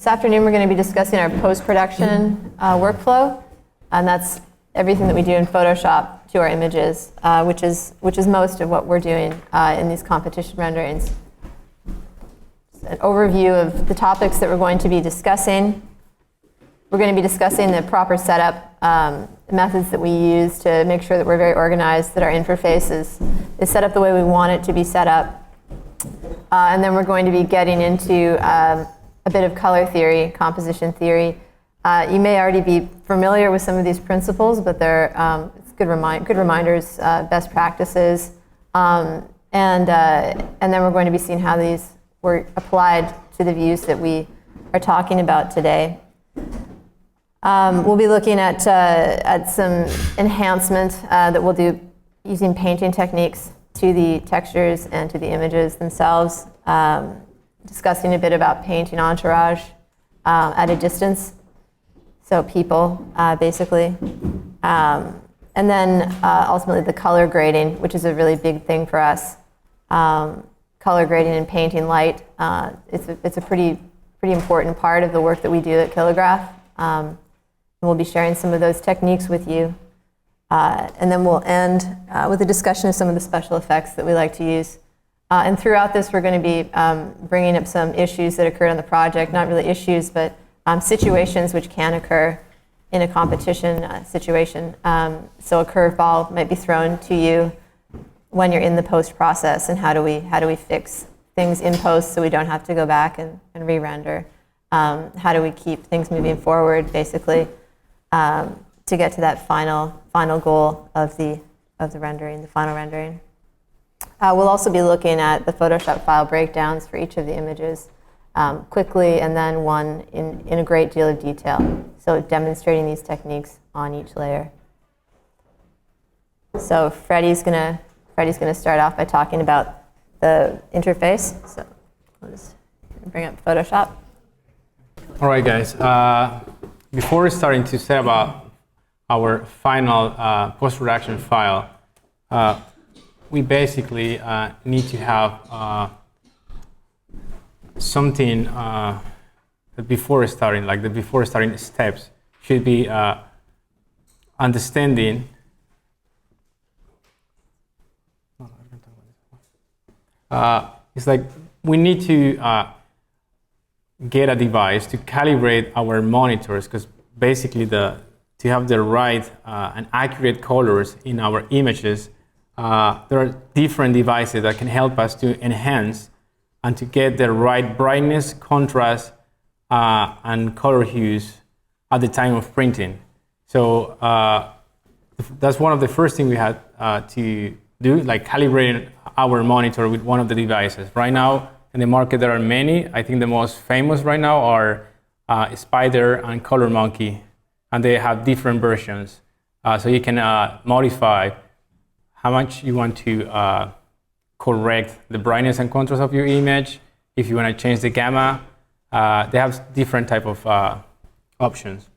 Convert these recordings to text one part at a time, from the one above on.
This afternoon we're going to be discussing our post-production workflow, and that's everything that we do in Photoshop to our images, which is most of what we're doing in these competition renderings. Just an overview of the topics that we're going to be discussing. We're going to be discussing the proper setup methods that we use to make sure that we're very organized, that our interface is set up the way we want it to be set up. And then we're going to be getting into a bit of color theory, composition theory. You may already be familiar with some of these principles, but they're it's good reminders, best practices. And then we're going to be seeing how these were applied to the views that we are talking about today. We'll be looking at some enhancement that we'll do using painting techniques to the textures and to the images themselves, discussing a bit about painting entourage at a distance, so people, basically. And then ultimately the color grading, which is a really big thing for us. Color grading and painting light, it's a pretty important part of the work that we do at Kilograph. And we'll be sharing some of those techniques with you. And then we'll end with a discussion of some of the special effects that we like to use. And throughout this, we're going to be bringing up some issues that occurred on the project, not really issues, but situations which can occur in a competition situation. So a curveball might be thrown to you when you're in the post process, and how do we fix things in post so we don't have to go back and re-render? How do we keep things moving forward, basically, to get to that final goal of the rendering, the final rendering. We'll also be looking at the Photoshop file breakdowns for each of the images quickly, and then one in a great deal of detail. So demonstrating these techniques on each layer. So Freddie's gonna start off by talking about the interface. So I'll just bring up Photoshop. All right, guys. Before starting to set up our final post-production file, we basically need to have something that before starting, like the before starting steps, should be understanding. It's like we need to get a device to calibrate our monitors, because basically to have the right and accurate colors in our images, there are different devices that can help us to enhance and to get the right brightness, contrast, and color hues at the time of printing. So that's one of the first things we had to do, like calibrating our monitor with one of the devices. Right now in the market there are many. I think the most famous right now are Spider and Color Monkey, and they have different versions. So you can modify how much you want to correct the brightness and contrast of your image. If you want to change the gamma, they have different type of options.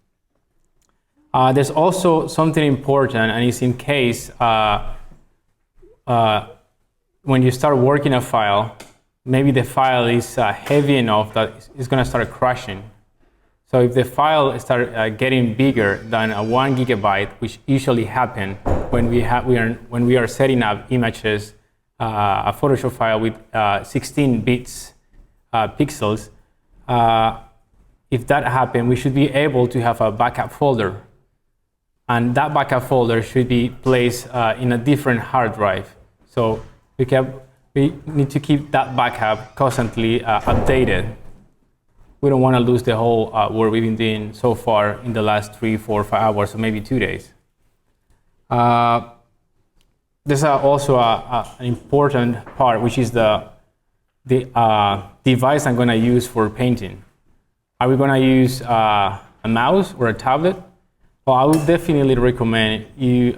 There's also something important, and it's in case when you start working a file, maybe the file is heavy enough that it's going to start crashing. So if the file starts getting bigger than 1 gigabyte, which usually happen when we are setting up images, a Photoshop file with 16 bits pixels, if that happens, we should be able to have a backup folder, and that backup folder should be placed in a different hard drive. So we need to keep that backup constantly updated. We don't want to lose the whole work we've been doing so far in the last 3, 4, 5 hours, or maybe 2 days. There's also an important part, which is the device I'm going to use for painting. Are we going to use a mouse or a tablet? Well, I would definitely recommend you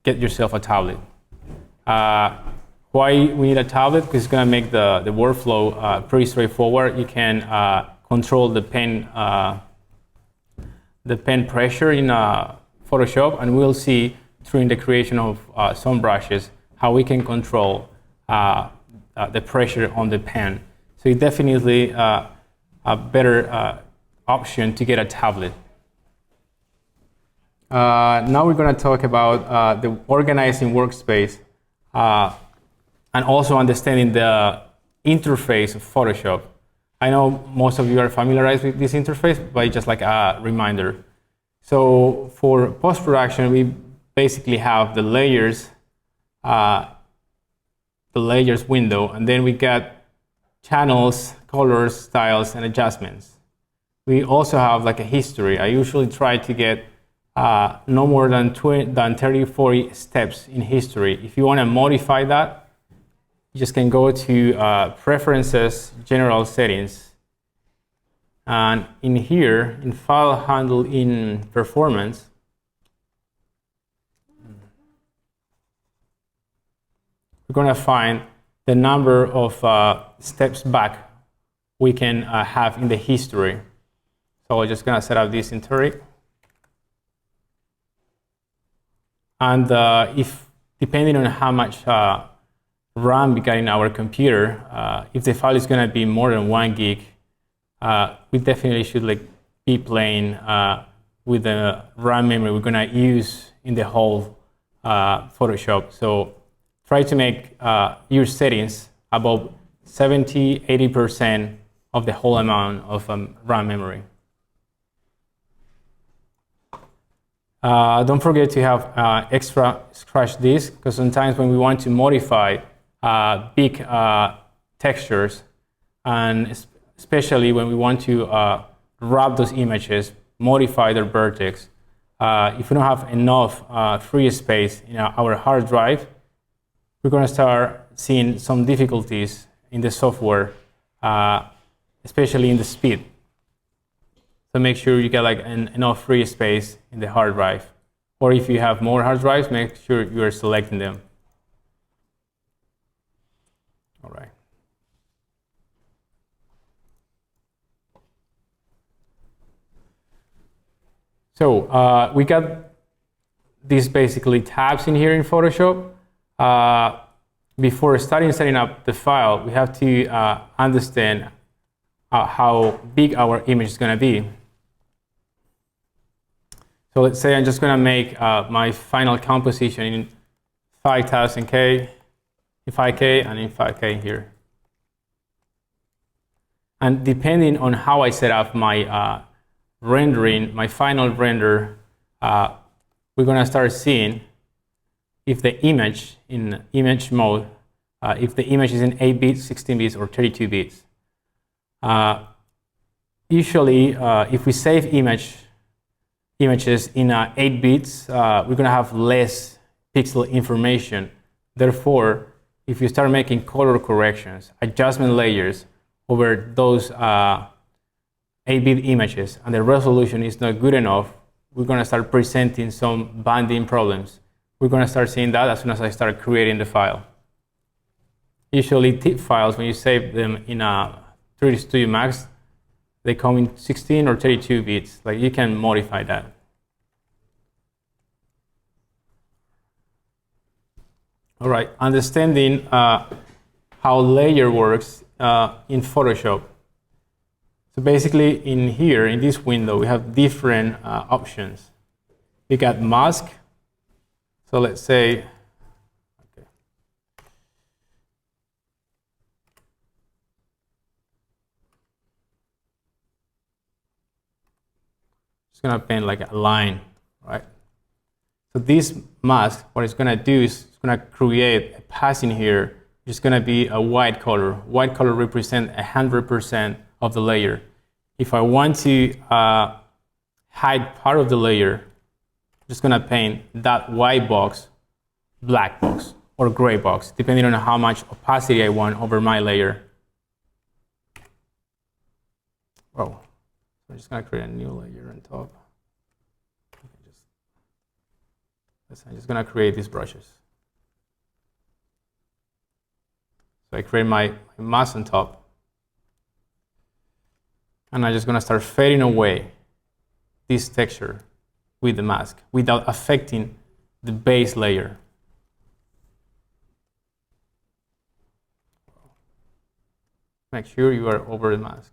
get yourself a tablet. Why we need a tablet? Because it's going to make the workflow pretty straightforward. You can control the pen pressure in Photoshop, and we'll see during the creation of some brushes how we can control the pressure on the pen. So it's definitely a better option to get a tablet. Now we're going to talk about the organizing workspace and also understanding the interface of Photoshop. I know most of you are familiarized with this interface, but just like a reminder. So for post-production, we basically have the layers window, and then we get channels, colors, styles, and adjustments. We also have like a history. I usually try to get no more than 30, 40 steps in history. If you want to modify that, you just can go to Preferences, General Settings. And in here, in File Handle in Performance, we're going to find the number of steps back we can have in the history. So we're just going to set up this in 30. And if, depending on how much RAM we got in our computer, if the file is going to be more than 1 gig, we definitely should like be playing with the RAM memory we're going to use in the whole Photoshop. So try to make your settings above 70–80% of the whole amount of RAM memory. Don't forget to have extra scratch disk, because sometimes when we want to modify big textures, and especially when we want to wrap those images, modify their vertex, if we don't have enough free space in our hard drive, we're going to start seeing some difficulties in the software, especially in the speed. So make sure you get like enough free space in the hard drive. Or if you have more hard drives, make sure you are selecting them. All right. So we got these basically tabs in here in Photoshop. Before setting up the file, we have to understand how big our image is going to be. So let's say I'm just going to make my final composition in 5000K, in 5K, and in 5K here. And depending on how I set up my rendering, my final render, we're going to start seeing if the image in image mode, if the image is in 8 bits, 16 bits, or 32 bits. Usually, if we save images in 8 bits, we're going to have less pixel information. Therefore, if you start making color corrections, adjustment layers over those 8-bit images, and the resolution is not good enough, we're going to start presenting some banding problems. We're going to start seeing that as soon as I start creating the file. Usually, TIFF files, when you save them in a 3D Studio Max, they come in 16 or 32 bits. Like, you can modify that. All right, understanding how layer works in Photoshop. So basically, in here, in this window, we have different options. We got mask. So let's say, okay. Just gonna paint like a line, right? So this mask, what it's gonna do is it's gonna create a path in here. It's gonna be a white color. White color represents 100% of the layer. If I want to hide part of the layer, I'm just gonna paint that white box, black box, or gray box, depending on how much opacity I want over my layer. Oh, so I'm just gonna create a new layer on top. I'm just gonna create these brushes. So I create my mask on top. And I'm just gonna start fading away this texture with the mask without affecting the base layer. Make sure you are over the mask.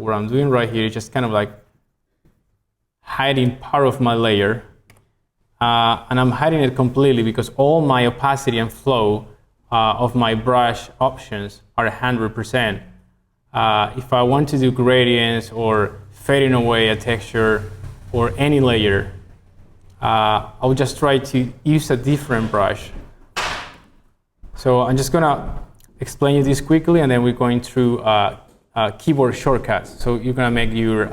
what I'm doing right here is just kind of like hiding part of my layer, and I'm hiding it completely because all my opacity and flow of my brush options are 100%. If I want to do gradients or fading away a texture or any layer, I will just try to use a different brush. So I'm just gonna explain you this quickly, and then we're going through keyboard shortcuts. So you're gonna make your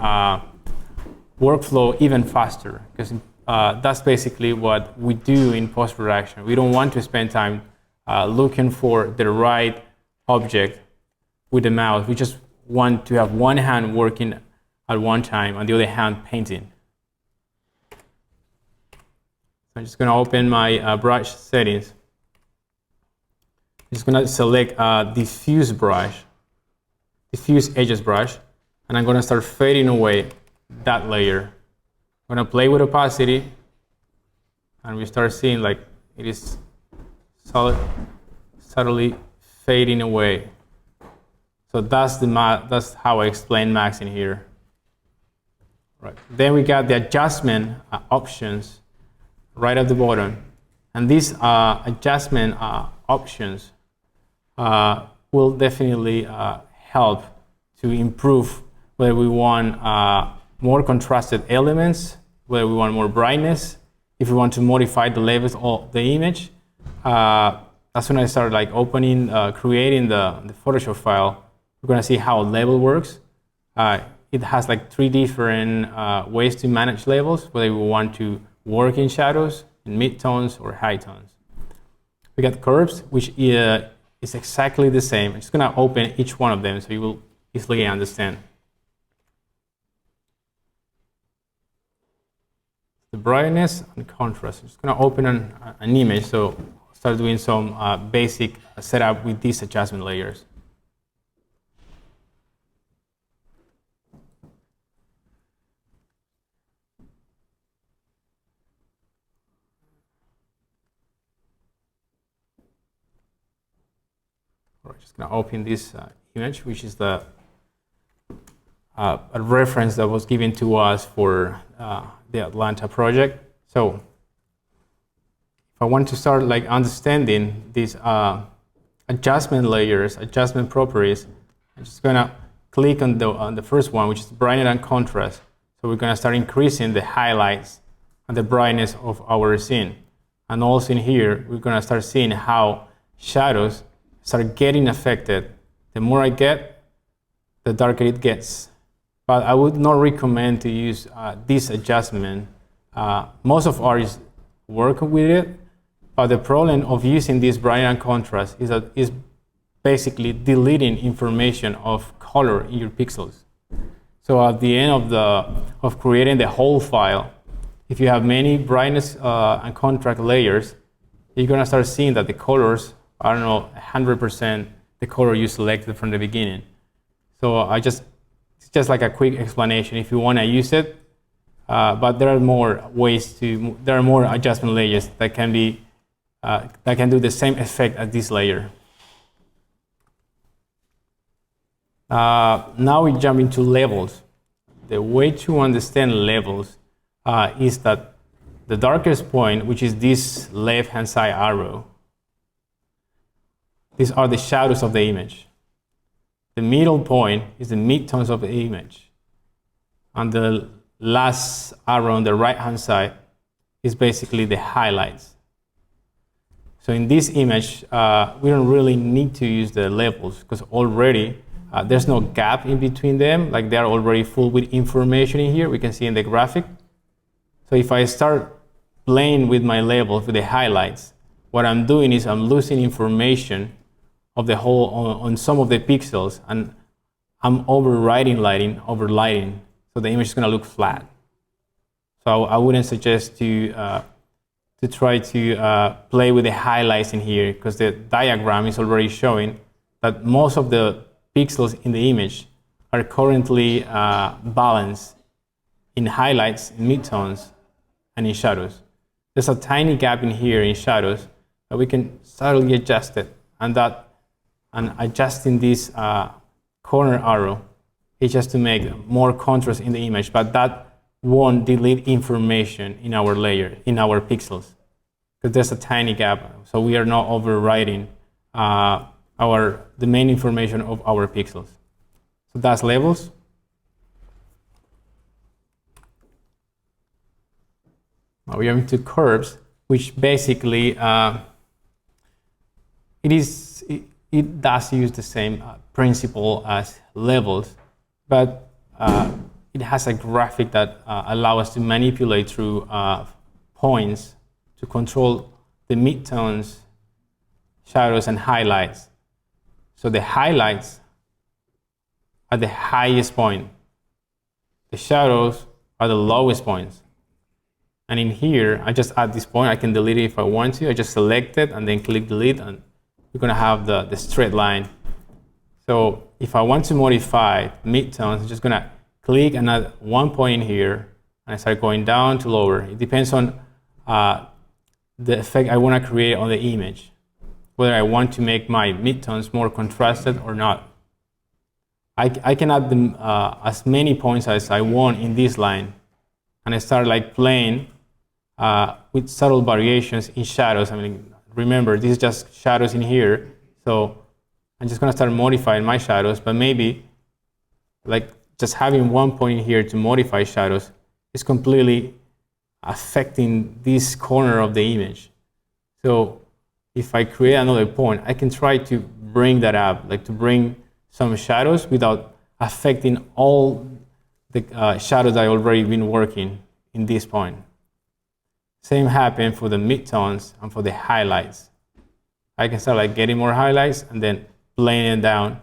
workflow even faster, because that's basically what we do in post-production. We don't want to spend time looking for the right object with the mouse. We just want to have one hand working at one time and the other hand painting. I'm just going to open my brush settings. I'm just going to select diffuse brush, diffuse edges brush, and I'm going to start fading away that layer. I'm going to play with opacity, and we start seeing like it is subtly fading away. So that's how I explain maxing here. Right. Then we got the adjustment options right at the bottom, and these adjustment options will definitely help to improve whether we want more contrasted elements, whether we want more brightness, if we want to modify the levels of the image. That's when I started like opening, creating the Photoshop file. We're gonna see how level works. It has like 3 different ways to manage levels, whether we want to work in shadows, in midtones, or high tones. We got curves, which is exactly the same. I'm just gonna open each one of them so you will easily understand. The brightness and contrast. I'm just gonna open an image, so start doing some basic setup with these adjustment layers. We're just going to open this image, which is a reference that was given to us for the Atlanta project. So if I want to start like understanding these adjustment layers, adjustment properties, I'm just going to click on the first one, which is brightness and contrast. So we're going to start increasing the highlights and the brightness of our scene. And also in here, we're going to start seeing how shadows start getting affected. The more I get, the darker it gets. But I would not recommend to use this adjustment. Most of artists work with it, but the problem of using this brightness and contrast is that it's basically deleting information of color in your pixels. So at the end of creating the whole file, if you have many brightness and contrast layers, you're gonna start seeing that the colors, I don't know, 100% the color you selected from the beginning. So it's just like a quick explanation if you want to use it, but there are more ways there are more adjustment layers that can be, that can do the same effect as this layer. Now we jump into levels. The way to understand levels is that the darkest point, which is this left-hand side arrow, these are the shadows of the image. The middle point is the midtones of the image. And the last arrow on the right-hand side is basically the highlights. So in this image, we don't really need to use the levels because already there's no gap in between them. Like they're already full with information in here. We can see in the graphic. So if I start playing with my levels, with the highlights, what I'm doing is I'm losing information of the whole on some of the pixels, and I'm overlighting, so the image is going to look flat. So I wouldn't suggest to try to play with the highlights in here, because the diagram is already showing that most of the pixels in the image are currently balanced in highlights, in midtones, and in shadows. There's a tiny gap in here in shadows that we can subtly adjust it, and adjusting this corner arrow It's just to make more contrast in the image, but that won't delete information in our layer, in our pixels, because there's a tiny gap. So we are not overwriting the main information of our pixels. So that's levels. Now we are into curves, which basically it does use the same principle as levels, but it has a graphic that allows us to manipulate through points to control the midtones, shadows, and highlights. So the highlights are the highest point. The shadows are the lowest points. And in here, I just add this point. I can delete it if I want to. I just select it and then click delete, and you're going to have the straight line. So if I want to modify midtones, I'm just going to click and add one point in here, and I start going down to lower. It depends on the effect I want to create on the image, whether I want to make my midtones more contrasted or not. I can add them as many points as I want in this line, and I start like playing with subtle variations in shadows. I mean, remember, this is just shadows in here, so I'm just going to start modifying my shadows, but maybe like just having one point in here to modify shadows is completely affecting this corner of the image. So if I create another point, I can try to bring that up, like to bring some shadows without affecting all the shadows that I already been working in this point. Same happen for the midtones and for the highlights. I can start like getting more highlights and then playing it down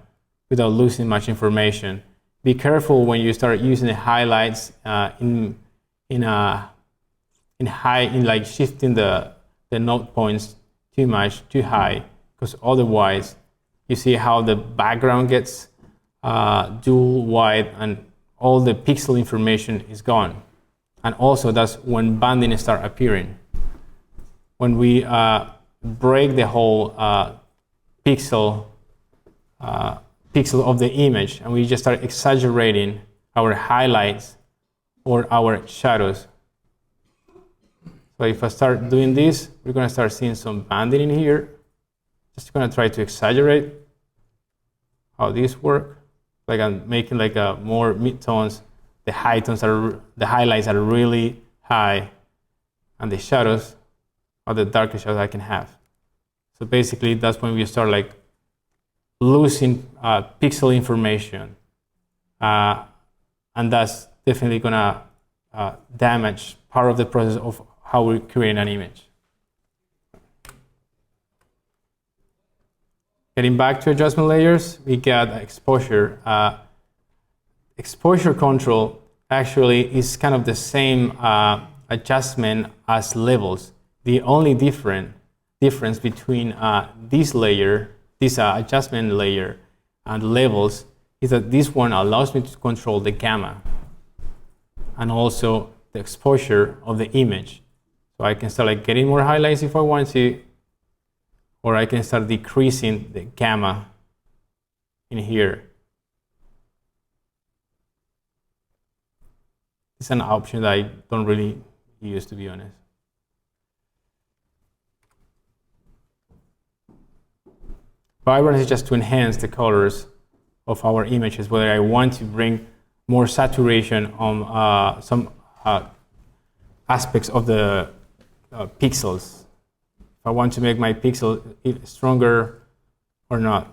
without losing much information. Be careful when you start using the highlights in like shifting the note points too much, too high, because otherwise you see how the background gets dual white and all the pixel information is gone. And also that's when banding start appearing. When we break the whole pixel of the image and we just start exaggerating our highlights or our shadows. So if I start doing this, we're going to start seeing some banding in here. Just going to try to exaggerate how these work. Like I'm making like a more midtones. The highlights are really high, and the shadows are the darkest shadows I can have. So basically, that's when we start like losing pixel information, and that's definitely gonna damage part of the process of how we create an image. Getting back to adjustment layers, we got exposure. Exposure control actually is kind of the same adjustment as levels. The only difference between this layer, this adjustment layer, and levels is that this one allows me to control the gamma and also the exposure of the image. So I can start like getting more highlights if I want to, or I can start decreasing the gamma in here. It's an option that I don't really use, to be honest. Vibrance is just to enhance the colors of our images, whether I want to bring more saturation on some aspects of the pixels. If I want to make my pixel stronger or not.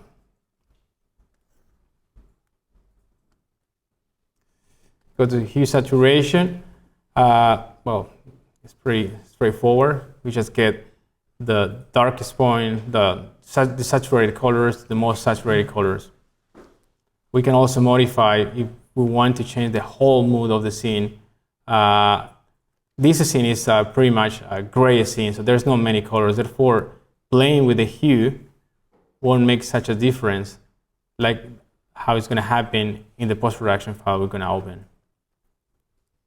Go to hue saturation. Well, it's pretty straightforward. We just get the darkest point, the saturated colors, the most saturated colors. We can also modify if we want to change the whole mood of the scene. This scene is pretty much a gray scene, so there's not many colors. Therefore, playing with the hue won't make such a difference, like how it's going to happen in the post-production file we're going to open.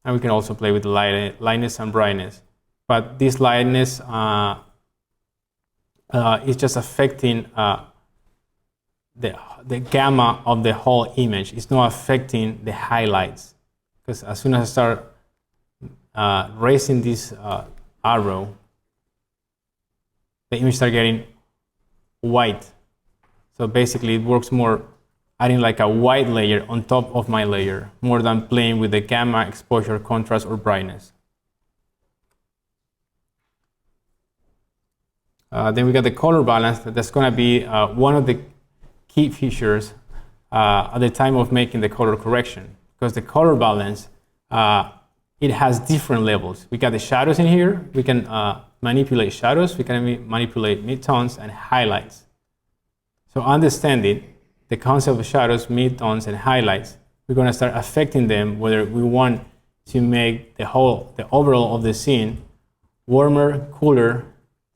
And we can also play with the lightness and brightness. But this lightness is just affecting the gamma of the whole image. It's not affecting the highlights, because as soon as I start raising this arrow, the image starts getting white. So basically it works more adding like a white layer on top of my layer, more than playing with the gamma, exposure, contrast, or brightness. Then we got the color balance. That's going to be one of the key features at the time of making the color correction, because the color balance, it has different levels. We got the shadows in here. We can manipulate shadows. We can manipulate midtones and highlights. So understanding the concept of shadows, midtones, and highlights, we're going to start affecting them, whether we want to make the overall of the scene warmer, cooler,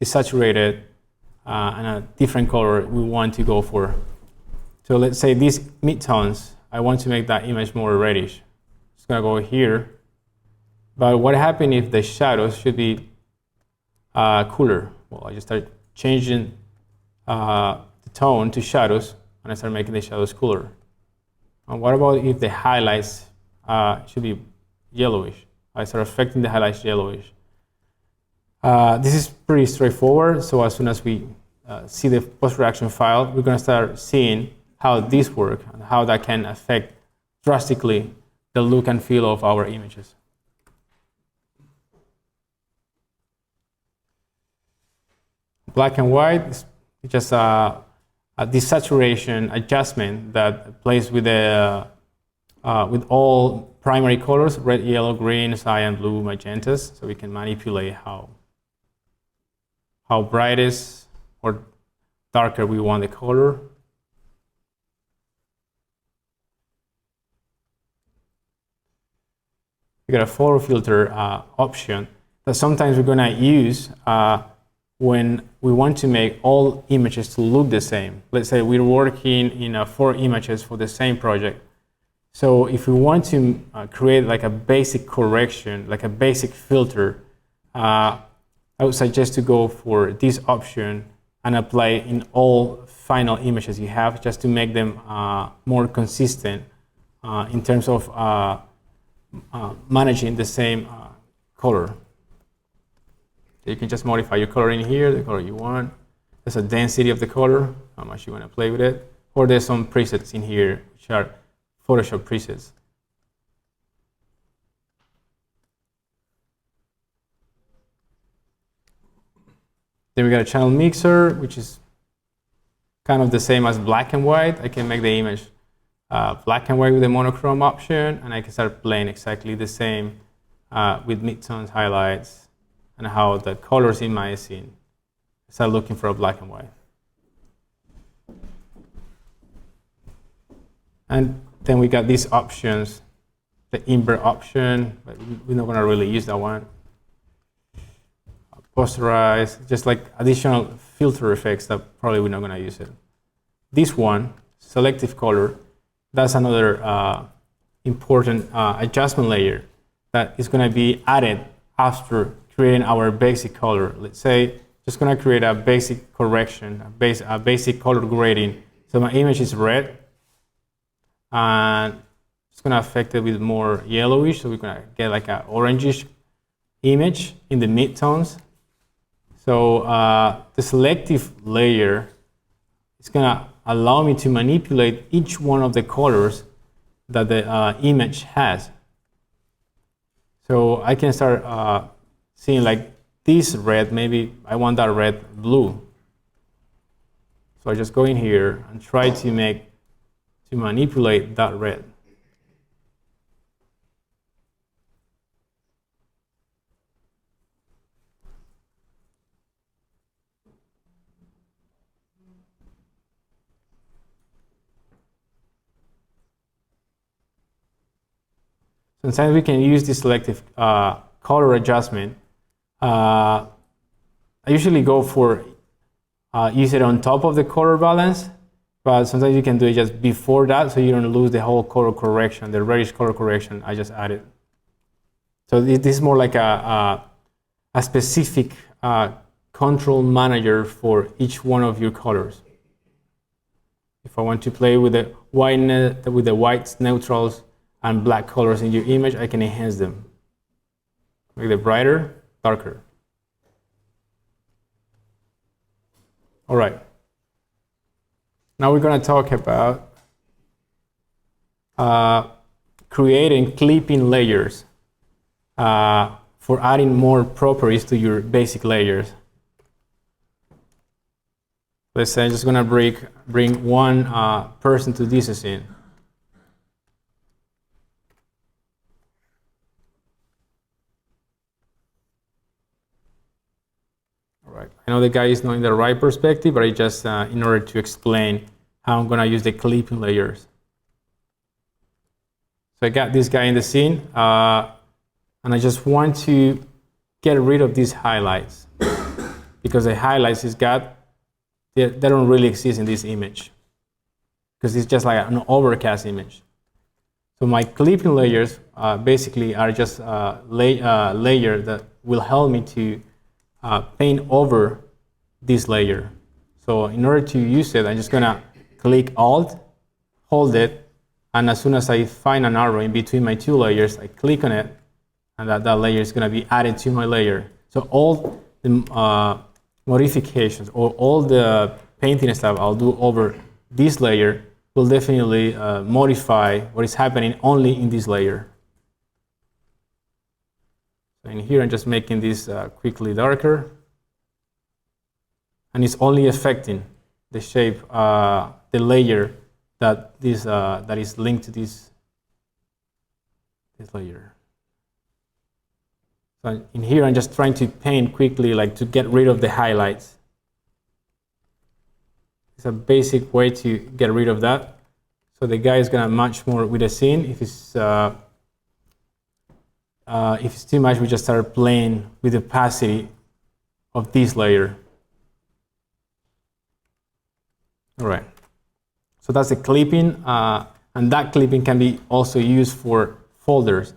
desaturated, and a different color we want to go for. So let's say these midtones, I want to make that image more reddish. It's going to go here. But what happens if the shadows should be cooler? Well, I just start changing the tone to shadows, and I start making the shadows cooler. And what about if the highlights should be yellowish? I start affecting the highlights yellowish. This is pretty straightforward. So as soon as we see the post-production file, we're going to start seeing how this works and how that can affect drastically the look and feel of our images. Black and white is just a desaturation adjustment that plays with all primary colors: red, yellow, green, cyan, blue, magentas. So we can manipulate how brightest or darker we want the color. We got a photo filter option that sometimes we're going to use when we want to make all images to look the same. Let's say we're working in 4 images for the same project. So if we want to create like a basic correction, like a basic filter, I would suggest to go for this option and apply it in all final images you have, just to make them more consistent in terms of managing the same color. You can just modify your color in here, the color you want. There's a density of the color, how much you want to play with it. Or there's some presets in here, which are Photoshop presets. Then we got a channel mixer, which is kind of the same as black and white. I can make the image black and white with the monochrome option, and I can start playing exactly the same with midtones, highlights, and how the colors in my scene start looking for a black and white. And then we got these options, the invert option, but we're not going to really use that one. Posterize, just like additional filter effects that probably we're not going to use it. This one, selective color, that's another important adjustment layer that is going to be added after creating our basic color. Let's say just going to create a basic correction, a basic color grading. So my image is red, and it's going to affect it with more yellowish. So we're going to get like an orangish image in the midtones. So the selective layer is going to allow me to manipulate each one of the colors that the image has. So I can start seeing like this red, maybe I want that red blue. So I just go in here and try to manipulate that red. Sometimes we can use this selective color adjustment. I usually go for use it on top of the color balance, but sometimes you can do it just before that, so you don't lose the whole color correction, the reddish color correction I just added. So this is more like a specific control manager for each one of your colors. If I want to play with the whites, neutrals, and black colors in your image, I can enhance them. Make it brighter, darker. All right. Now we're going to talk about creating clipping layers for adding more properties to your basic layers. Let's say I'm just going to bring one person to this scene. All right. I know the guy is not in the right perspective, but I just in order to explain how I'm going to use the clipping layers. So I got this guy in the scene, and I just want to get rid of these highlights because the highlights they don't really exist in this image because it's just like an overcast image. So my clipping layers basically are just a layer that will help me to paint over this layer. So in order to use it, I'm just gonna click Alt, hold it, and as soon as I find an arrow in between my two layers, I click on it, and that layer is gonna be added to my layer. So all the modifications or all the painting stuff I'll do over this layer will definitely modify what is happening only in this layer. So in here I'm just making this quickly darker, and it's only affecting the shape, the layer that is linked to this layer. So in here I'm just trying to paint quickly, like to get rid of the highlights. It's a basic way to get rid of that. So the guy is gonna match more with the scene. If it's too much, we just start playing with the opacity of this layer. All right. So that's the clipping, and that clipping can be also used for folders.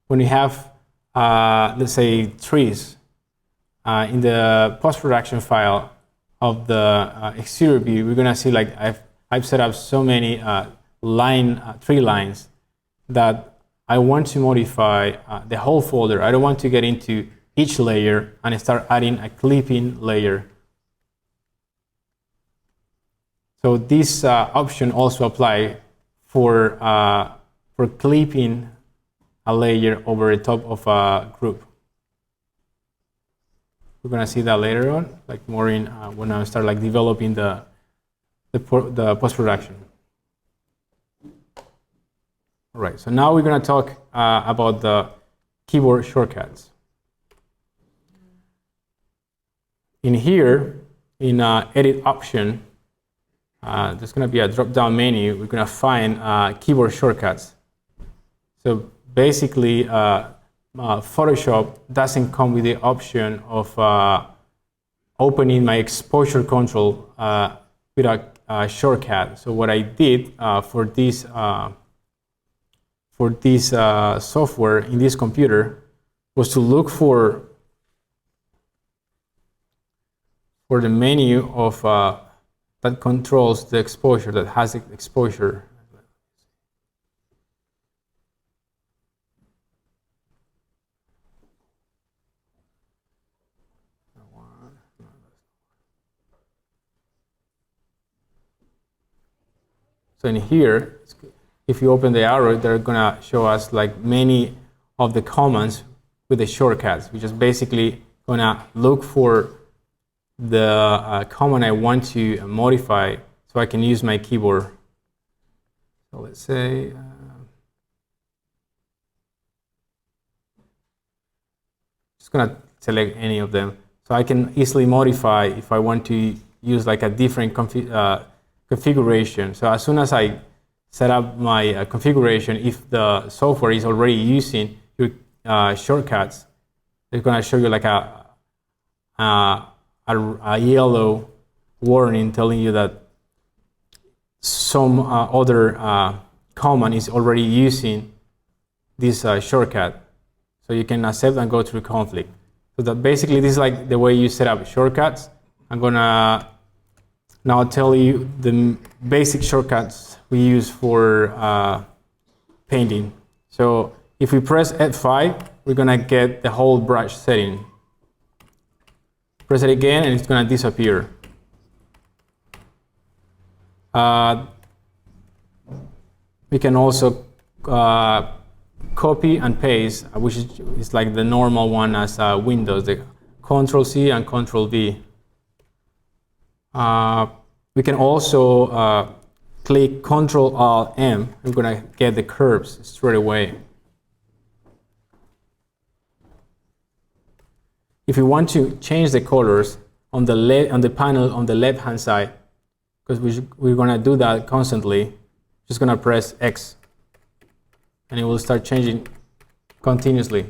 When you have, let's say, trees in the post-production file of the exterior view, we're gonna see like I've set up so many tree lines that I want to modify the whole folder. I don't want to get into each layer and start adding a clipping layer. So this option also applies for clipping a layer over the top of a group. We're gonna see that later on, like more in when I start like developing the post-production. All right, so now we're gonna talk about the keyboard shortcuts. In here, in Edit Option, there's going to be a drop-down menu. We're going to find keyboard shortcuts. So basically, Photoshop doesn't come with the option of opening my exposure control with a shortcut. So what I did for this software in this computer was to look for the menu of that controls the exposure, that has exposure. So in here, if you open the arrow, they're gonna show us like many of the commands with the shortcuts, which is basically gonna look for the command I want to modify so I can use my keyboard. So let's say just gonna select any of them so I can easily modify if I want to use like a different configuration. So as soon as I set up my configuration, if the software is already using your shortcuts, it's gonna show you like a yellow warning telling you that some other command is already using this shortcut. So you can accept and go through conflict. So that basically this is like the way you set up shortcuts. I'm gonna now tell you basic shortcuts we use for painting. So if we press F5, we're gonna get the whole brush setting. Press it again and it's gonna disappear. We can also copy and paste, which is like the normal one as Windows, the Control-C and Control-V. We can also click Control-Alt-M. We're gonna get the curves straight away. If we want to change the colors on the panel on the left-hand side, because we're gonna do that constantly, just gonna press X, and it will start changing continuously.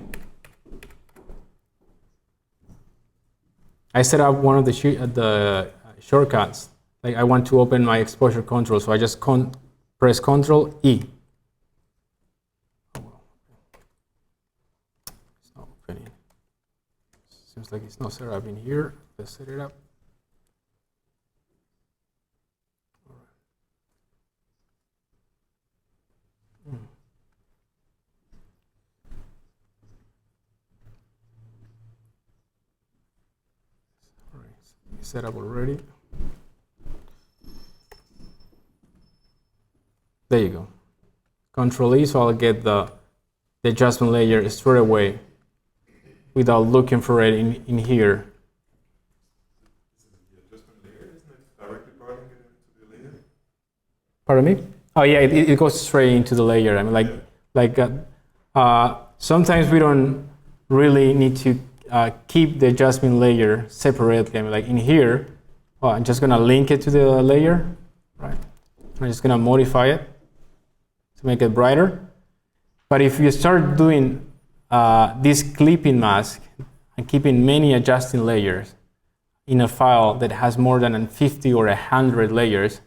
I set up one of the shortcuts. Like I want to open my exposure control, so I just press Control E. It's not opening. Seems like it's not set up in here. Let's set it up. Set up already. There you go. Control E, so I'll get the adjustment layer straight away without looking for it in here. The adjustment layer, isn't it directly parting it into the layer? Pardon me? Oh yeah, it goes straight into the layer. I mean, sometimes we don't really need to keep the adjustment layer separately. I mean, like in here, I'm just gonna link it to the layer, right? I'm just gonna modify it to make it brighter. But if you start doing this clipping mask and keeping many adjusting layers in a file that has more than 50 or 100 layers,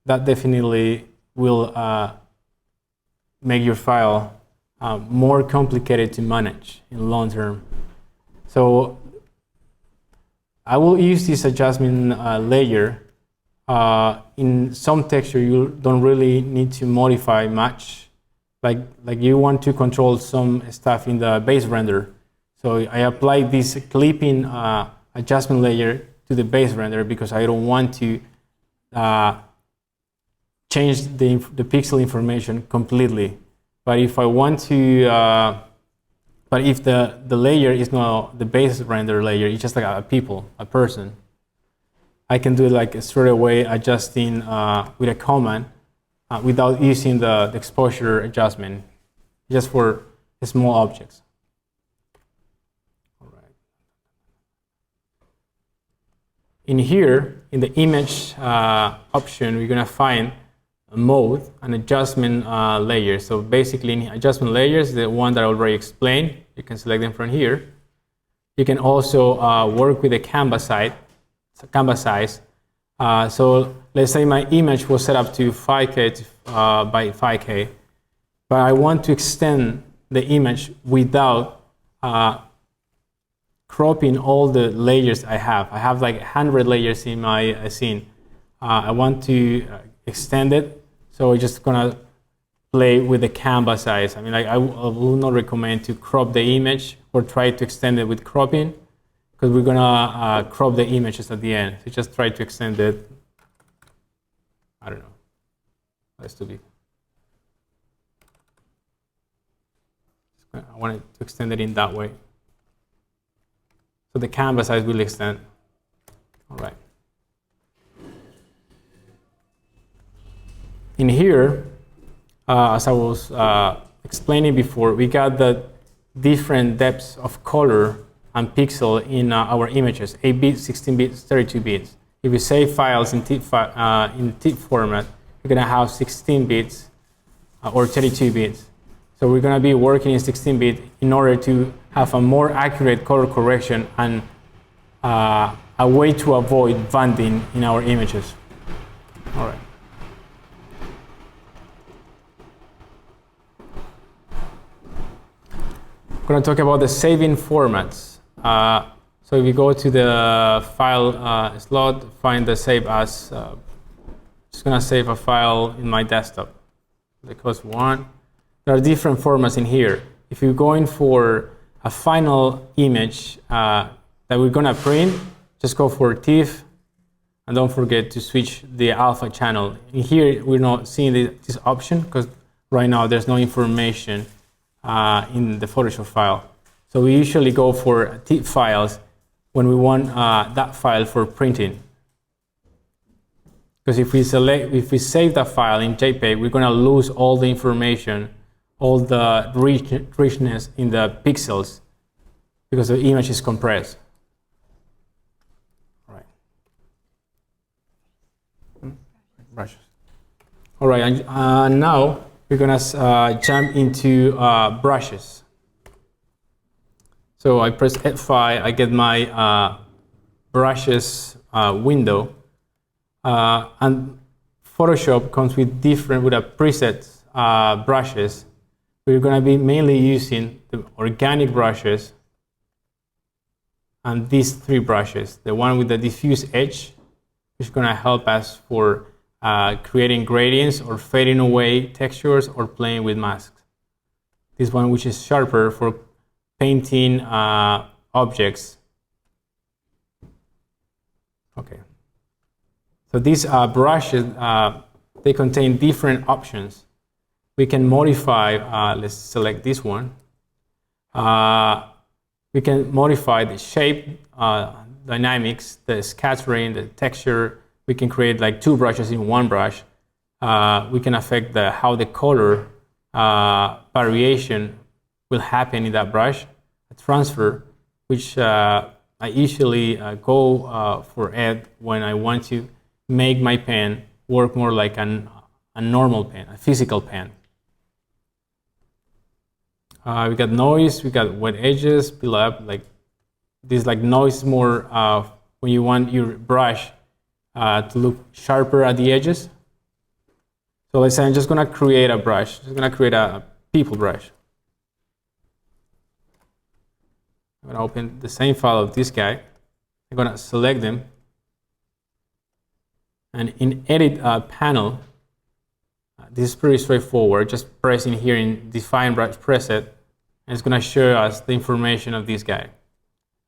that definitely will make your file more complicated to manage in long term. So I will use this adjustment layer. In some texture, you don't really need to modify much. Like you want to control some stuff in the base render. So I apply this clipping adjustment layer to the base render because I don't want to change the pixel information completely. But if I want to, but if the layer is not the base render layer, it's just like a person, I can do it like straight away adjusting with a command without using the exposure adjustment, just for small objects. All right. In here, in the image option, we're gonna find a mode, an adjustment layer. So basically, in adjustment layers, the one that I already explained, you can select them from here. You can also work with the canvas size. So let's say my image was set up to 5K by 5K, but I want to extend the image without cropping all the layers I have. I have like 100 layers in my scene. I want to extend it, so we're just gonna play with the canvas size. I mean, I will not recommend to crop the image or try to extend it with cropping, because we're gonna crop the images at the end. So just try to extend it. I don't know. That's too big. I wanted to extend it in that way. So the canvas size will extend. All right. In here, as I was explaining before, we got the different depths of color and pixel in our images, 8 bits, 16 bits, 32 bits. If we save files in TIFF format, we're gonna have 16 bits or 32 bits. So we're gonna be working in 16 bit in order to have a more accurate color correction and a way to avoid banding in our images. All right. I'm going to talk about the saving formats. So if you go to the file slot, find the save as Just gonna save a file in my desktop. Because one, there are different formats in here. If you're going for a final image that we're gonna print, just go for TIFF, and don't forget to switch the alpha channel. In here, we're not seeing this option because right now there's no information in the Photoshop file. So we usually go for TIFF files when we want that file for printing. Because if we save that file in JPEG, we're gonna lose all the information, all the richness in the pixels, because the image is compressed. Right. Brushes. All right, and now we're gonna jump into brushes. So I press F5, I get my brushes window. And Photoshop comes with a preset brushes. We're going to be mainly using the organic brushes and these three brushes. The one with the diffuse edge, which is going to help us for creating gradients or fading away textures or playing with masks. This one, which is sharper for painting objects. Okay. So these brushes, they contain different options. We can modify, let's select this one. We can modify the shape, dynamics, the scattering, the texture. We can create like two brushes in one brush. We can affect how the color variation will happen in that brush. A transfer, which I usually go for it when I want to make my pen work more like a normal pen, a physical pen. We got noise, we got wet edges, fill up, like this like noise more when you want your brush to look sharper at the edges. So let's say I'm just gonna create a brush, just gonna create a people brush. I'm gonna open the same file of this guy. I'm gonna select them. And in Edit panel, this is pretty straightforward. Just pressing here in Define Brush Preset, and it's going to show us the information of this guy.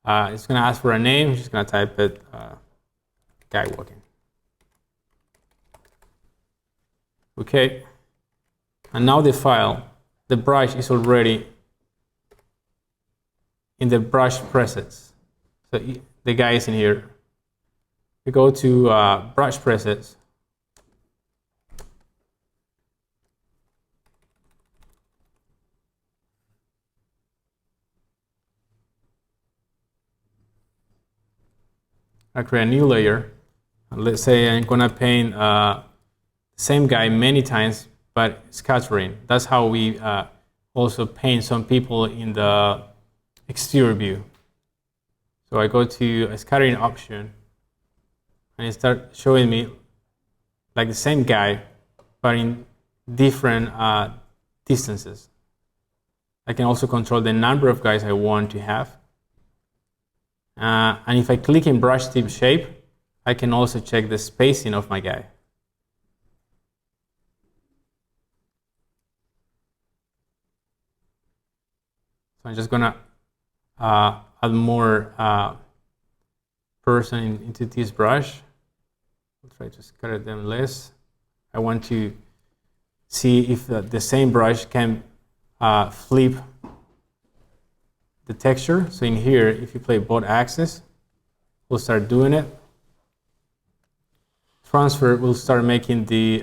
It's going to ask for a name. I'm just going to type it, guy walking. Okay. And now the file, the brush is already in the brush presets. So the guy is in here. We go to brush presets. I create a new layer. And let's say I'm gonna paint the same guy many times, but scattering. That's how we also paint some people in the exterior view. So I go to a scattering option, and it starts showing me like the same guy, but in different distances. I can also control the number of guys I want to have. And if I click in brush tip shape, I can also check the spacing of my guy. So I'm just gonna add more person into this brush. I'll try to scatter them less. I want to see if the same brush can flip the texture. So in here, if you play both axes, we'll start doing it. Transfer will start making the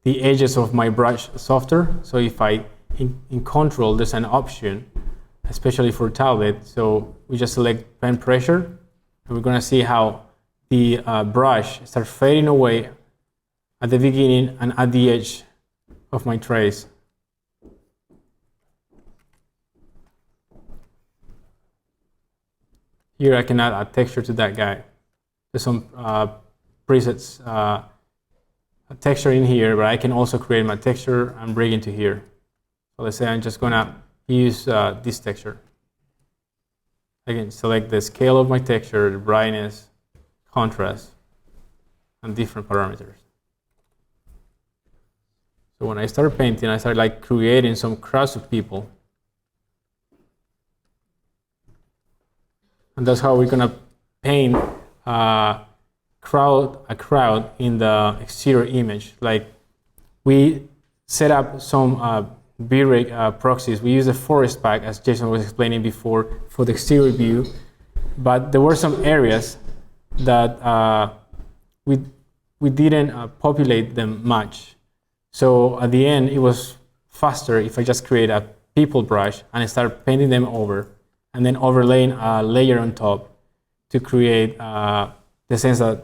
edges of my brush softer. So if I in control, there's an option, especially for tablet. So we just select pen pressure, and we're gonna see how the brush starts fading away at the beginning and at the edge of my trace. Here I can add a texture to that guy. There's some presets, a texture in here, but I can also create my texture and bring it to here. So let's say I'm just gonna use this texture. I can select the scale of my texture, the brightness, contrast, and different parameters. So when I start painting, I start like creating some crowds of people. And that's how we're gonna paint a crowd in the exterior image. Like we set up some V-Ray proxies. We use the forest pack, as Jason was explaining before, for the exterior view. But there were some areas that we didn't populate them much. So at the end, it was faster if I just create a people brush and I start painting them over, and then overlaying a layer on top to create the sense that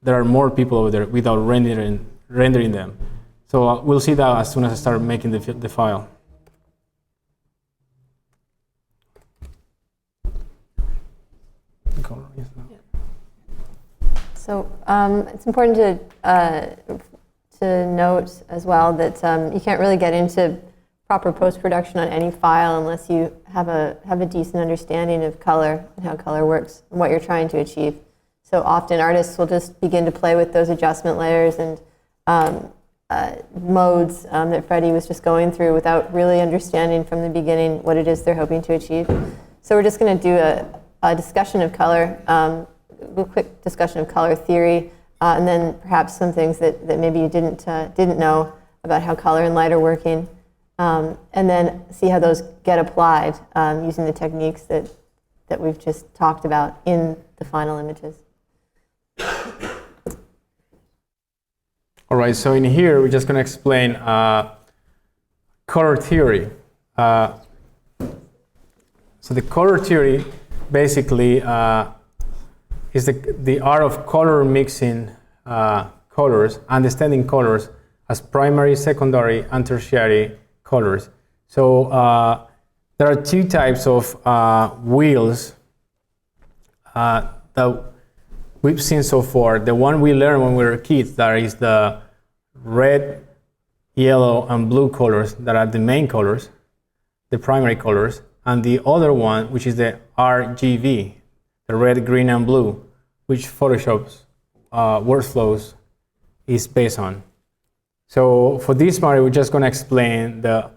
there are more people over there without rendering them. So we'll see that as soon as I start making the file. So it's important to note as well that you can't really get into proper post-production on any file unless you have a decent understanding of color and how color works and what you're trying to achieve. So often artists will just begin to play with those adjustment layers and modes that Freddie was just going through without really understanding from the beginning what it is they're hoping to achieve. So we're just going to do a discussion of color, a quick discussion of color theory, and then perhaps some things that maybe you didn't know about how color and light are working, and then see how those get applied using the techniques that we've just talked about in the final images. All right, so in here, we're just going to explain color theory. So the color theory basically is the art of color mixing colors, understanding colors as primary, secondary, and tertiary colors. So there are two types of wheels that we've seen so far. The one we learned when we were kids, that is the red, yellow, and blue colors that are the main colors, the primary colors, and the other one, which is the RGB, the red, green, and blue, which Photoshop's workflows is based on. So for this part, we're just going to explain the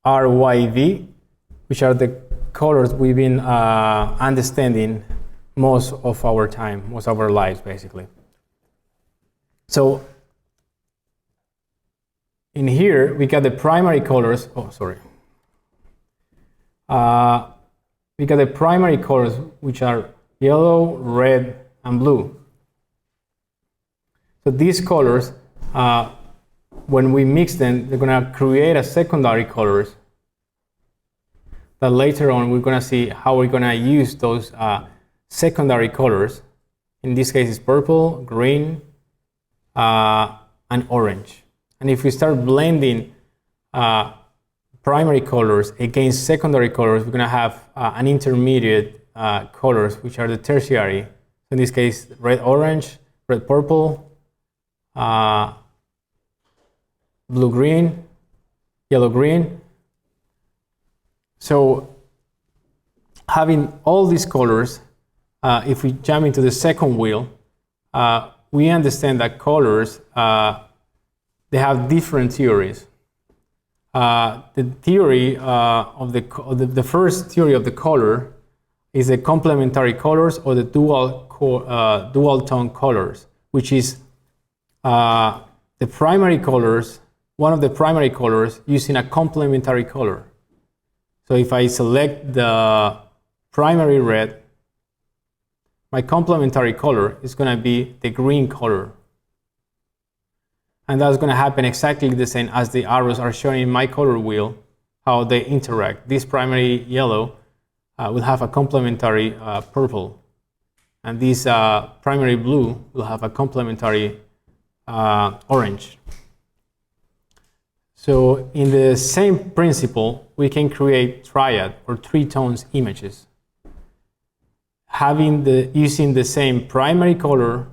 RYV, which are the colors we've been understanding most of our time, most of our lives, basically. So in here, we got the primary colors. Oh, sorry. We got the primary colors, which are yellow, red, and blue. So these colors, when we mix them, they're going to create a secondary colors that later on we're going to see how we're going to use those secondary colors. In this case, it's purple, green, and orange. And if we start blending primary colors against secondary colors, we're going to have an intermediate colors, which are the tertiary. In this case, red, orange, red, purple, blue, green, yellow, green. So having all these colors, if we jump into the second wheel, we understand that colors, they have different theories. The theory of the first theory of the color is the complementary colors, or the dual tone colors, which is the primary colors, one of the primary colors using a complementary color. So if I select the primary red, my complementary color is going to be the green color. And that's going to happen exactly the same as the arrows are showing in my color wheel, how they interact. This primary yellow will have a complementary purple, and this primary blue will have a complementary orange. So in the same principle, we can create triad or three tones images, using the same primary color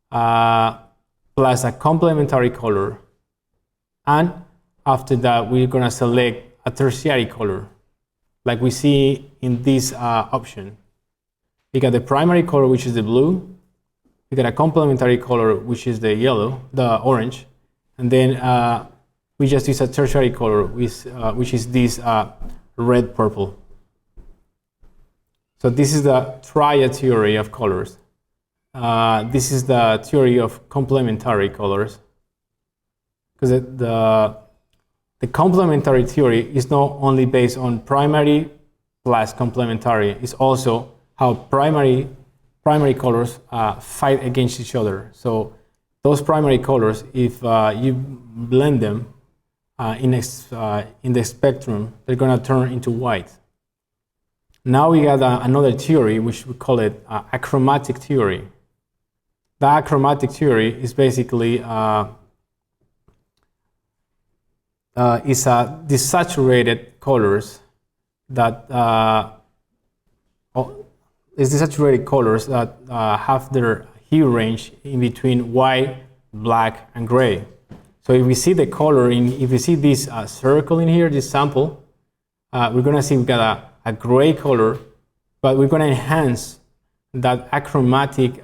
plus a complementary color, and after that we're going to select a tertiary color, like we see in this option. We got the primary color, which is the blue, we got a complementary color, which is the yellow, the orange, and then we just use a tertiary color, which is this red purple. So this is the Triad theory of colors. This is the theory of complementary colors, because the complementary theory is not only based on primary plus complementary, it's also how primary colors fight against each other. So those primary colors, if you blend them in the spectrum, they're going to turn into white. Now we got another theory, which we call it achromatic theory. The achromatic theory is basically desaturated colors that have their hue range in between white, black, and gray. So if we see the color if we see this circle in here, this sample, we're gonna see we got a gray color, but we're gonna enhance that achromatic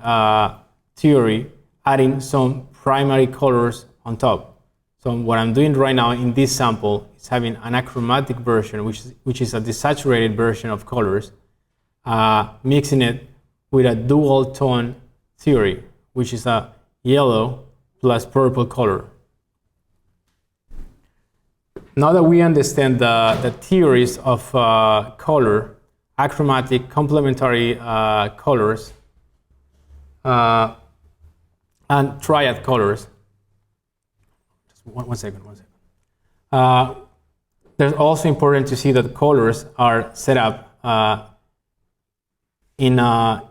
theory, adding some primary colors on top. So what I'm doing right now in this sample is having an achromatic version, which is a desaturated version of colors, mixing it with a dual tone theory, which is a yellow plus purple color. Now that we understand the theories of color, achromatic, complementary colors, and triad colors, just one second. There's also important to see that colors are set up in a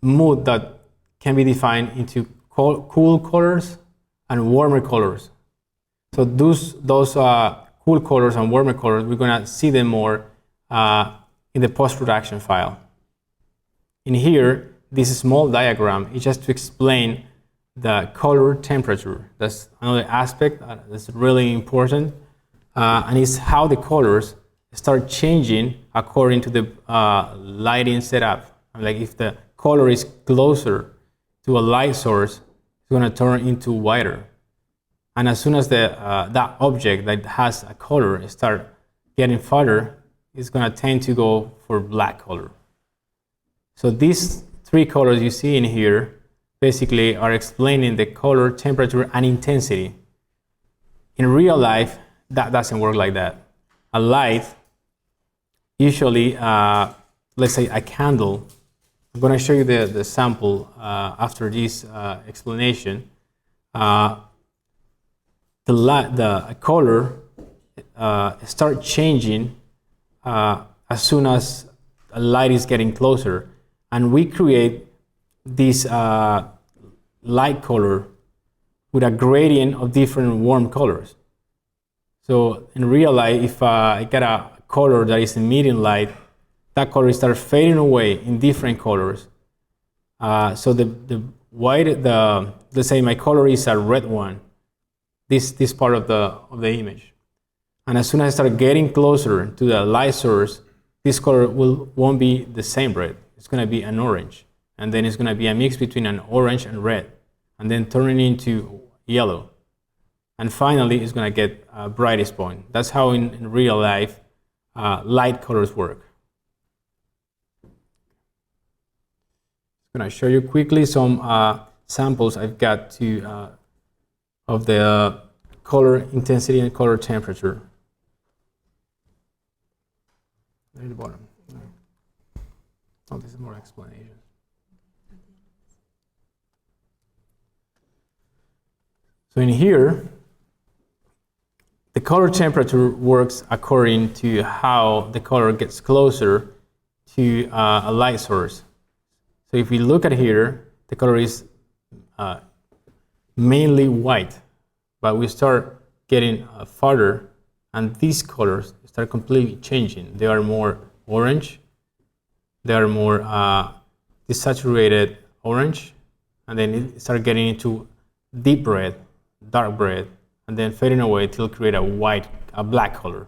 mood that can be defined into cool colors and warmer colors. So those cool colors and warmer colors, we're going to see them more in the post-production file. In here, this small diagram is just to explain the color temperature. That's another aspect that's really important, and it's how the colors start changing according to the lighting setup. Like if the color is closer to a light source, it's going to turn into whiter. And as soon as that object that has a color start getting farther, it's going to tend to go for black color. So these three colors you see in here basically are explaining the color, temperature, and intensity. In real life, that doesn't work like that. A light, usually, let's say a candle. I'm going to show you the sample after this explanation. The color start changing as soon as a light is getting closer, and we create this light color with a gradient of different warm colors. So in real life, if I get a color that is emitting light, that color starts fading away in different colors. So the white, let's say my color is a red one, this part of the image. And as soon as I start getting closer to the light source, this color won't be the same red. It's going to be an orange. And then it's going to be a mix between an orange and red, and then turning into yellow. And finally, it's going to get a brightest point. That's how in real life light colors work. I'm going to show you quickly some samples I've got of the color intensity and color temperature. There at the bottom. Oh, this is more explanation. So in here, the color temperature works according to how the color gets closer to a light source. So if we look at here, the color is mainly white, but we start getting farther, and these colors start completely changing. They are more orange, they are more desaturated orange, and then it start getting into deep red, dark red, and then fading away till create a black color.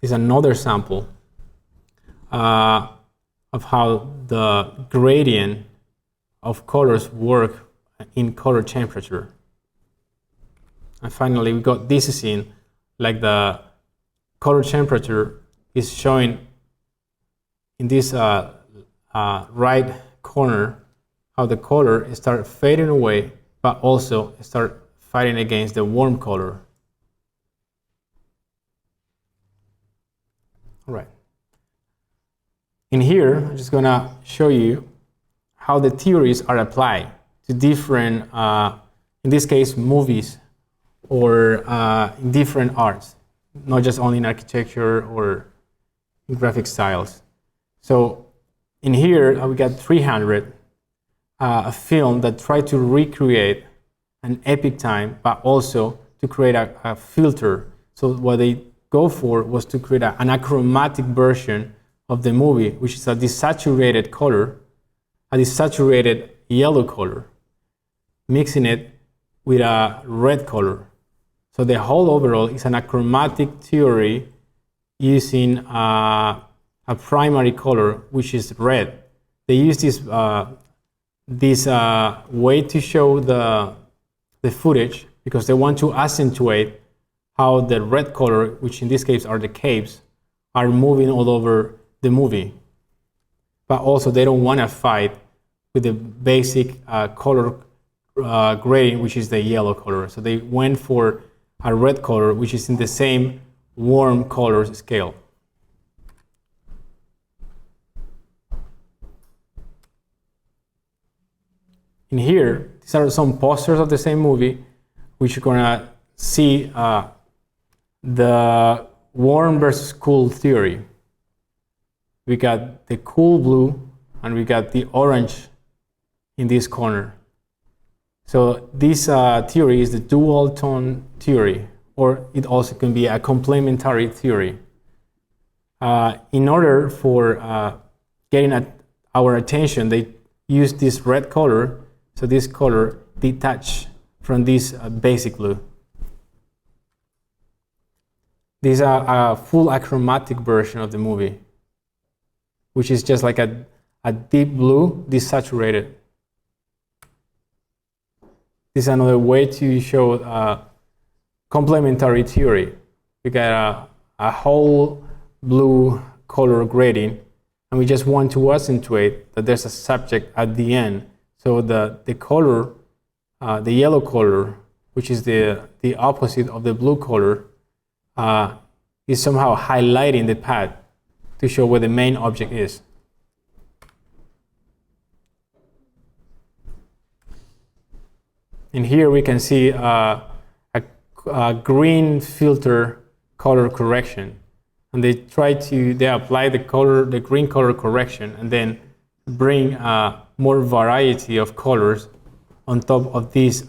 This is another sample of how the gradient of colors work in color temperature. And finally, we got this scene, like the color temperature is showing in this right corner how the color start fading away, but also start fighting against the warm color. All right. In here, I'm just gonna show you how the theories are applied to different, in this case, movies, or in different arts, not just only in architecture or in graphic styles. So in here, we got 300, a film that tried to recreate an epic time, but also to create a filter. So what they go for was to create an achromatic version of the movie, which is a desaturated color, a desaturated yellow color, mixing it with a red color. So the whole overall is an achromatic theory using a primary color, which is red. They use this way to show the footage because they want to accentuate how the red color, which in this case are the caves, are moving all over the movie. But also they don't want to fight with the basic color grading, which is the yellow color. So they went for a red color, which is in the same warm colors scale. In here, these are some posters of the same movie, which you're gonna see the warm versus cool theory. We got the cool blue and we got the orange in this corner. So this theory is the dual tone theory, or it also can be a complementary theory. In order for getting our attention, they use this red color, so this color detached from this basic blue. These are a full achromatic version of the movie, which is just like a deep blue desaturated. This is another way to show complementary theory. We got a whole blue color grading, and we just want to accentuate that there's a subject at the end. So the color, the yellow color, which is the opposite of the blue color, is somehow highlighting the path to show where the main object is. And here we can see a green filter color correction, and they apply the green color correction, and then bring more variety of colors on top of this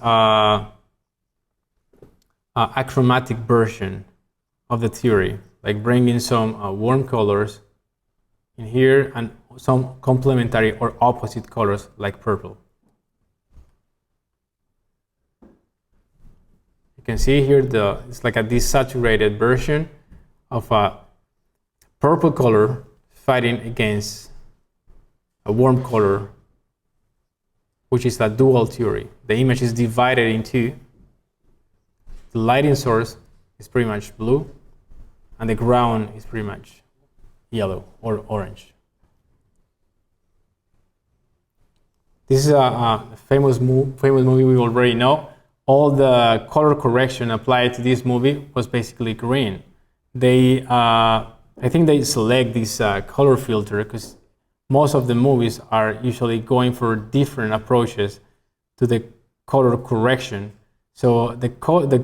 achromatic version of the theory, like bringing some warm colors in here and some complementary or opposite colors like purple. You can see here it's like a desaturated version of a purple color fighting against a warm color, which is a dual theory. The image is divided in two. The lighting source is pretty much blue, and the ground is pretty much yellow or orange. This is a famous movie we already know. All the color correction applied to this movie was basically green. I think they select this color filter because most of the movies are usually going for different approaches to the color correction. So the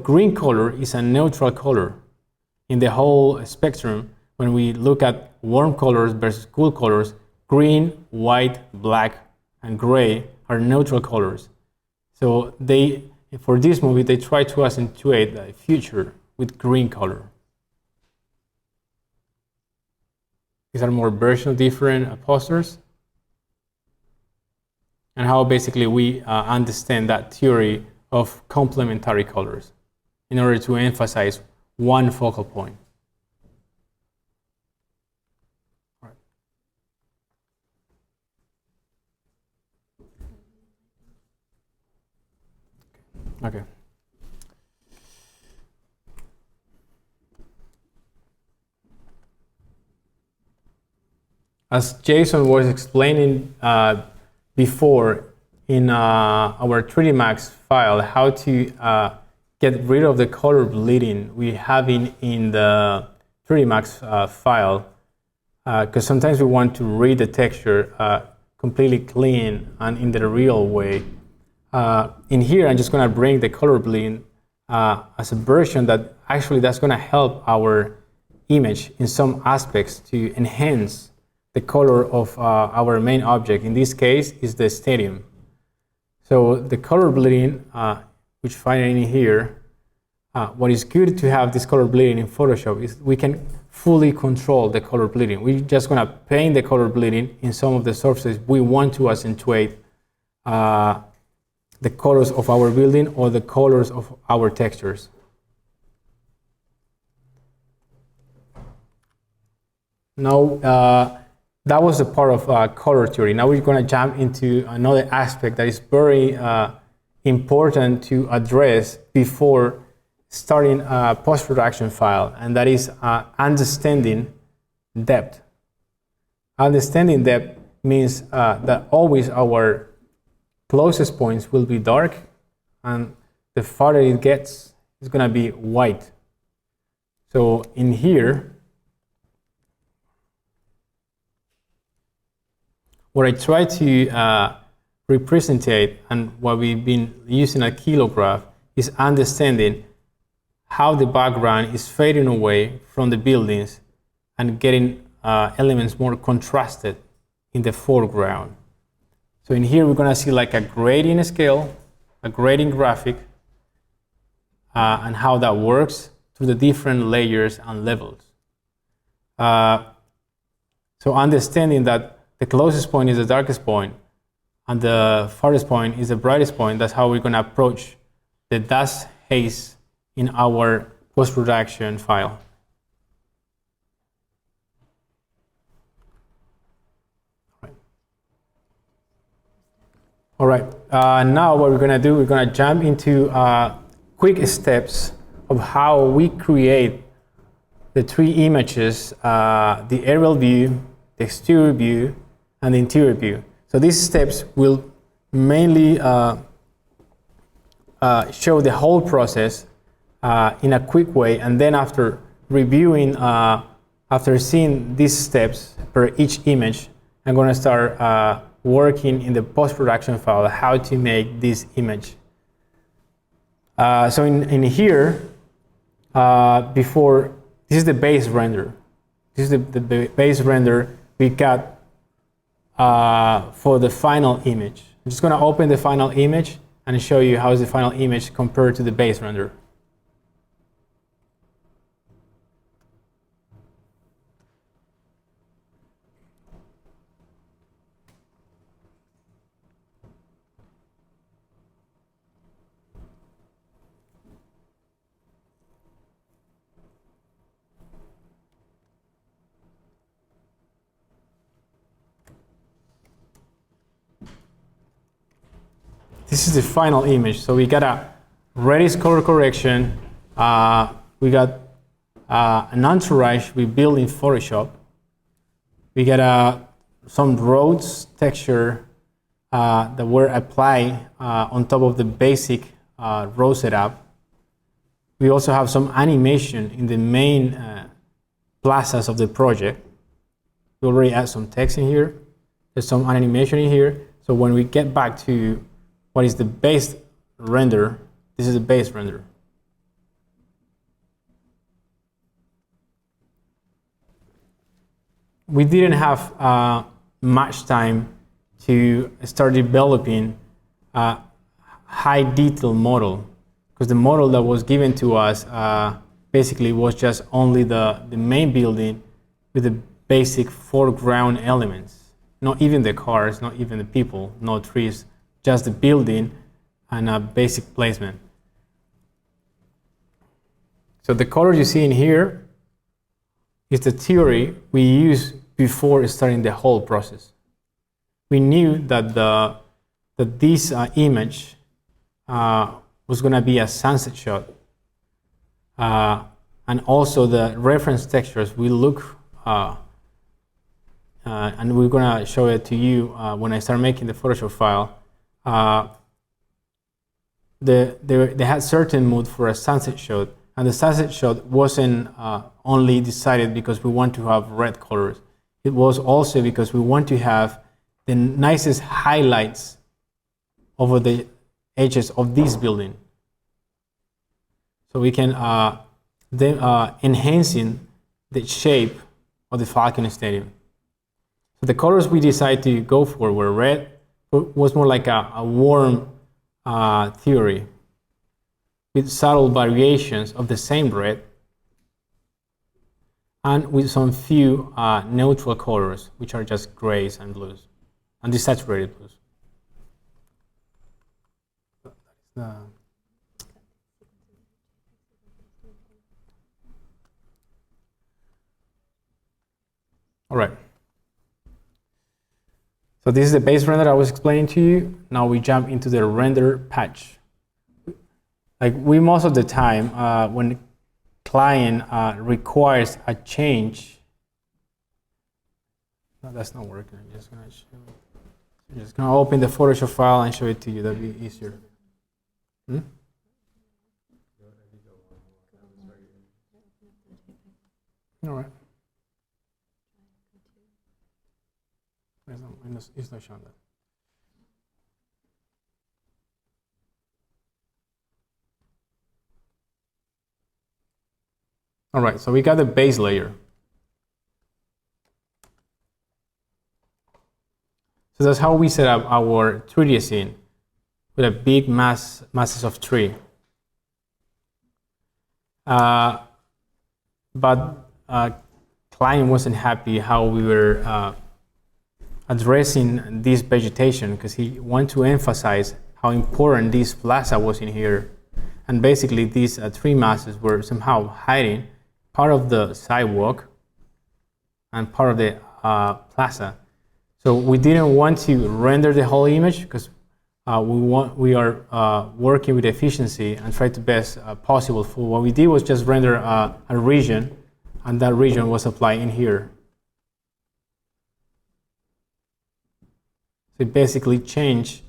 green color is a neutral color in the whole spectrum. When we look at warm colors versus cool colors, green, white, black, and gray are neutral colors. So for this movie, they try to accentuate the future with green color. These are more versions of different posters, and how basically we understand that theory of complementary colors in order to emphasize one focal point. All right. Okay. As Jason was explaining before in our 3D Max file, how to get rid of the color bleeding we have in the 3D Max file, because sometimes we want to read the texture completely clean and in the real way. In here, I'm just going to bring the color bleeding as a version that actually that's going to help our image in some aspects to enhance the color of our main object. In this case, is the stadium. So the color bleeding, which find in here, what is good to have this color bleeding in Photoshop is we can fully control the color bleeding. We're just going to paint the color bleeding in some of the surfaces we want to accentuate the colors of our building or the colors of our textures. Now, that was a part of color theory. Now we're going to jump into another aspect that is very important to address before starting a post-production file, and that is understanding depth. Understanding depth means that always our closest points will be dark, and the farther it gets, it's going to be white. So in here, what I try to representate and what we've been using at Kilograph is understanding how the background is fading away from the buildings and getting elements more contrasted in the foreground. So in here we're going to see like a grading scale, a grading graphic, and how that works through the different layers and levels. So understanding that the closest point is the darkest point and the farthest point is the brightest point, that's how we're going to approach the dust haze in our post-production file. All right, now what we're going to do, we're going to jump into quick steps of how we create the three images, the aerial view, the exterior view, and the interior view. So these steps will mainly show the whole process in a quick way, and then after reviewing, after seeing these steps per each image, I'm going to start working in the post-production file how to make this image. So in here, before, this is the base render. This is the base render we got for the final image. I'm just going to open the final image and show you how is the final image compared to the base render. This is the final image. So we got a reddish color correction. We got an entourage we built in Photoshop. We got some roads texture that were applied on top of the basic road setup. We also have some animation in the main plazas of the project. We already add some text in here. There's some animation in here. So when we get back to what is the base render, this is the base render. We didn't have much time to start developing a high detail model, because the model that was given to us basically was just only the main building with the basic foreground elements. Not even the cars, not even the people, no trees, just the building and a basic placement. So the color you see in here is the theory we used before starting the whole process. We knew that this image was going to be a sunset shot. And also the reference textures will look, and we're going to show it to you when I start making the Photoshop file. They had certain mood for a sunset shot, and the sunset shot wasn't only decided because we want to have red colors. It was also because we want to have the nicest highlights over the edges of this building. So we can enhancing the shape of the Falcon Stadium. So the colors we decided to go for were red, but was more like a warm theory with subtle variations of the same red, and with some few neutral colors, which are just grays and blues, and desaturated blues. All right. So this is the base render I was explaining to you. Now we jump into the render patch. Like most of the time, when client requires a change, no, that's not working. I'm just gonna open the Photoshop file and show it to you. That'd be easier. All right. It's not showing that. All right, so we got the base layer. So that's how we set up our 3D scene with a big masses of tree. But client wasn't happy how we were addressing this vegetation, because he wanted to emphasize how important this plaza was in here. And basically these tree masses were somehow hiding part of the sidewalk and part of the plaza. So we didn't want to render the whole image, because we are working with efficiency and try to best possible. For what we did was just render a region, and that region was applied in here. So it basically changed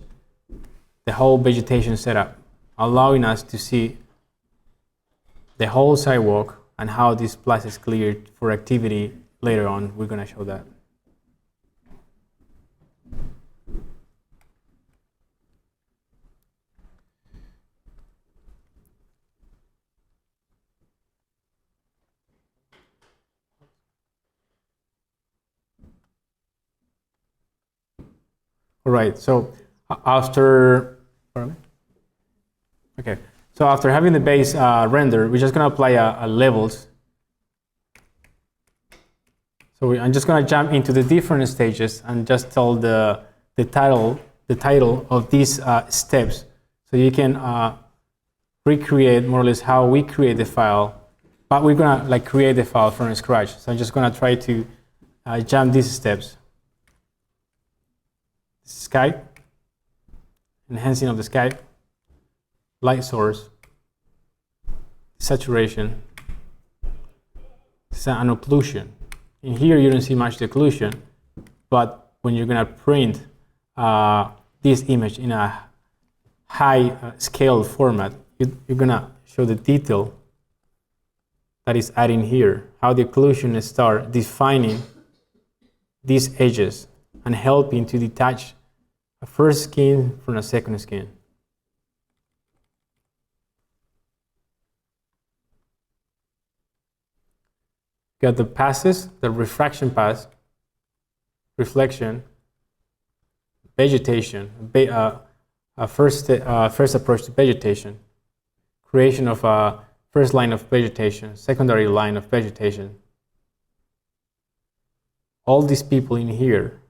the whole vegetation setup, allowing us to see the whole sidewalk and how this plaza is cleared for activity later on. We're going to show that. All right, so after having the base render, we're just going to apply a levels. So I'm just going to jump into the different stages and just tell the title of these steps, so you can recreate more or less how we create the file. But we're going to create the file from scratch. So I'm just going to try to jump these steps. Sky, enhancing of the sky, light source, saturation, and occlusion. In here you don't see much occlusion, but when you're going to print this image in a high scale format, you're going to show the detail that is adding here, how the occlusion start defining these edges and helping to detach a first skin from a second skin. Got the passes, the refraction pass, reflection, vegetation, first approach to vegetation, creation of a first line of vegetation, secondary line of vegetation. All these people in here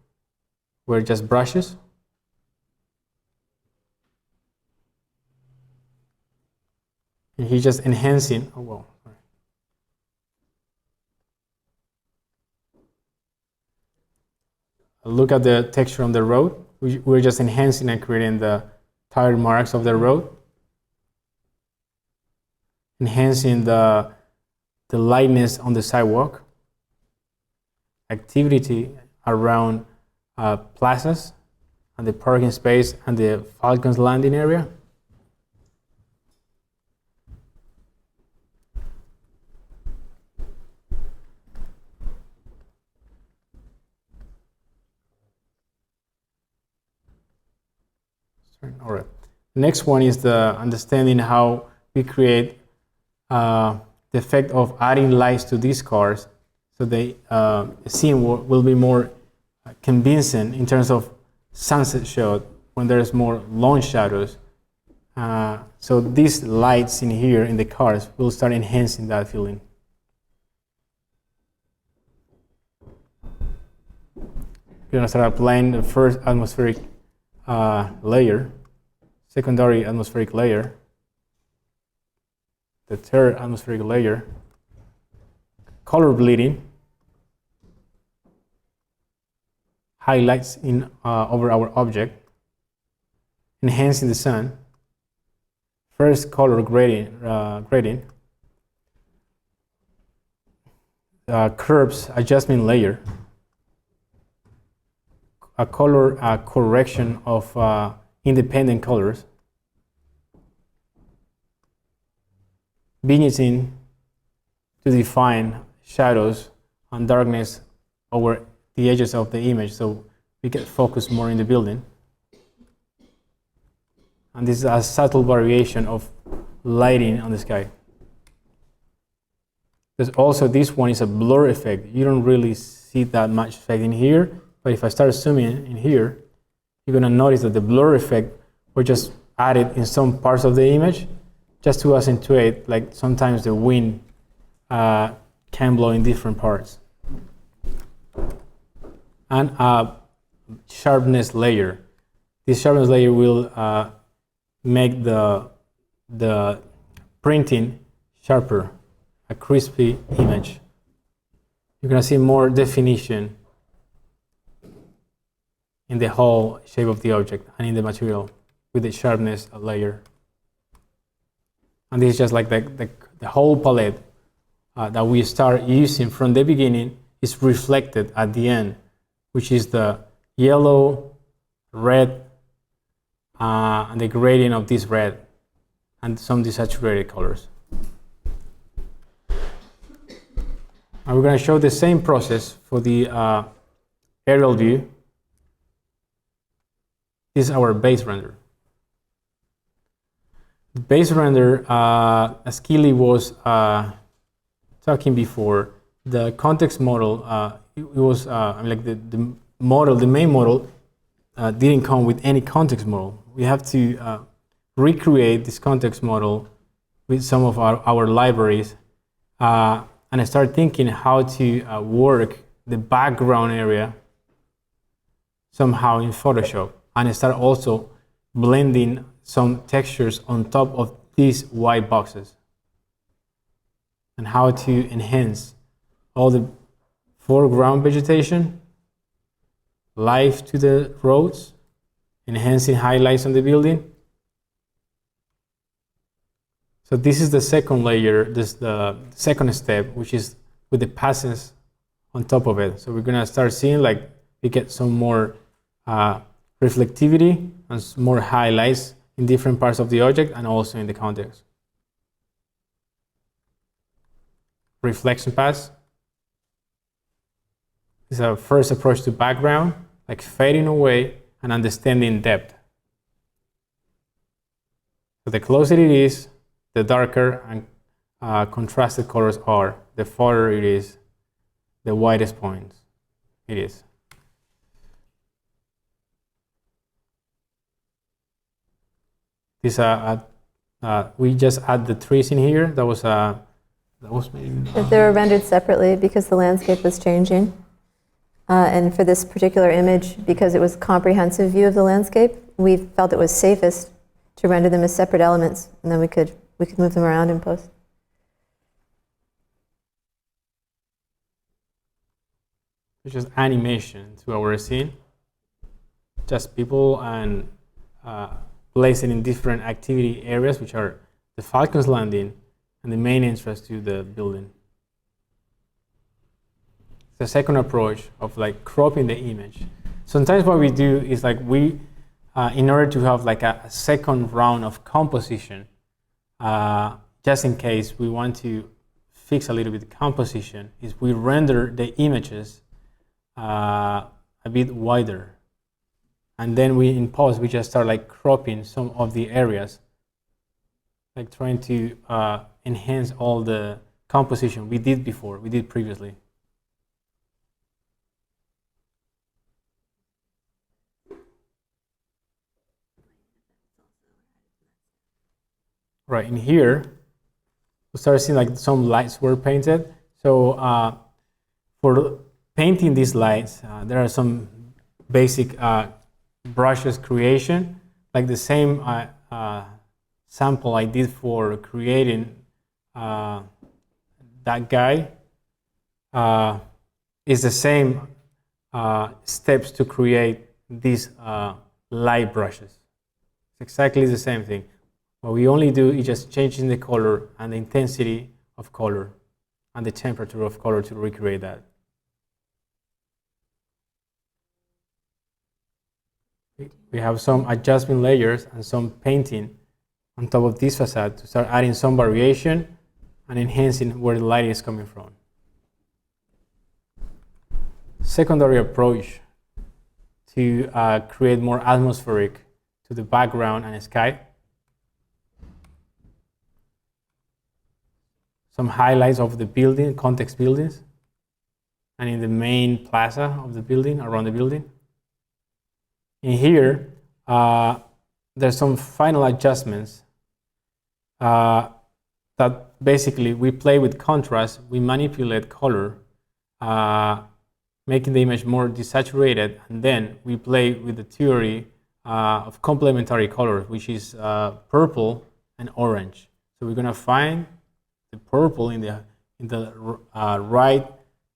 were just brushes. And he's just enhancing. Oh, well. Look at the texture on the road. We're just enhancing and creating the tire marks of the road. enhancing the lightness on the sidewalk, activity around plazas and the parking space and the Falcons landing area. All right. Next one is the understanding how we create the effect of adding lights to these cars, so the scene will be more convincing in terms of sunset shot when there's more long shadows. So these lights in here in the cars will start enhancing that feeling. We're gonna start applying the first atmospheric layer, secondary atmospheric layer, the third atmospheric layer, color bleeding, highlights in over our object, enhancing the sun, first color grading, curves adjustment layer, a color correction of independent colors, vignetting to define shadows and darkness over the edges of the image, so we can focus more in the building. And this is a subtle variation of lighting on the sky. There's also, this one is a blur effect. You don't really see that much effect in here, but if I start zooming in here, you're gonna notice that the blur effect was just added in some parts of the image just to accentuate, like sometimes the wind can blow in different parts. And a sharpness layer. This sharpness layer will make the printing sharper, a crispy image. You're gonna see more definition in the whole shape of the object and in the material with the sharpness layer. And this is just like the whole palette that we start using from the beginning is reflected at the end, which is the yellow, red, and the gradient of this red, and some desaturated colors. And we're going to show the same process for the aerial view. This is our base render. The base render, as Keely was talking before, the context model, it was like the model, the main model, didn't come with any context model. We have to recreate this context model with some of our libraries, and I started thinking how to work the background area somehow in Photoshop, and I started also blending some textures on top of these white boxes, and how to enhance all the foreground vegetation, life to the roads, enhancing highlights on the building. So this is the second layer, this is the second step, which is with the passes on top of it. So we're gonna start seeing like we get some more reflectivity and some more highlights in different parts of the object and also in the context. Reflection pass is our first approach to background, like fading away and understanding depth. So the closer it is, the darker and contrasted colors are, the farther it is, the widest points it is. This we just add the trees in here. That was maybe. They were rendered separately because the landscape was changing, and for this particular image, because it was a comprehensive view of the landscape, we felt it was safest to render them as separate elements, and then we could move them around in post. It's just animation to our scene, just people and placing in different activity areas, which are the Falcons landing and the main entrance to the building. The second approach of like cropping the image. Sometimes what we do is like we, in order to have like a second round of composition, just in case we want to fix a little bit the composition, is we render the images a bit wider. And then we, in post, we just start like cropping some of the areas, like trying to enhance all the composition we did previously. Right, in here, we start seeing like some lights were painted. So for painting these lights, there are some basic brushes creation, like the same sample I did for creating that guy is the same steps to create these light brushes. It's exactly the same thing. What we only do is just changing the color and the intensity of color and the temperature of color to recreate that. We have some adjustment layers and some painting on top of this facade to start adding some variation and enhancing where the light is coming from. Secondary approach to create more atmospheric to the background and sky. Some highlights of the building, context buildings, and in the main plaza of the building, around the building. In here, there's some final adjustments that basically we play with contrast, we manipulate color, making the image more desaturated, and then we play with the theory of complementary colors, which is purple and orange. So we're gonna find the purple in the right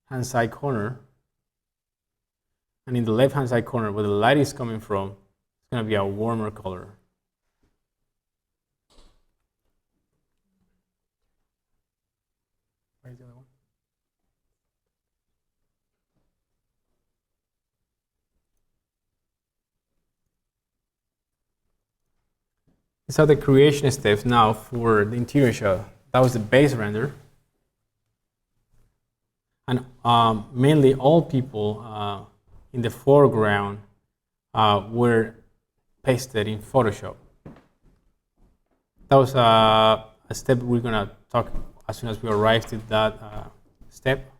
hand side corner, and in the left hand side corner where the light is coming from, it's going to be a warmer color. Where's the other one? These are the creation steps now for the interior shot. That was the base render. And mainly all people in the foreground were pasted in Photoshop. That was a step we're going to talk as soon as we arrive to that step.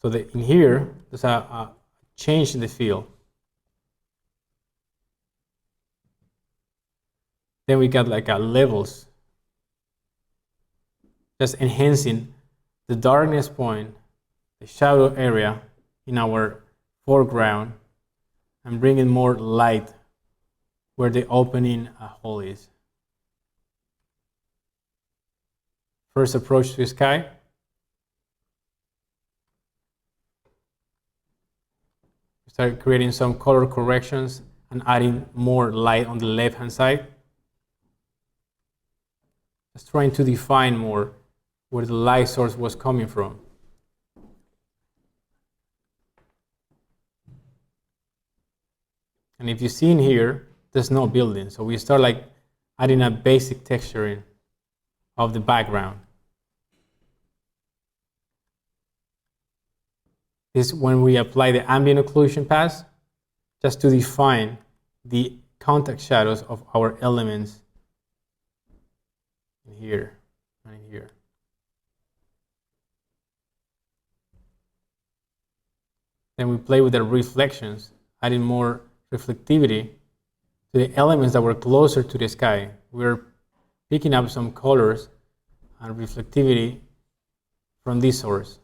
So in here, there's a change in the field. Then we got like levels, just enhancing the darkness point, the shadow area in our foreground, and bringing more light where the opening hole is. First approach to the sky. We start creating some color corrections and adding more light on the left-hand side. Just trying to define more where the light source was coming from. And if you see in here, there's no building. So we start like adding a basic texturing of the background. This is when we apply the ambient occlusion pass, just to define the contact shadows of our elements in here and in here. Then we play with the reflections, adding more reflectivity to the elements that were closer to the sky. We're picking up some colors and reflectivity from this source.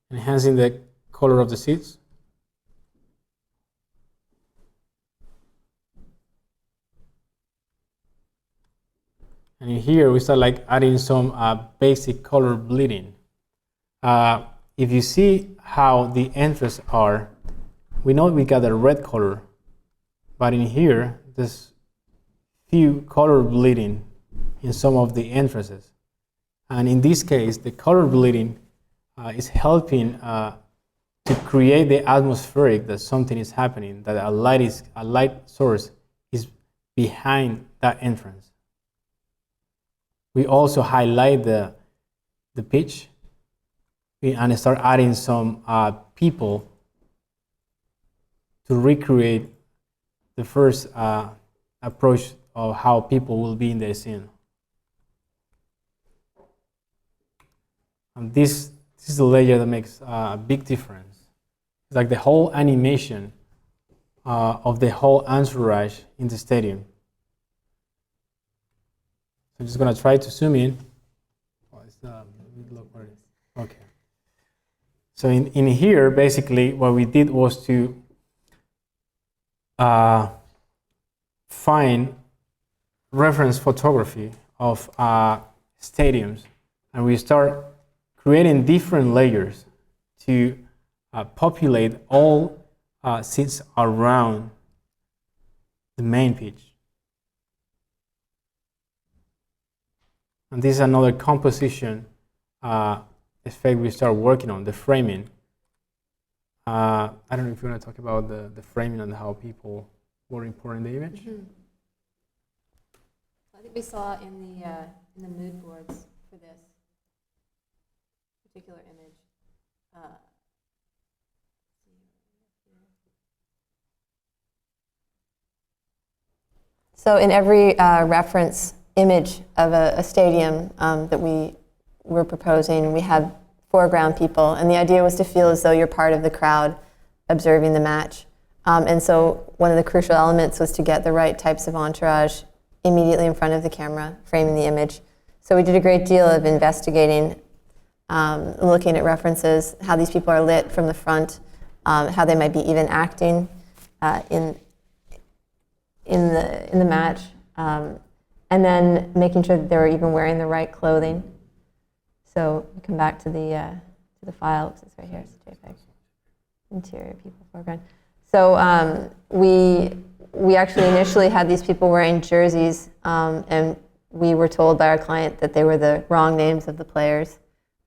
Enhancing the color of the seats. And in here, we start like adding some basic color bleeding. If you see how the entrances are, we know we got a red color but in here, there's few color bleeding in some of the entrances. And in this case, the color bleeding is helping to create the atmospheric that something is happening, that a light source is behind that entrance. We also highlight the pitch and start adding some people to recreate the first approach of how people will be in the scene. And this is the layer that makes a big difference. It's like the whole animation of the whole entourage in the stadium. So I'm just going to try to zoom in. Okay. So in here, basically, what we did was to find reference photography of stadiums, and we start creating different layers to populate all seats around the main pitch. And this is another composition effect we start working on, the framing. I don't know if you want to talk about the framing and how people were importing the image. Mm-hmm. I think we saw in the mood boards for this particular image. So in every reference image of a stadium that we were proposing, we have foreground people, and the idea was to feel as though you're part of the crowd observing the match. And so one of the crucial elements was to get the right types of entourage immediately in front of the camera, framing the image. So we did a great deal of investigating, looking at references, how these people are lit from the front, how they might be even acting in the match, and then making sure that they were even wearing the right clothing. So we come back to the file. It's right here. It's JPEG. Interior people foreground. So we actually initially had these people wearing jerseys, and we were told by our client that they were the wrong names of the players.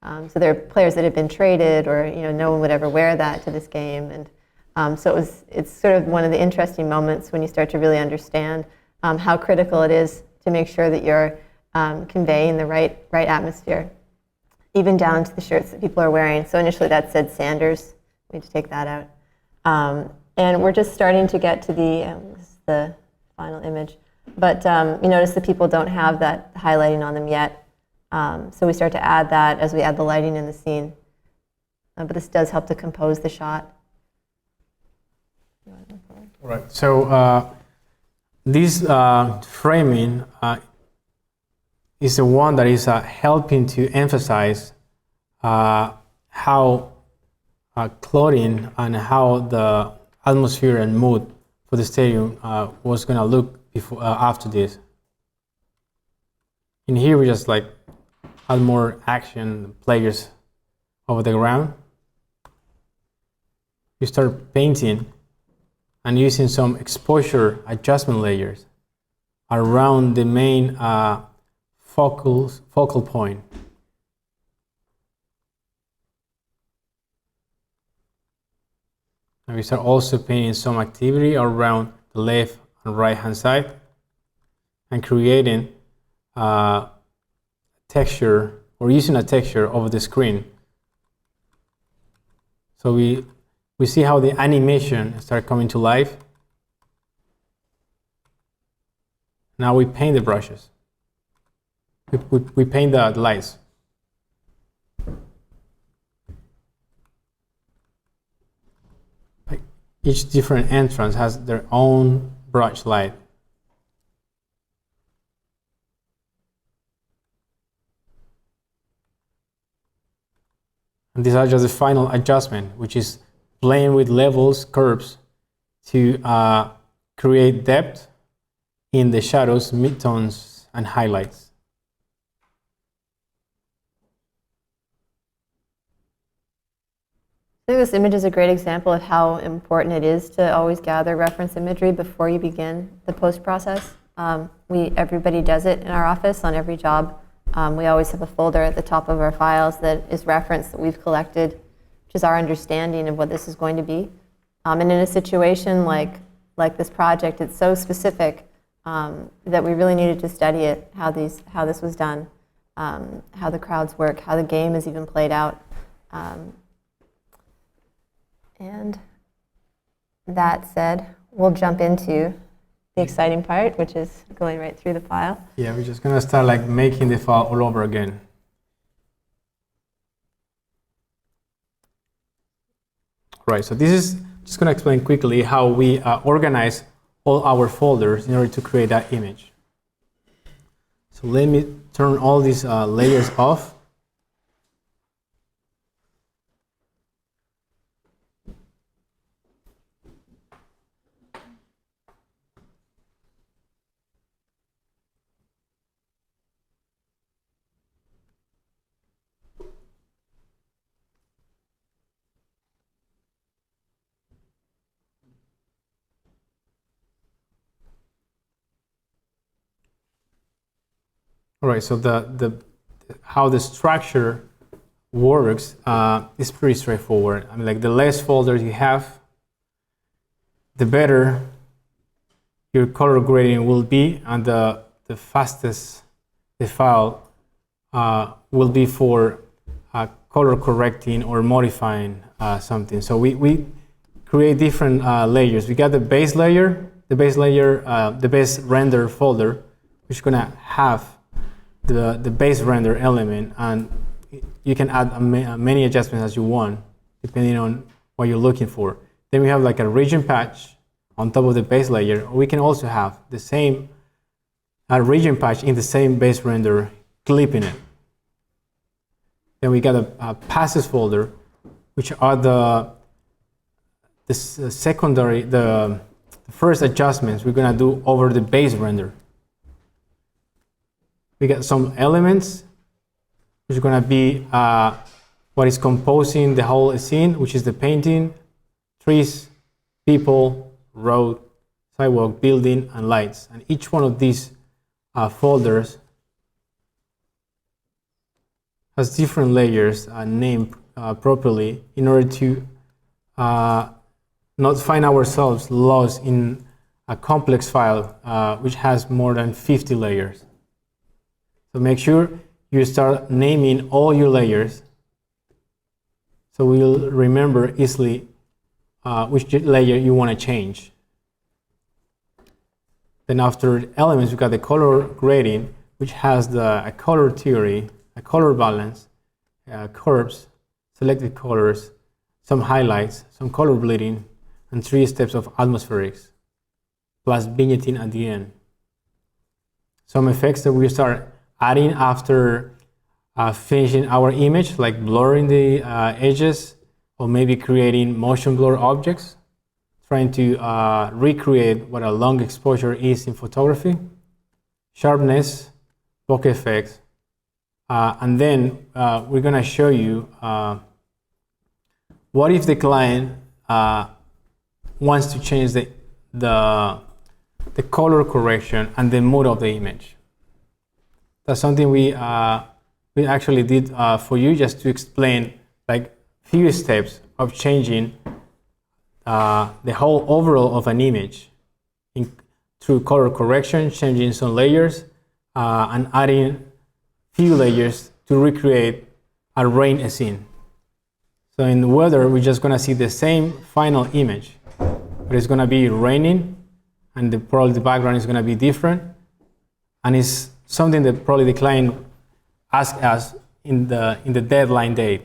So they're players that had been traded, or no one would ever wear that to this game. And so it's sort of one of the interesting moments when you start to really understand how critical it is to make sure that you're conveying the right atmosphere, even down to the shirts that people are wearing. So initially that said Sanders. We had to take that out. And we're just starting to get to this is the final image. But you notice the people don't have that highlighting on them yet. So we start to add that as we add the lighting in the scene. But this does help to compose the shot. All right. So this framing is the one that is helping to emphasize how clothing and how the atmosphere and mood for the stadium was going to look after this. In here, we just add more action, players over the ground. You start painting and using some exposure adjustment layers around the main focal point. And we start also painting some activity around the left and right hand side and creating texture, or using a texture over the screen. So we see how the animation start coming to life. Now we paint the brushes. We paint the lights. Each different entrance has their own brush light. And these are just the final adjustment, which is playing with levels, curves, to create depth in the shadows, midtones, and highlights. think this image is a great example of how important it is to always gather reference imagery before you begin the post process. Everybody does it in our office on every job. We always have a folder at the top of our files that is reference that we've collected, which is our understanding of what this is going to be. And in a situation like this project, it's so specific that we really needed to study it, how this was done, how the crowds work, how the game is even played out. And that said, we'll jump into the exciting part, which is going right through the file. Yeah, we're just gonna start like making the file all over again. Right, so this is just gonna explain quickly how we organize all our folders in order to create that image. So let me turn all these layers off. All right, so how the structure works is pretty straightforward. I mean, like the less folders you have, the better your color grading will be, and the fastest the file will be for color correcting or modifying something. So we create different layers. We got the base layer, the base render folder, which is gonna have the base render element, and you can add many adjustments as you want depending on what you're looking for. Then we have like a region patch on top of the base layer. We can also have the same region patch in the same base render, clipping it. Then we got a passes folder, which are the secondary, the first adjustments we're gonna do over the base render. We got some elements, which is going to be what is composing the whole scene, which is the painting, trees, people, road, sidewalk, building, and lights. And each one of these folders has different layers named properly in order to not find ourselves lost in a complex file which has more than 50 layers. So make sure you start naming all your layers so we'll remember easily which layer you want to change. Then after elements, we've got the color grading, which has a color theory, a color balance, curves, selective colors, some highlights, some color bleeding, and 3 steps of atmospherics, plus vignetting at the end. Some effects that we start adding after finishing our image, like blurring the edges, or maybe creating motion blur objects, trying to recreate what a long exposure is in photography, sharpness, bokeh effects, and then we're going to show you what if the client wants to change the color correction and the mood of the image. That's something we actually did for you, just to explain like few steps of changing the whole overall of an image through color correction, changing some layers, and adding few layers to recreate a rain scene. So in the weather, we're just gonna see the same final image, but it's gonna be raining, and probably the background is gonna be different, and it's something that probably the client asked us in the deadline date.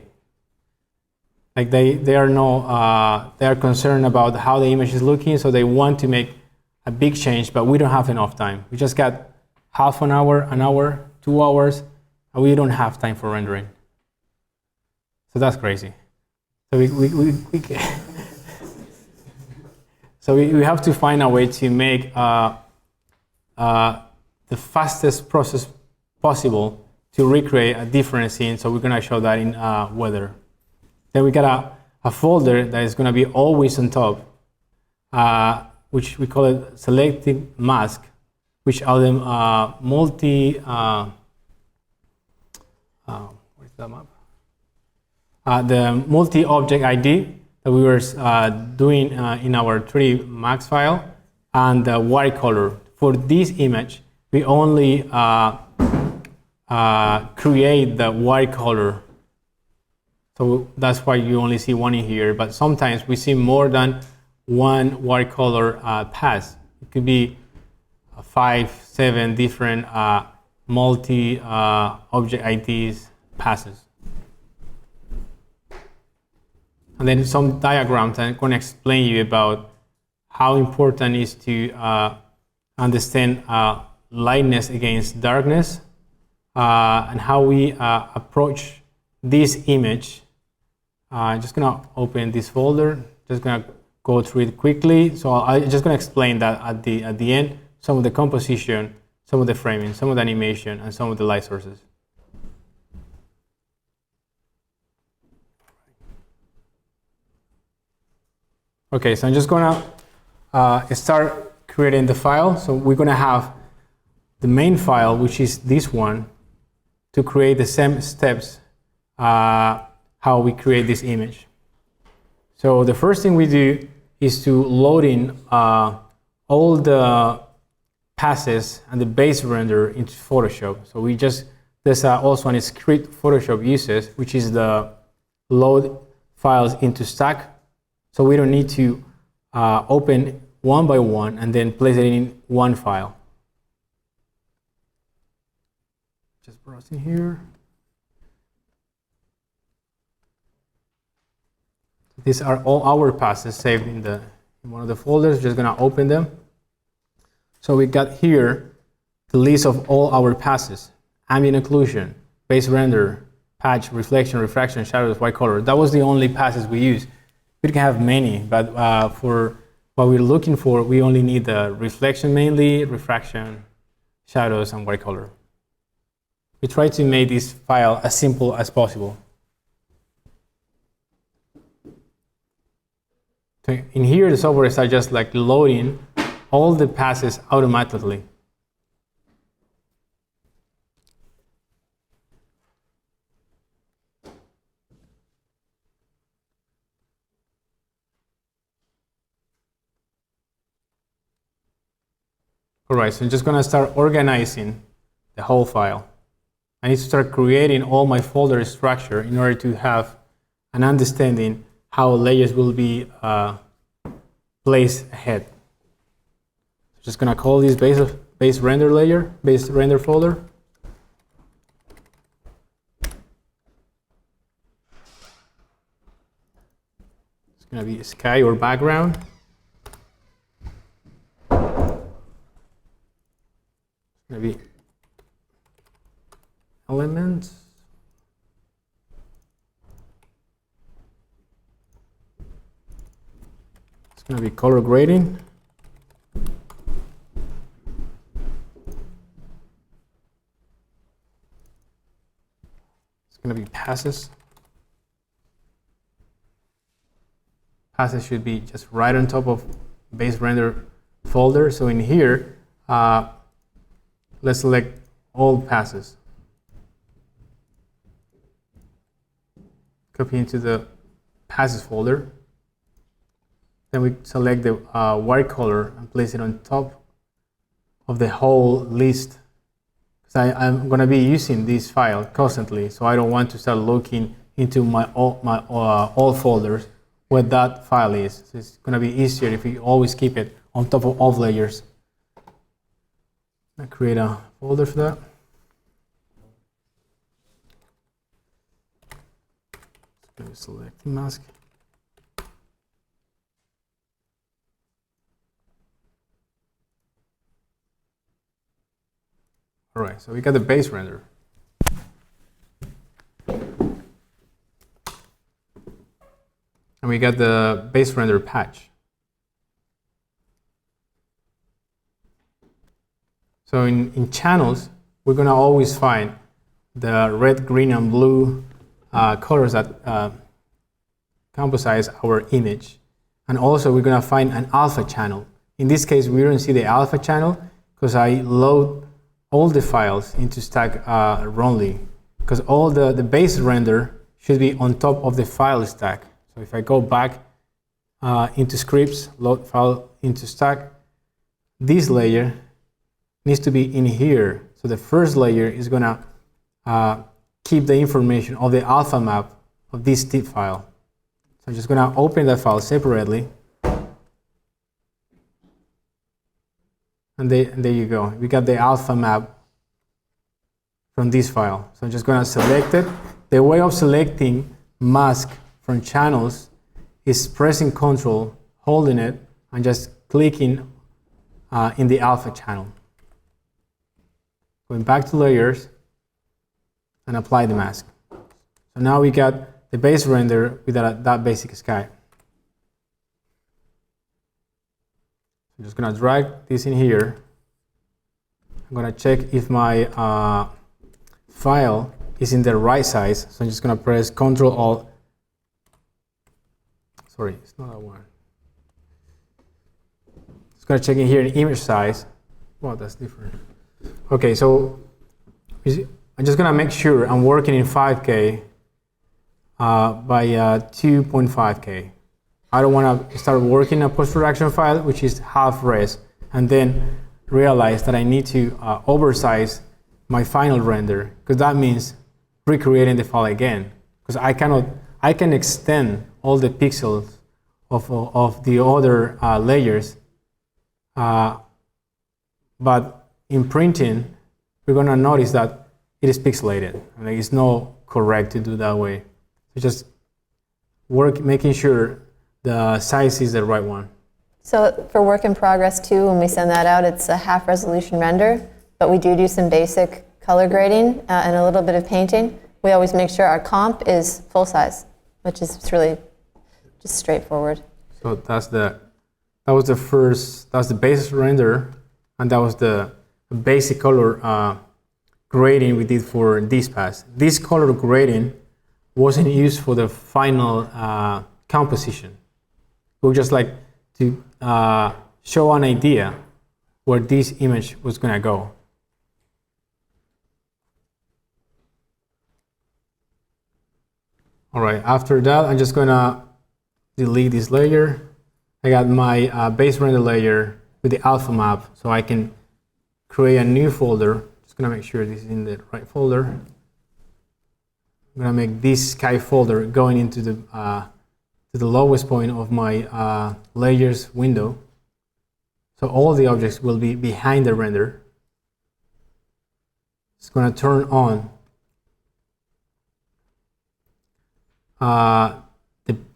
Like they are concerned about how the image is looking, so they want to make a big change, but we don't have enough time. We just got half an hour, 2 hours, and we don't have time for rendering. So that's crazy. So we have to find a way to make the fastest process possible to recreate a different scene. So we're gonna show that in weather. Then we got a folder that is going to be always on top, which we call it selective mask, which are the where's that map? The multi-object ID that we were doing in our 3D Max file, and the white color. For this image, we only create the white color. So that's why you only see one in here, but sometimes we see more than one white color pass. It could be 5, 7 different multi-object IDs passes. And then some diagrams I'm going to explain you about how important it is to understand lightness against darkness, and how we approach this image. I'm just going to open this folder, just going to go through it quickly. So I'm just going to explain that at the end, some of the composition, some of the framing, some of the animation, and some of the light sources. Okay, so I'm just going to start creating the file. So we're going to have the main file, which is this one, to create the same steps how we create this image. So the first thing we do is to load in all the passes and the base render into Photoshop. So we just, there's also a script Photoshop uses, which is the load files into stack. So we don't need to open one by one and then place it in one file. Just browsing here. These are all our passes saved in one of the folders. Just gonna open them. So we got here the list of all our passes: ambient occlusion, base render, patch, reflection, refraction, shadows, white color. That was the only passes we used. We can have many, but for what we're looking for, we only need the reflection mainly, refraction, shadows, and white color. We try to make this file as simple as possible. So in here, the software starts just like loading all the passes automatically. All right, so I'm just going to start organizing the whole file. I need to start creating all my folder structure in order to have an understanding how layers will be placed ahead. Just going to call this base render layer, base render folder. It's going to be sky or background. Maybe elements. It's going to be color grading. It's going to be passes. Passes should be just right on top of base render folder. So in here, let's select all passes. Copy into the passes folder. Then we select the white color and place it on top of the whole list. Because I'm going to be using this file constantly, so I don't want to start looking into all folders where that file is. So it's going to be easier if we always keep it on top of all layers. I create a folder for that. Going to select the mask. All right, so we got the base render. And we got the base render patch. So in channels, we're going to always find the red, green, and blue colors that composite our image. And also we're going to find an alpha channel. In this case, we don't see the alpha channel because I load all the files into stack wrongly, because all the base render should be on top of the file stack. So if I go back into scripts, load file into stack, this layer needs to be in here. So the first layer is going to keep the information of the alpha map of this tip file. So I'm just going to open that file separately. And there you go. We got the alpha map from this file. So I'm just going to select it. The way of selecting mask from channels is pressing Ctrl, holding it, and just clicking in the alpha channel. Going back to layers and apply the mask. So now we got the base render with that basic sky. I'm just going to drag this in here. I'm going to check if my file is in the right size. So I'm just going to press Ctrl Alt. Sorry, it's not that one. Just going to check in here in image size. Wow, that's different. Okay, so I'm just going to make sure I'm working in 5K by 2.5K. I don't want to start working a post-production file, which is half res, and then realize that I need to oversize my final render, because that means recreating the file again. Because I can extend all the pixels of the other layers, but in printing, we're going to notice that it is pixelated. Like, it's not correct to do that way. So just making sure the size is the right one. So for work in progress too, when we send that out, it's a half resolution render, but we do some basic color grading and a little bit of painting. We always make sure our comp is full size, which is really just straightforward. So that's the base render, and that was the basic color grading we did for this pass. This color grading wasn't used for the final composition. We just like to show an idea where this image was going to go. All right, after that, I'm just going to delete this layer. I got my base render layer with the alpha map, so I can create a new folder. Just going to make sure this is in the right folder. I'm going to make this sky folder going into the lowest point of my layers window. So all the objects will be behind the render. It's going to turn on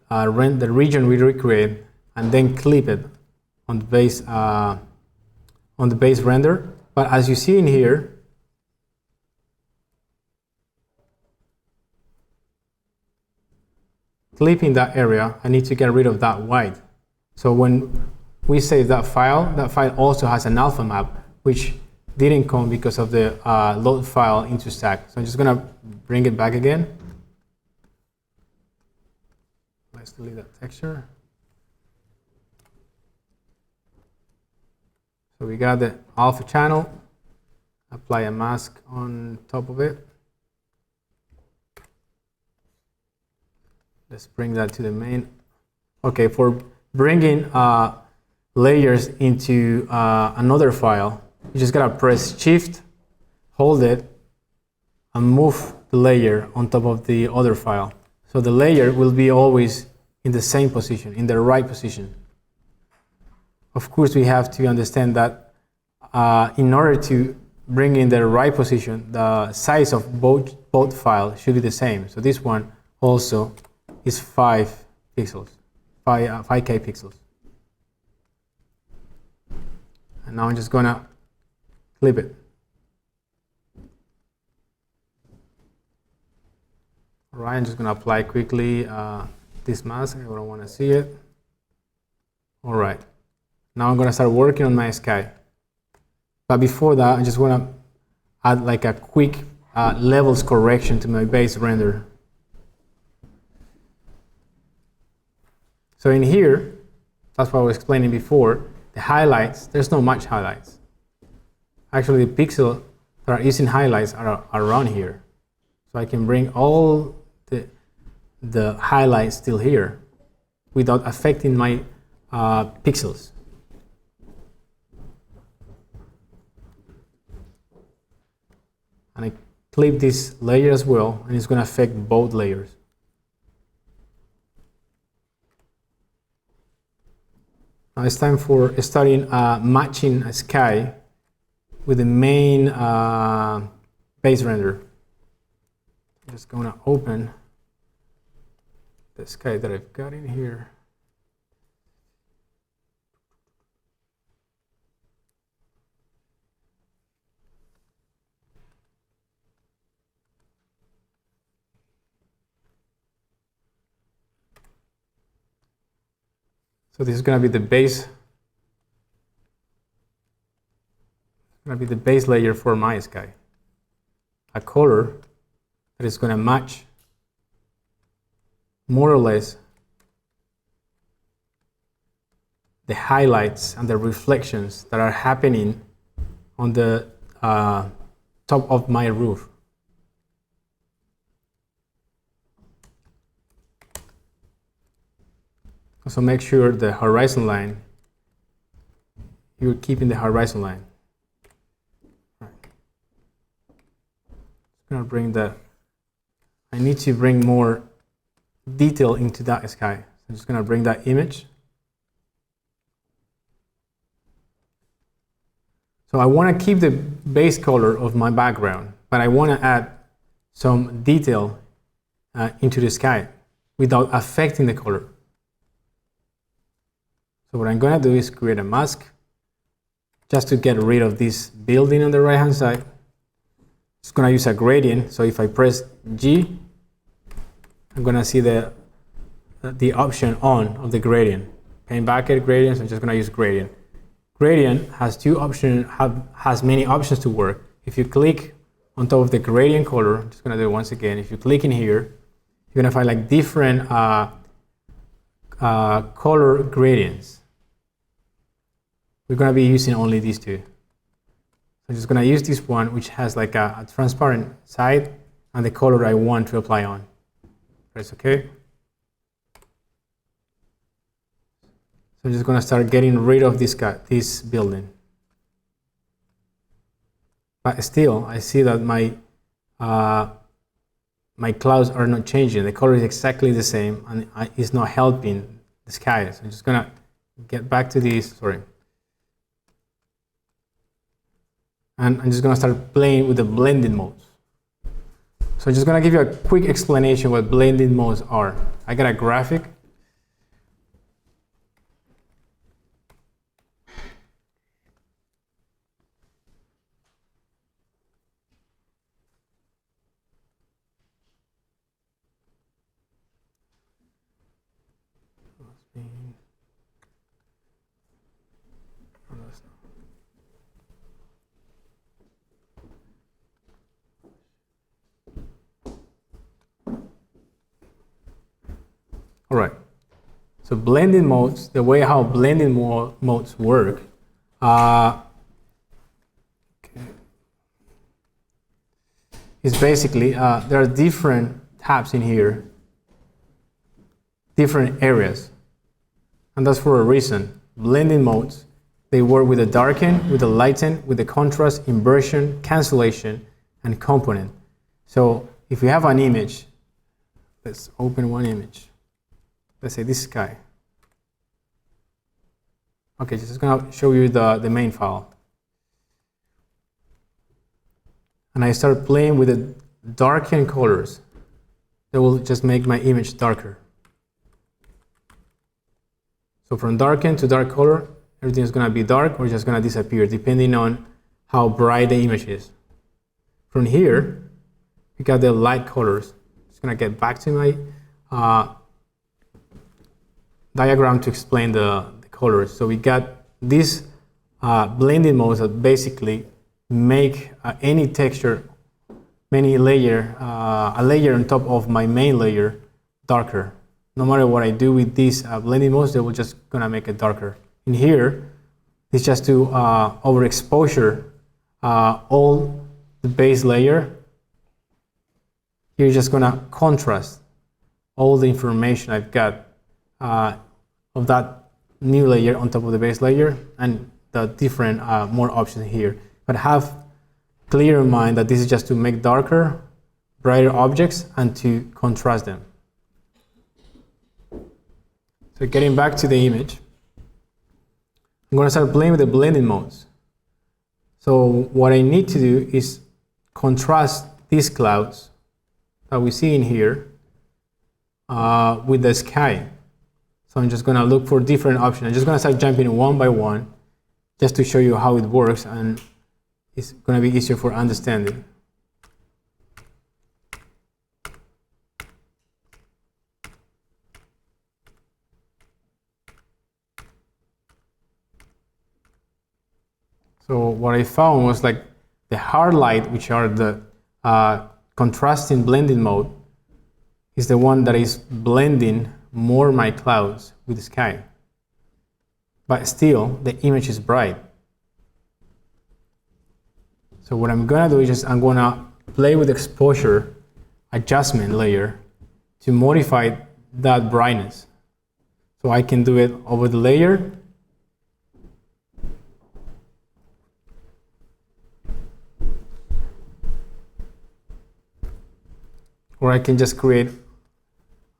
the region we recreate, and then clip it on the base render. But as you see in here, clipping that area, I need to get rid of that white. So when we save that file also has an alpha map, which didn't come because of the load file into stack. So I'm just going to bring it back again. Let's delete that texture. So we got the alpha channel. Apply a mask on top of it. Let's bring that to the main. Okay, for bringing layers into another file, you just gotta press Shift, hold it, and move the layer on top of the other file. So the layer will be always in the same position, in the right position. Of course, we have to understand that in order to bring in the right position, the size of both files should be the same. So this one also is 5 pixels, 5K pixels. And now I'm just gonna clip it. All right, I'm just gonna apply quickly this mask. I don't want to see it. All right, now I'm gonna start working on my sky. But before that, I just wanna add like a quick levels correction to my base render. So in here, that's what I was explaining before, the highlights, there's not much highlights. Actually, the pixels that are using highlights are around here. So I can bring all the highlights still here without affecting my pixels. And I clip this layer as well, and it's going to affect both layers. Now it's time for starting matching a sky with the main base render. I'm just going to open the sky that I've got in here. So this is going to be the base. Going to be the base layer for my sky. A color that is going to match more or less the highlights and the reflections that are happening on the top of my roof. Also make sure the horizon line, you're keeping the horizon line. Gonna bring that. I need to bring more detail into that sky. I'm just gonna bring that image. So I want to keep the base color of my background, but I want to add some detail into the sky without affecting the color. So what I'm gonna do is create a mask just to get rid of this building on the right hand side. It's going to use a gradient, so if I press G, I'm going to see the option on of the gradient. Paint bucket gradients, I'm just going to use gradient. Gradient has has many options to work. If you click on top of the gradient color, I'm just going to do it once again. If you click in here, you're going to find like different color gradients. We're going to be using only these two. I'm just going to use this one, which has like a transparent side and the color I want to apply on. Press OK. So I'm just going to start getting rid of this building. But still, I see that my clouds are not changing. The color is exactly the same, and it's not helping the sky. So I'm just going to get back to this. Sorry. And I'm just going to start playing with the blending modes. So I'm just going to give you a quick explanation what blending modes are. I got a graphic. All right, so blending modes, the way how blending modes work, is basically, there are different tabs in here, different areas, and that's for a reason. Blending modes, they work with the darken, with the lighten, with the contrast, inversion, cancellation, and component. So if we have an image, let's open one image. Let's say this sky. Okay, just going to show you the main file. And I start playing with the darken colors. That will just make my image darker. So from darken to dark color, everything is going to be dark or just going to disappear depending on how bright the image is. From here, we got the light colors. Just going to get back to my diagram to explain the colors. So we got these blending modes that basically make any texture, a layer on top of my main layer darker, no matter what I do with these blending modes, they will just gonna make it darker. In here, it's just to overexposure all the base layer. Here, you're just gonna contrast all the information I've got of that new layer on top of the base layer and the different more options here. But have clear in mind that this is just to make darker, brighter objects and to contrast them. So getting back to the image, I'm going to start playing with the blending modes. So what I need to do is contrast these clouds that we see in here with the sky. So I'm just going to look for different options. I'm just going to start jumping one by one just to show you how it works, and it's going to be easier for understanding. So what I found was like the hard light, which are the contrasting blending mode, is the one that is blending more my clouds with the sky. But still, the image is bright. So what I'm gonna do is just I'm gonna play with exposure adjustment layer to modify that brightness. So I can do it over the layer. Or I can just create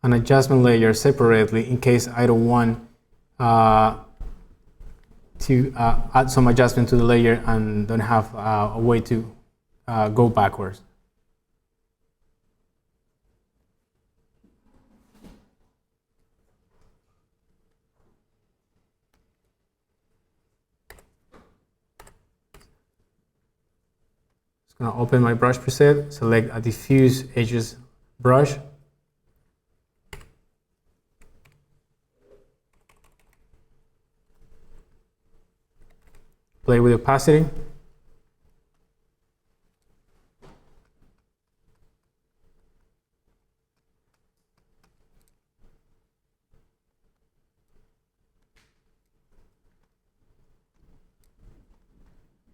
an adjustment layer separately in case I don't want to add some adjustment to the layer and don't have a way to go backwards. Just gonna open my brush preset, select a diffuse edges brush. Play with opacity.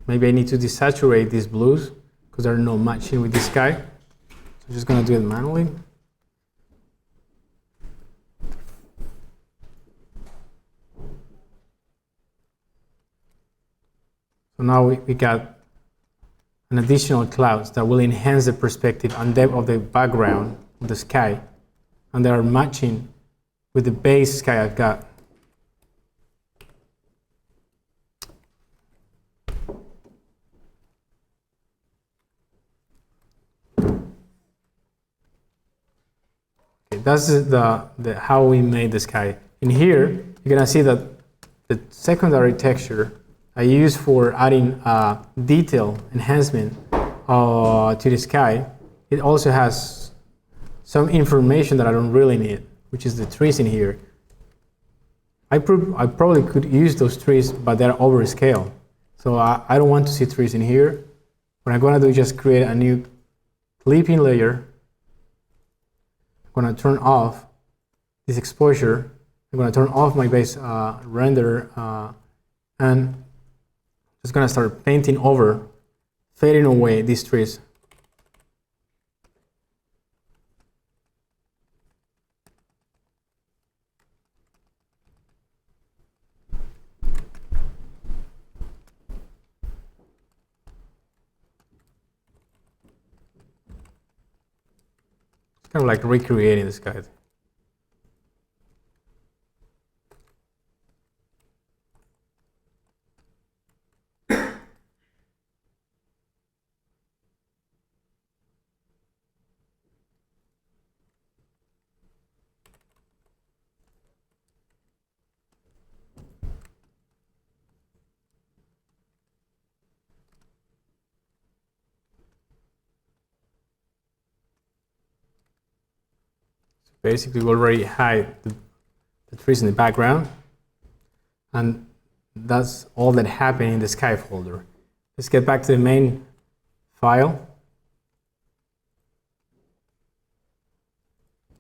Maybe I need to desaturate these blues because they're not matching with the sky. So I'm just going to do it manually. So now we got an additional clouds that will enhance the perspective and depth of the background of the sky, and they are matching with the base sky I've got. Okay, that's the how we made the sky. In here, you're gonna see that the secondary texture I use for adding detail enhancement to the sky. It also has some information that I don't really need, which is the trees in here. I probably could use those trees, but they're overscale. So I don't want to see trees in here. What I'm gonna do is just create a new clipping layer. I'm gonna turn off this exposure. I'm gonna turn off my base render and just gonna start painting over, fading away these trees. It's kind of like recreating the sky. Basically, we already hide the trees in the background, and that's all that happened in the sky folder. Let's get back to the main file.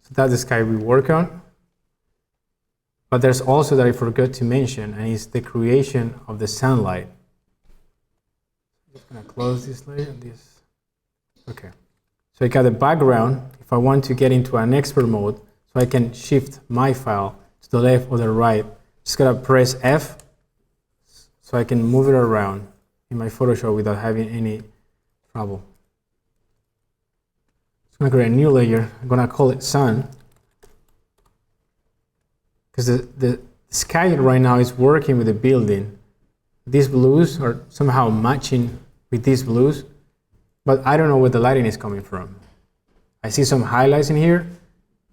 So that's the sky we work on. But there's also that I forgot to mention, and it's the creation of the sunlight. I'm just gonna close this layer and this. Okay. So I got the background. If I want to get into an expert mode, so I can shift my file to the left or the right, just gotta press F so I can move it around in my Photoshop without having any trouble. I'm gonna create a new layer. I'm gonna call it sun, because the sky right now is working with the building. These blues are somehow matching with these blues, but I don't know where the lighting is coming from. I see some highlights in here,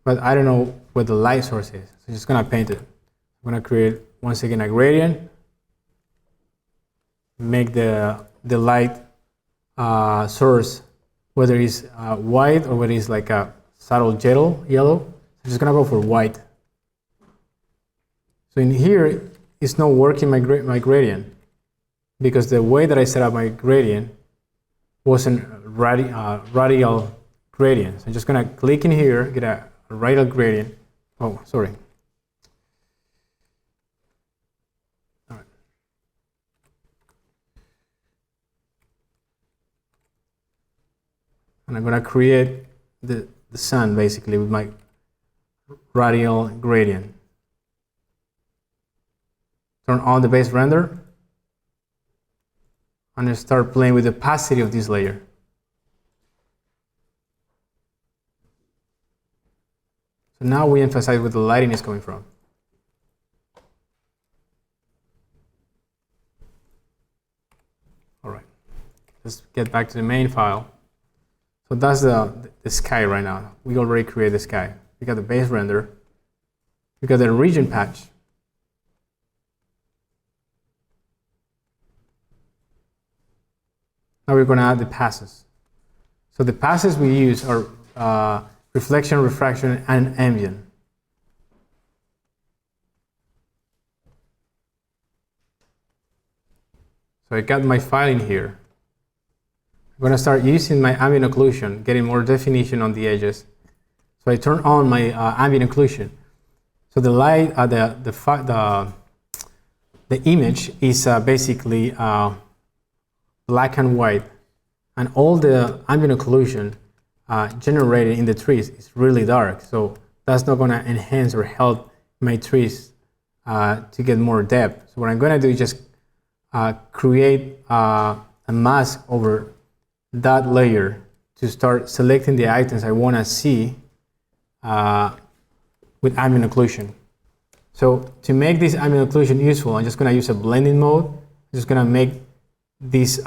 but I don't know where the light source is. So I'm just gonna paint it. I'm gonna create, once again, a gradient, make the light source, whether it's white or whether it's like a subtle yellow. I'm just gonna go for white. So in here, it's not working my gradient, because the way that I set up my gradient wasn't radial gradient. So I'm just gonna click in here, get a radial gradient. Oh, sorry. All right. And I'm gonna create the sun basically with my radial gradient. Turn on the base render and I start playing with the opacity of this layer. So now we emphasize where the lighting is coming from. All right, let's get back to the main file. So that's the sky right now. We already created the sky. We got the base render. We got the region patch. Now we're going to add the passes. So the passes we use are reflection, refraction, and ambient. So I got my file in here. I'm going to start using my ambient occlusion, getting more definition on the edges. So I turn on my ambient occlusion. So the light, the image is basically black and white, and all the ambient occlusion generated in the trees is really dark. So that's not going to enhance or help my trees to get more depth. So what I'm going to do is just create a mask over that layer to start selecting the items I want to see with ambient occlusion. So to make this ambient occlusion useful, I'm just going to use a blending mode. I'm just going to make this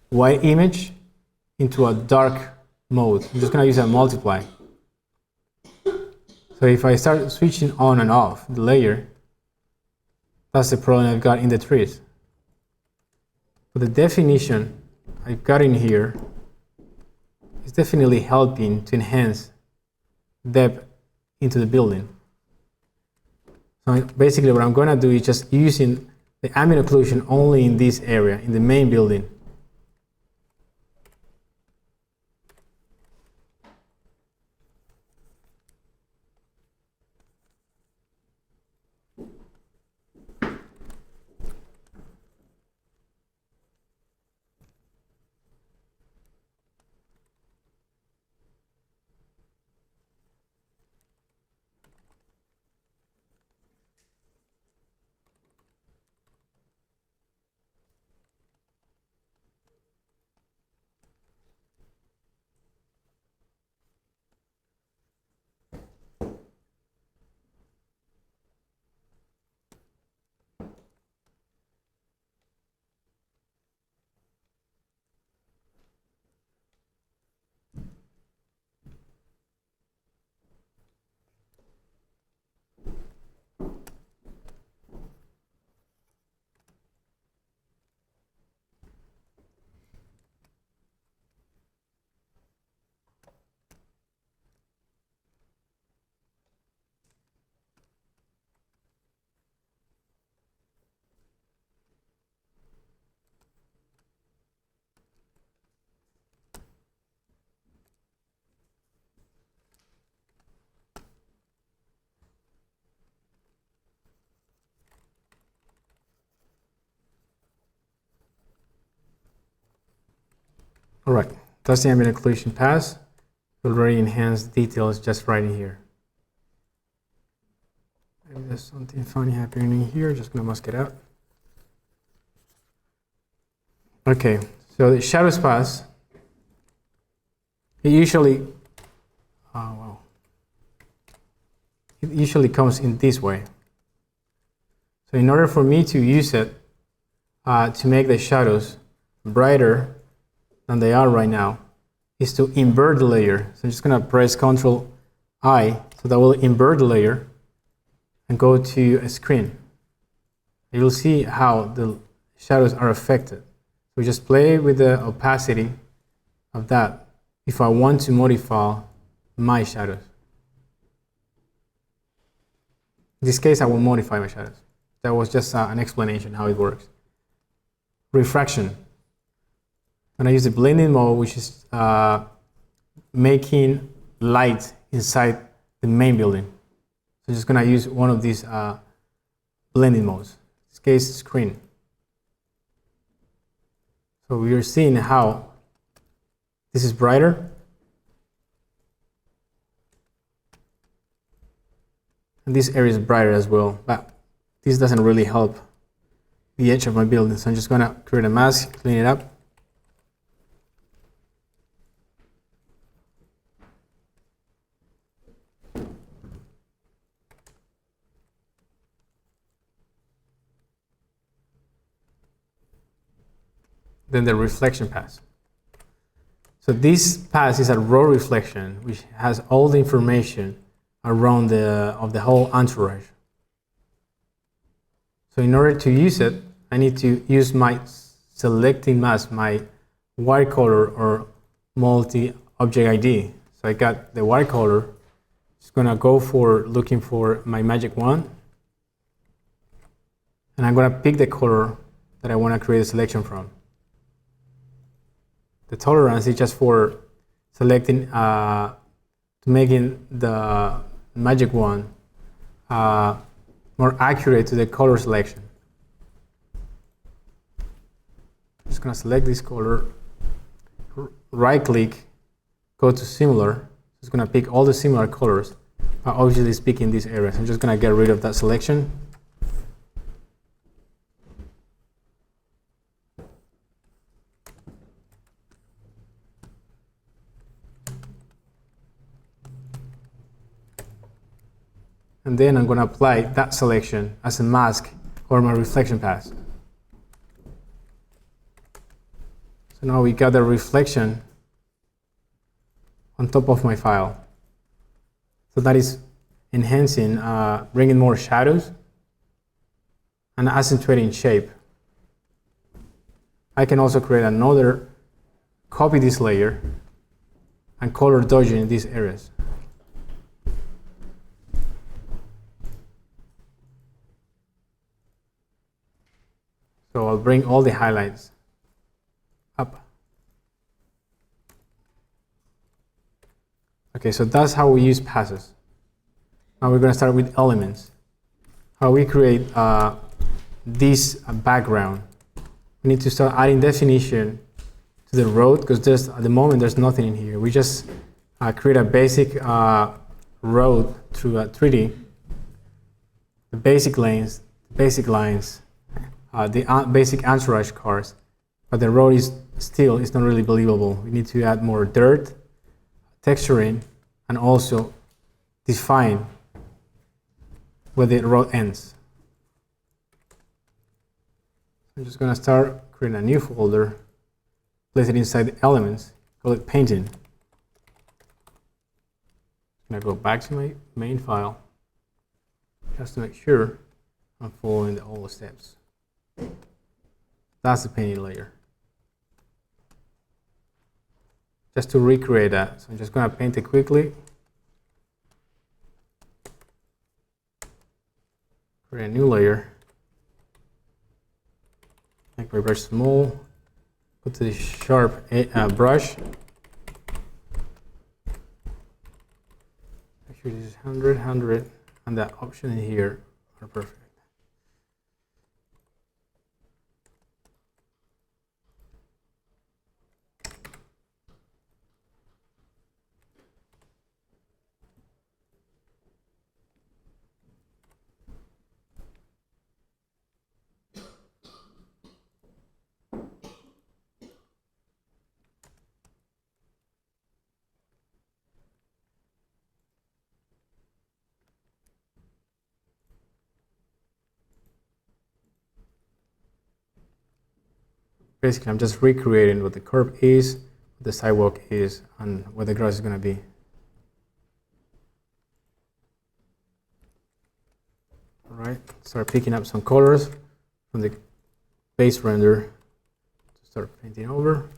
white image into a dark mode. I'm just going to use a multiply. So if I start switching on and off the layer, that's the problem I've got in the trees. But the definition I've got in here is definitely helping to enhance depth into the building. So basically what I'm going to do is just using the ambient occlusion only in this area, in the main building. All right, that's the ambient occlusion pass. We'll already enhance details just right in here. Maybe there's something funny happening in here. Just gonna mask it out. Okay, so the shadows pass. It usually, it usually comes in this way. So in order for me to use it to make the shadows brighter than they are right now, is to invert the layer. So I'm just gonna press Ctrl I, so that will invert the layer and go to a screen. You'll see how the shadows are affected. So just play with the opacity of that if I want to modify my shadows. In this case, I will modify my shadows. That was just an explanation how it works. Refraction. And I use the blending mode, which is making light inside the main building. So I'm just gonna use one of these blending modes. In this case, screen. So we are seeing how this is brighter. And this area is brighter as well, but this doesn't really help the edge of my building. So I'm just gonna create a mask, clean it up. Then the reflection pass. So this pass is a raw reflection, which has all the information around the whole entourage. So in order to use it, I need to use my selecting mask, my white color or multi-object ID. So I got the white color. Just gonna go for looking for my magic wand, and I'm gonna pick the color that I want to create a selection from. The tolerance is just for selecting, making the magic wand more accurate to the color selection. Just gonna select this color, right click, go to similar. It's gonna pick all the similar colors, but obviously it's picking these areas. I'm just gonna get rid of that selection. And then I'm going to apply that selection as a mask or my reflection pass. So now we got the reflection on top of my file. So that is enhancing, bringing more shadows and accentuating shape. I can also create another, copy this layer and color dodging in these areas. So I'll bring all the highlights up. Okay, so that's how we use passes. Now we're going to start with elements. How we create this background. We need to start adding definition to the road, because at the moment there's nothing in here. We just create a basic road through a 3D. The basic lanes, basic lines, the basic entourage cars, but the road is not really believable. We need to add more dirt, texturing, and also define where the road ends. I'm just going to start creating a new folder, place it inside the elements, call it painting. I'm going to go back to my main file just to make sure I'm following all the steps. That's the painting layer. Just to recreate that, so I'm just going to paint it quickly. Create a new layer. Make my brush small. Go to the sharp brush. Make sure this is 100, 100, and that option in here are perfect. basically I'm just recreating what the curb is, what the sidewalk is, and what the grass is going to be. All right, start picking up some colors from the base render to start painting over.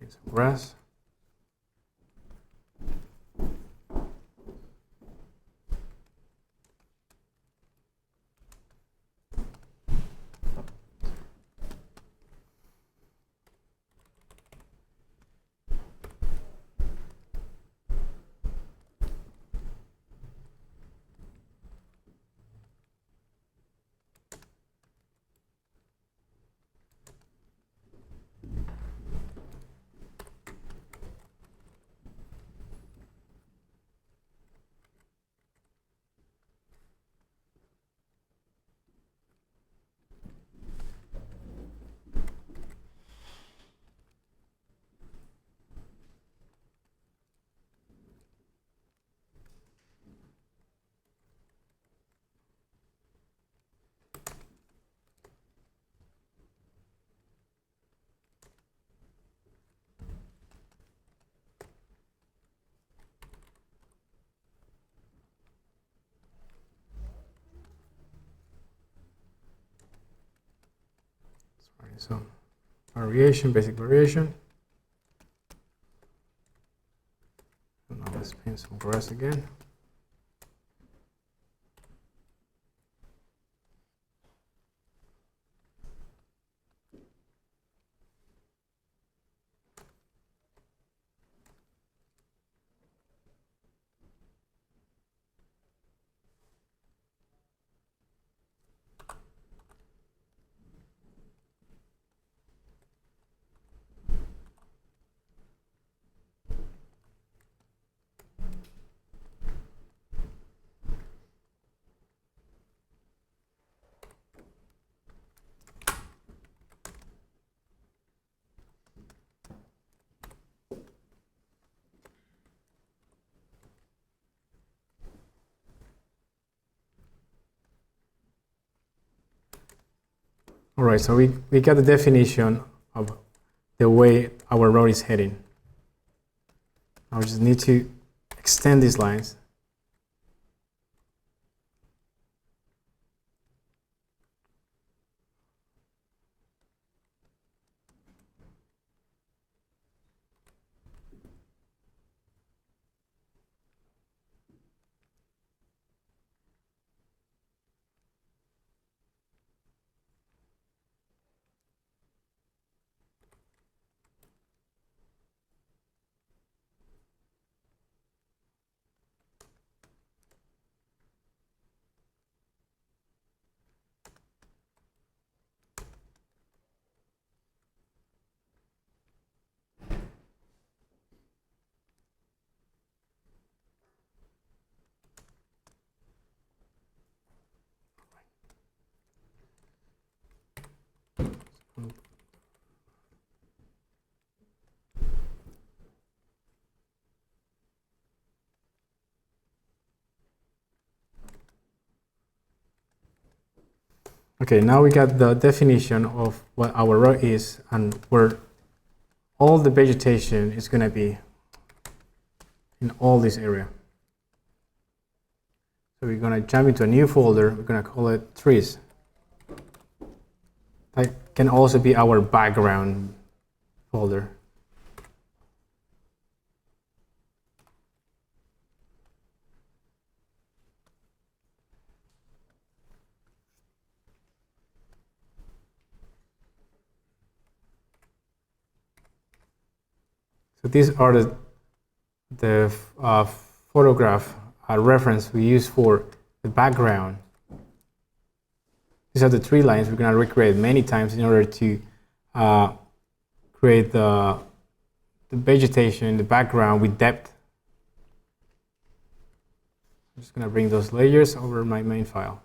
Paint some grass. So variation, basic variation. And now let's paint some grass again. All right, so we got the definition of the way our road is heading. Now we just need to extend these lines. Okay, now we got the definition of what our road is and where all the vegetation is going to be in all this area. So we're going to jump into a new folder. We're going to call it trees. That can also be our background folder. So these are the photograph reference we use for the background. These are the tree lines we're going to recreate many times in order to create the vegetation in the background with depth. I'm just going to bring those layers over my main file.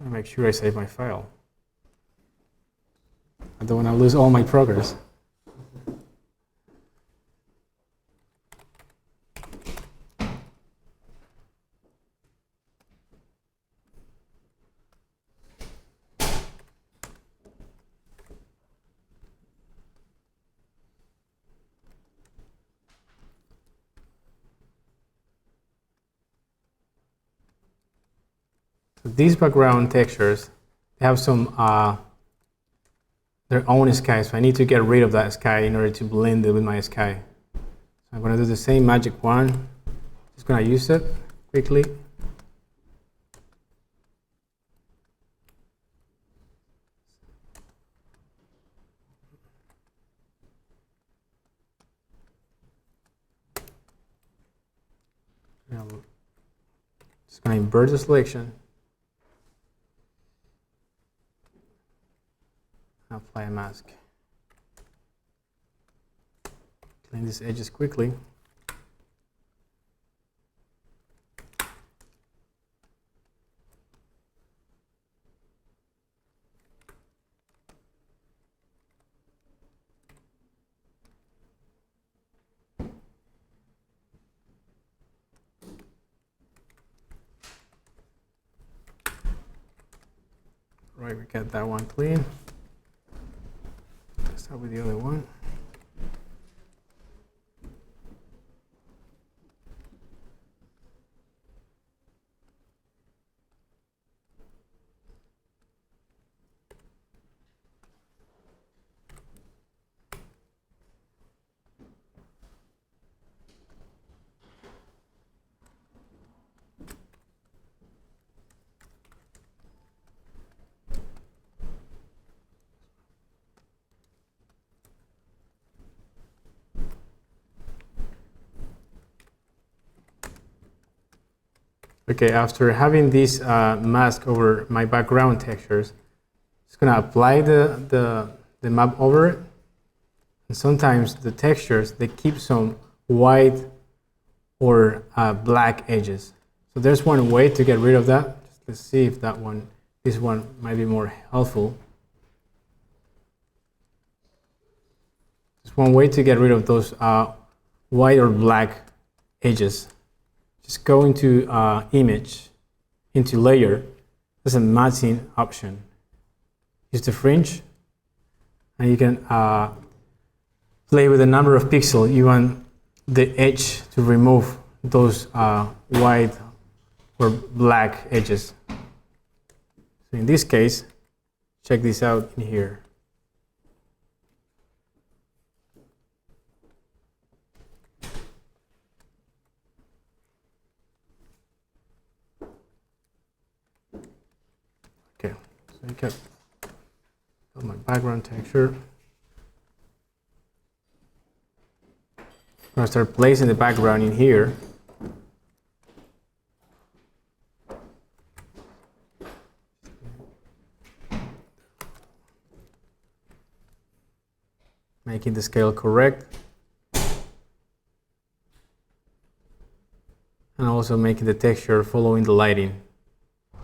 Make sure I save my file. I don't want to lose all my progress. These background textures, they have some their own sky, so I need to get rid of that sky in order to blend it with my sky. So I'm going to do the same magic wand. Just going to use it quickly. Just going to invert the selection. Apply a mask. Clean these edges quickly. Right, we got that one clean. Let's start with the other one. Okay, after having this mask over my background textures, just gonna apply the map over it. And sometimes the textures, they keep some white or black edges. So there's one way to get rid of that. Let's see if this one might be more helpful. There's one way to get rid of those white or black edges. Just go into image, into layer. There's a matching option. Use the fringe, and you can play with the number of pixels you want the edge to remove those white or black edges. So in this case, check this out in here. Okay, so I got my background texture. I'm going to start placing the background in here. Making the scale correct. And also making the texture following the lighting.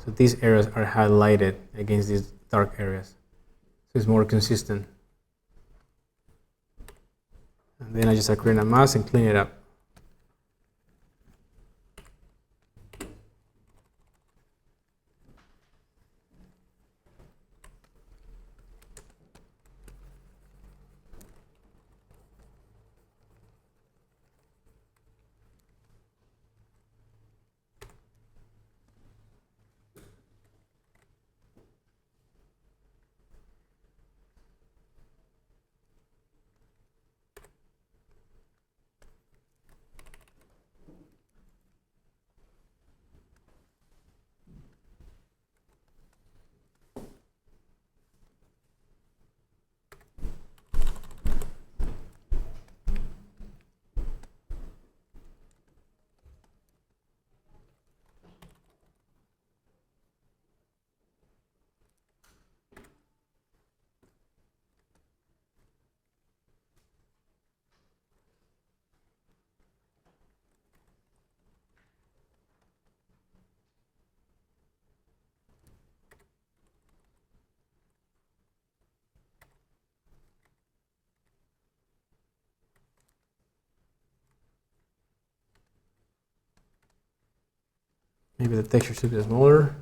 So these areas are highlighted against these dark areas. So it's more consistent. And then I just create a mask and clean it up. Maybe the texture should be smaller.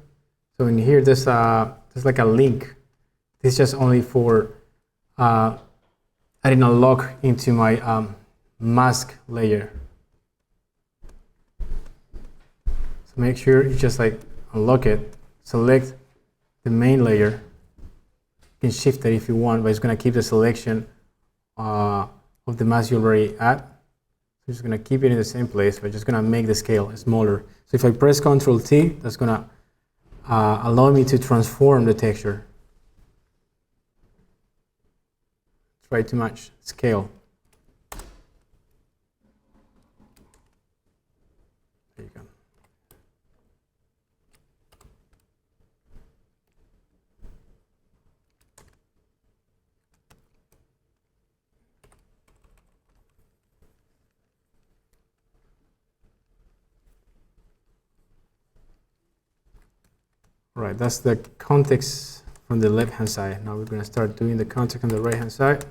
So in here, there's like a link. This is just only for adding a lock into my mask layer. So make sure you just like unlock it, select the main layer. You can shift it if you want, but it's going to keep the selection of the mask you already add. So just going to keep it in the same place, but just going to make the scale smaller. So if I press Ctrl T, that's going to allow me to transform the texture. Try too much scale. There you go. Right, that's the context from the left-hand side. Now we're going to start doing the context on the right-hand side.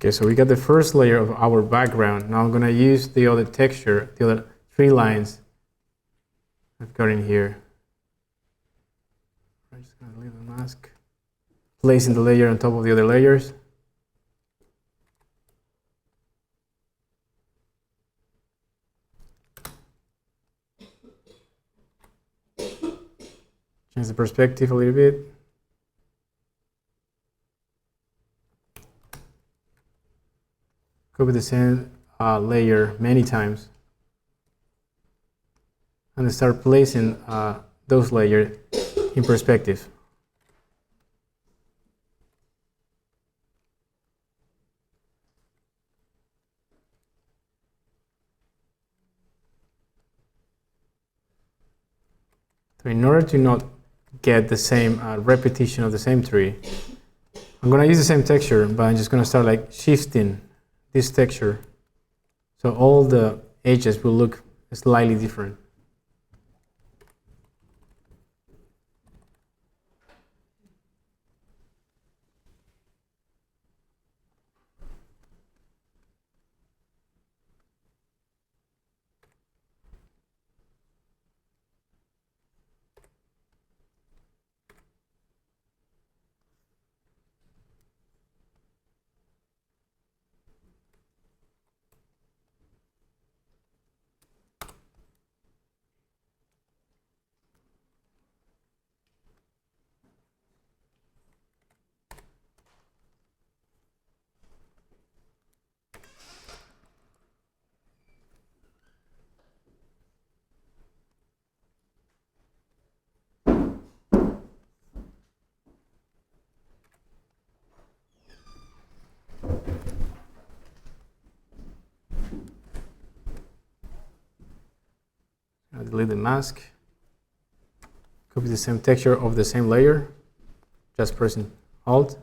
Okay, so we got the first layer of our background. Now I'm going to use the other texture, the other 3 lines I've got in here. I'm just going to leave the mask, placing the layer on top of the other layers. Change the perspective a little bit. Copy the same layer many times and start placing those layers in perspective. So in order to not get the same repetition of the same tree, I'm going to use the same texture, but I'm just going to start like shifting this texture so all the edges will look slightly different. I'll delete the mask. Copy the same texture of the same layer, just pressing Alt.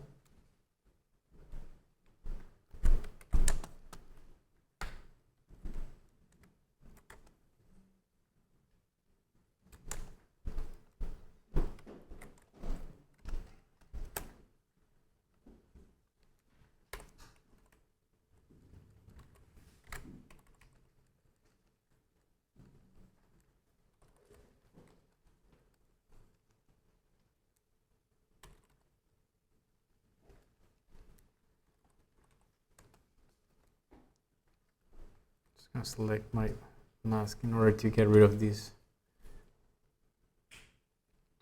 I'll select my mask in order to get rid of this.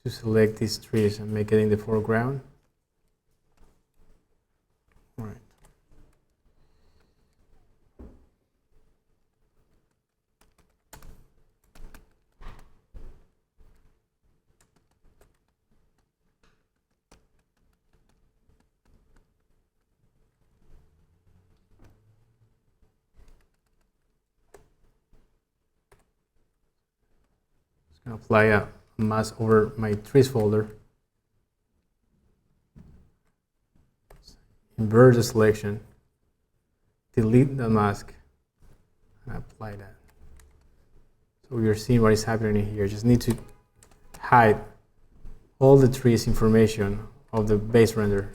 To select these trees and make it in the foreground. All right. Apply a mask over my trees folder. Invert the selection. Delete the mask. And apply that. So you're seeing what is happening here. Just need to hide all the trees information of the base render.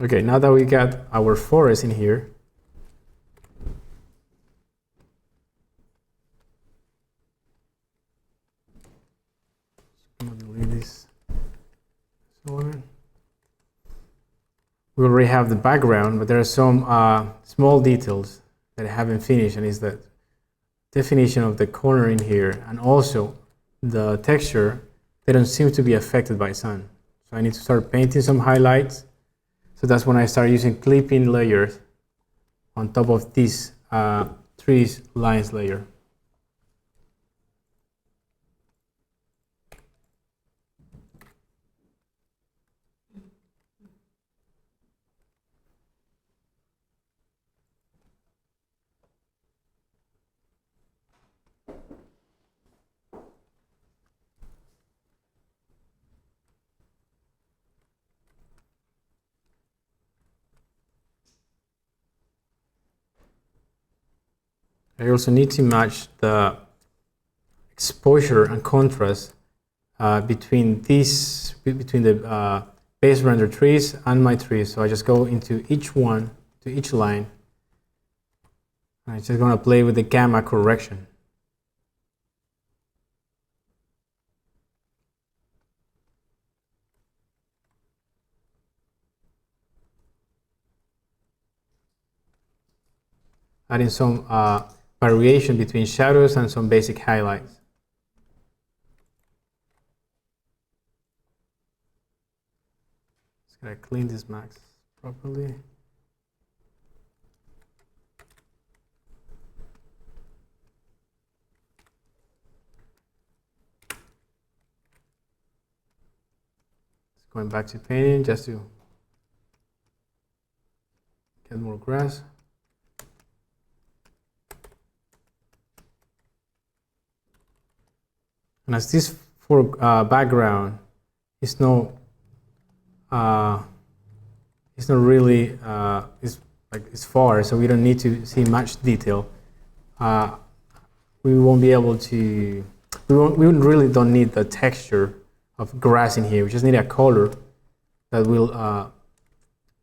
Okay, now that we got our forest in here, I'm gonna delete this. We already have the background, but there are some small details that I haven't finished, and is the definition of the corner in here, and also the texture. They don't seem to be affected by sun. So I need to start painting some highlights. So that's when I start using clipping layers on top of this trees lines layer. I also need to match the exposure and contrast between the base render trees and my trees. So I just go into each one, to each line. I'm just going to play with the gamma correction. adding some variation between shadows and some basic highlights. Just gonna clean this mask properly. Going back to painting just to get more grass. And as this for background is not really it's far, so we don't need to see much detail. We won't be able to. We really don't need the texture of grass in here. We just need a color that will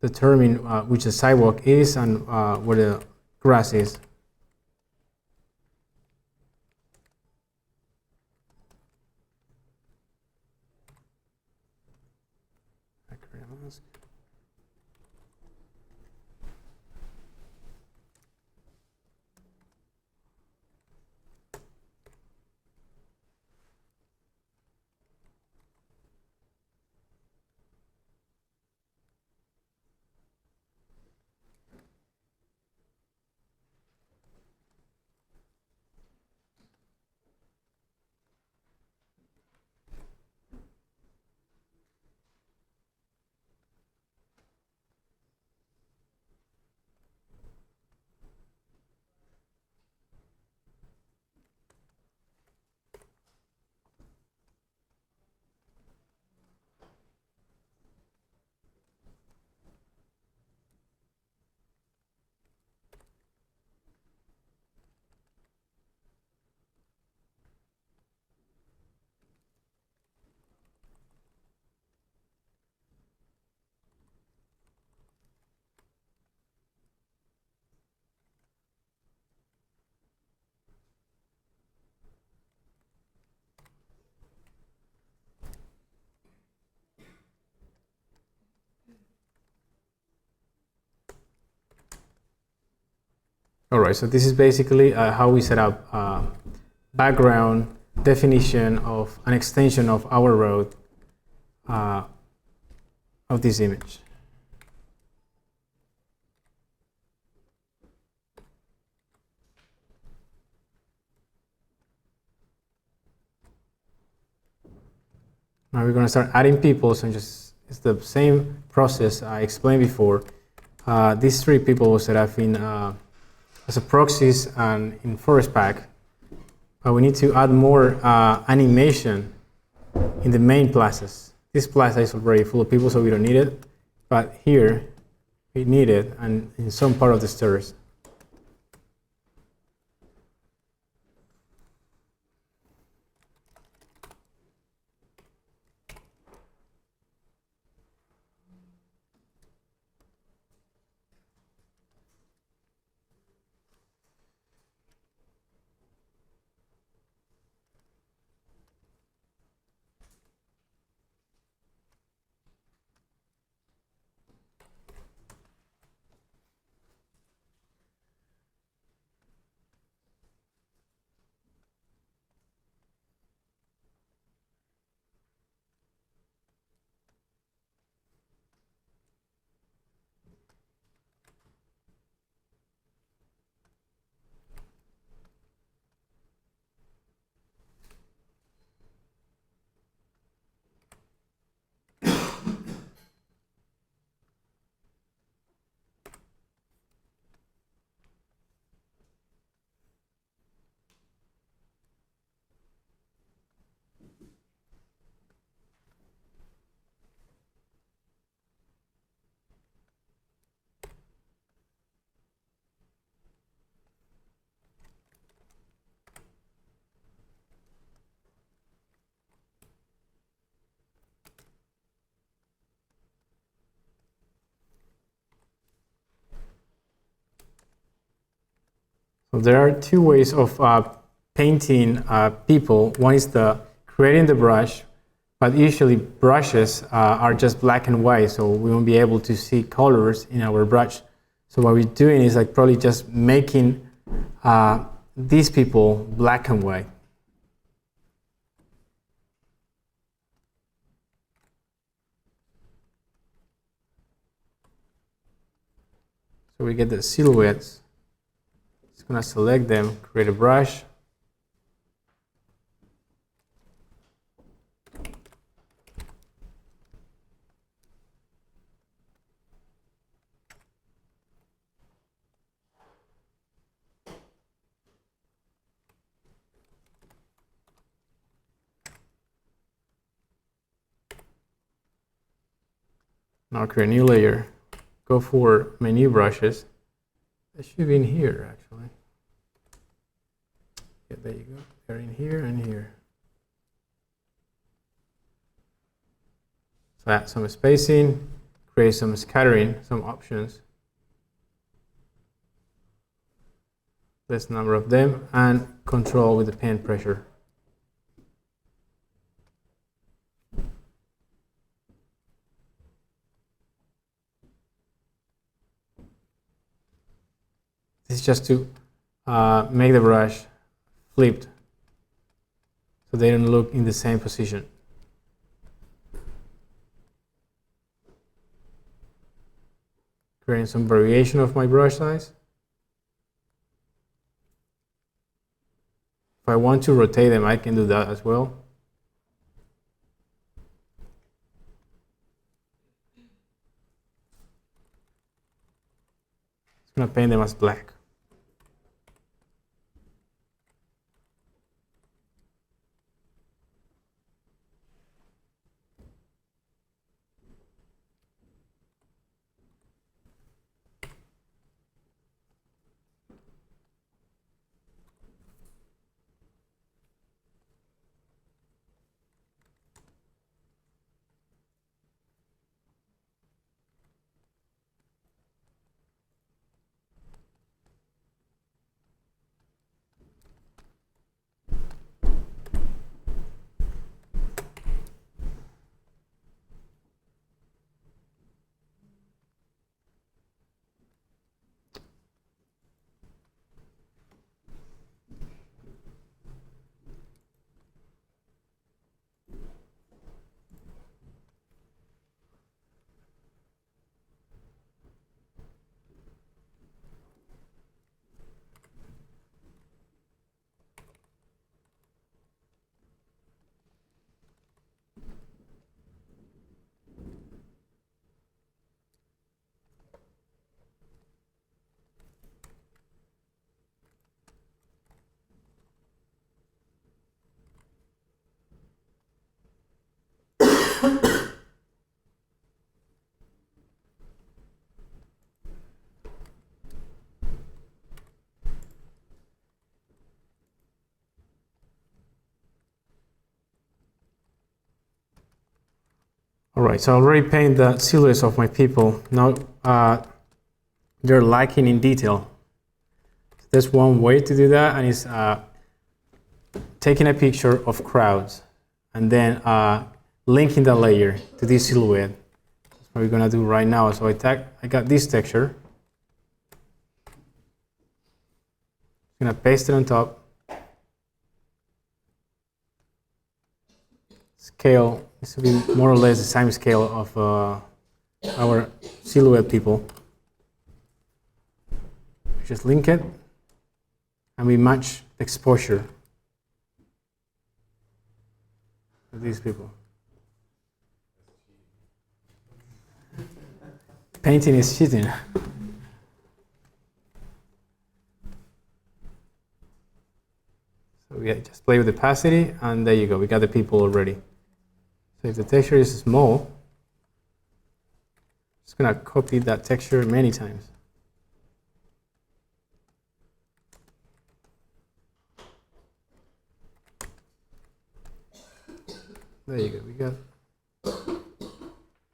determine which the sidewalk is and where the grass is. All right, so this is basically how we set up background definition of an extension of our road of this image. Now we're going to start adding people, so it's the same process I explained before. These three people was set up in as a proxies and in forest pack, but we need to add more animation in the main plazas. This plaza is already full of people, so we don't need it, but here we need it, and in some part of the stairs. So there are two ways of painting people. One is creating the brush, but usually brushes are just black and white, so we won't be able to see colors in our brush. So what we're doing is like probably just making these people black and white. So we get the silhouettes. Just gonna select them, create a brush. Now create a new layer. Go for my new brushes. They should be in here actually. Yeah, there you go. They're in here and here. So add some spacing, create some scattering, some options. Less number of them, and control with the pen pressure. This is just to make the brush flipped so they don't look in the same position. Creating some variation of my brush size. If I want to rotate them, I can do that as well. I'm going to paint them as black. All right, so I already painted the silhouettes of my people. Now they're lacking in detail. There's one way to do that, and it's taking a picture of crowds and then linking the layer to this silhouette. That's what we're gonna do right now. So I got this texture. I'm gonna paste it on top. Scale needs to be more or less the same scale of our silhouette people. Just link it, and we match the exposure of these people. Painting is cheating. So we just play with the opacity, and there you go. We got the people already. So if the texture is small, I'm just gonna copy that texture many times. There you go. We got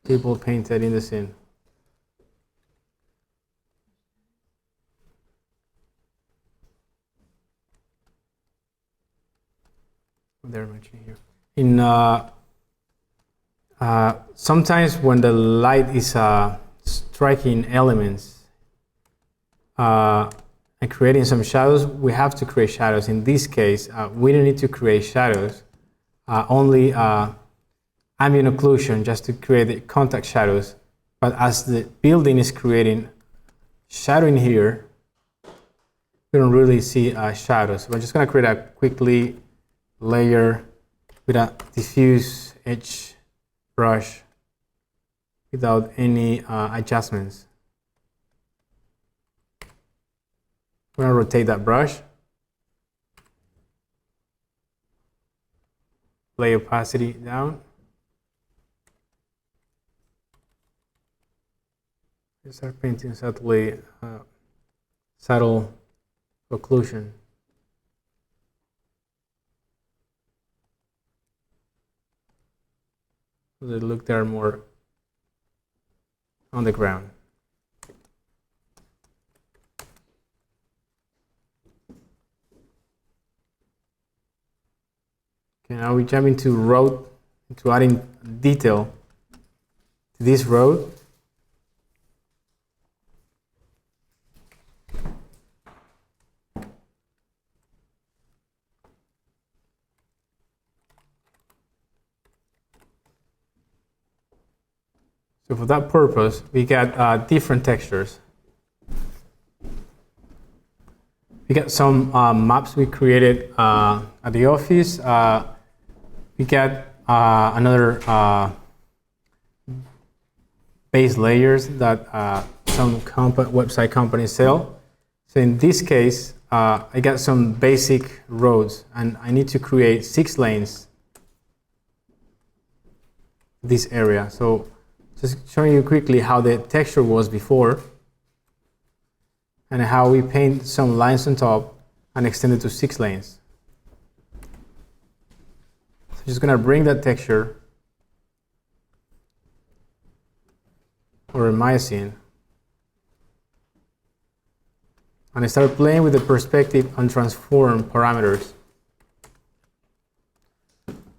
people painted in the scene. They're matching here. In sometimes when the light is striking elements, and creating some shadows, we have to create shadows. In this case, we don't need to create shadows, only ambient occlusion just to create the contact shadows. But as the building is creating shadow in here, we don't really see shadows. We're just going to create a quickly layer with a diffuse edge brush without any adjustments. We're going to rotate that brush, play opacity down. Start painting subtly, subtle occlusion. So they look there more on the ground. Okay, now we jump into road, into adding detail to this road. So for that purpose, we got different textures. We got some maps we created at the office. We got another base layers that some website companies sell. So in this case, I got some basic roads, and I need to create 6 lanes this area. So just showing you quickly how the texture was before and how we paint some lines on top and extend it to 6 lanes. So just gonna bring that texture over my scene and I start playing with the perspective and transform parameters.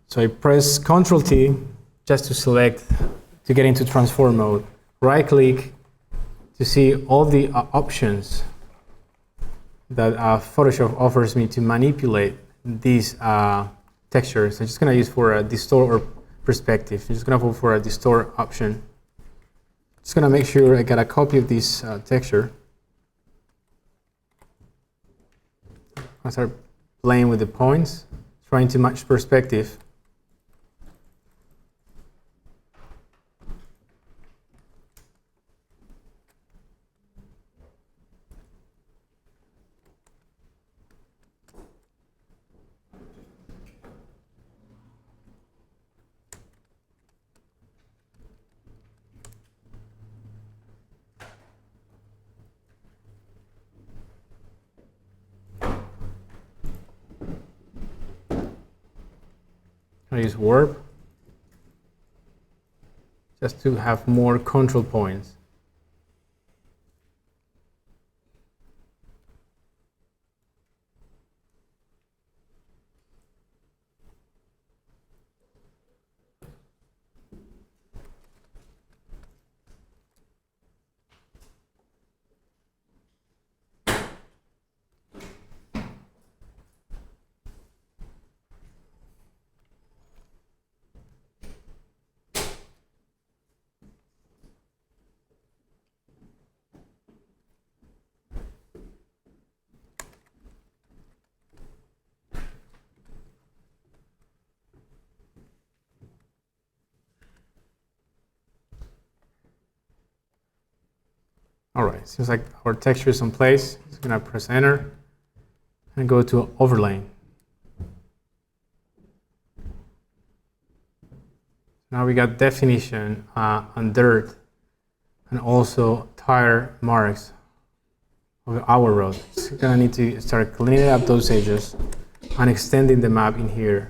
So I press Ctrl T just to select, to get into transform mode. Right click to see all the options that Photoshop offers me to manipulate these textures. I'm just going to use for a distort or perspective. I'm just going to go for a distort option. Just going to make sure I got a copy of this texture. I start playing with the points, trying to match perspective. I use warp just to have more control points. All right, seems like our texture is in place. Just gonna press enter and go to overlay. Now we got definition on dirt and also tire marks of our road. It's gonna need to start cleaning up those edges and extending the map in here.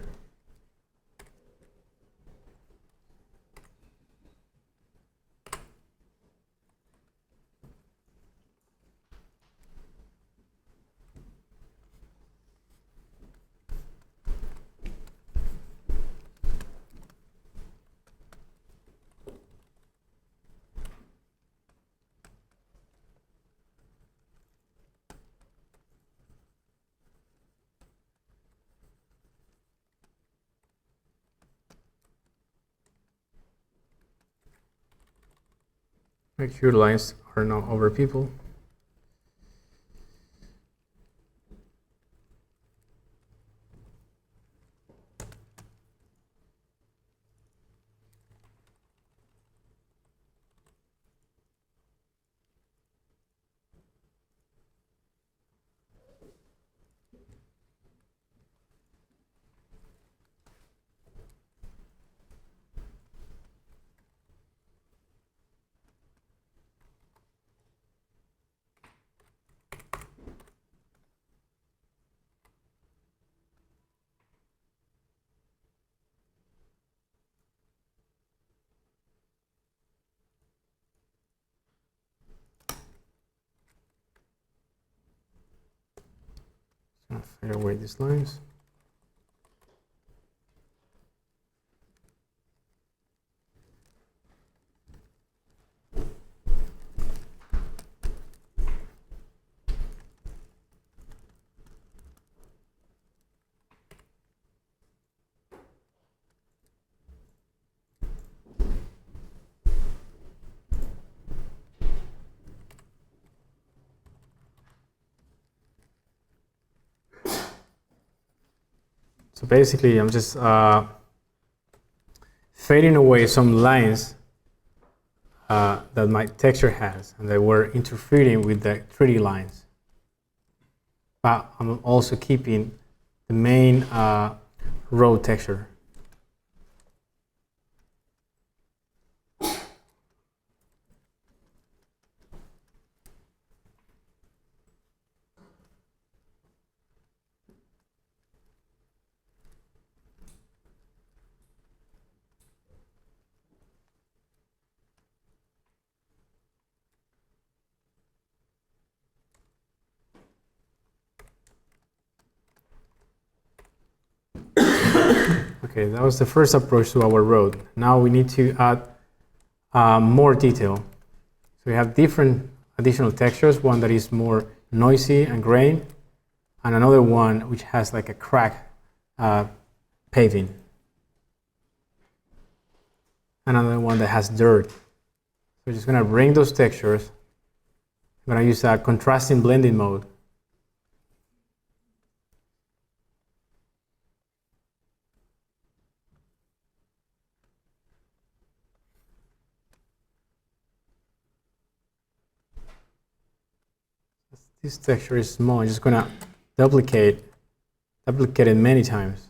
Make sure lines are not over people. Fade away these lines. So basically, I'm just fading away some lines that my texture has, and they were interfering with the 3D lines. But I'm also keeping the main row texture. Okay, that was the first approach to our road. Now we need to add more detail. So we have different additional textures, one that is more noisy and grain, and another one which has like a crack paving. Another one that has dirt. So we're just gonna bring those textures. I'm gonna use a contrasting blending mode. This texture is small. I'm just gonna duplicate it many times.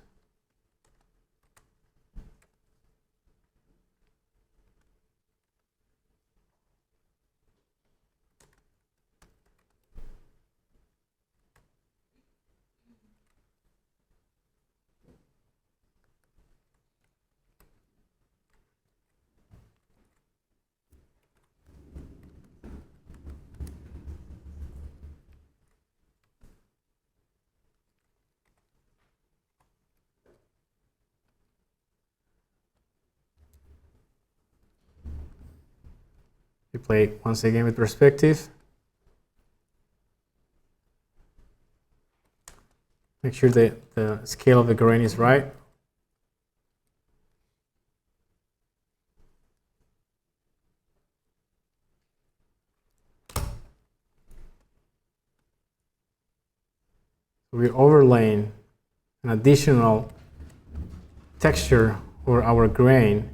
You play once again with perspective. Make sure that the scale of the grain is right. We're overlaying an additional texture over our grain,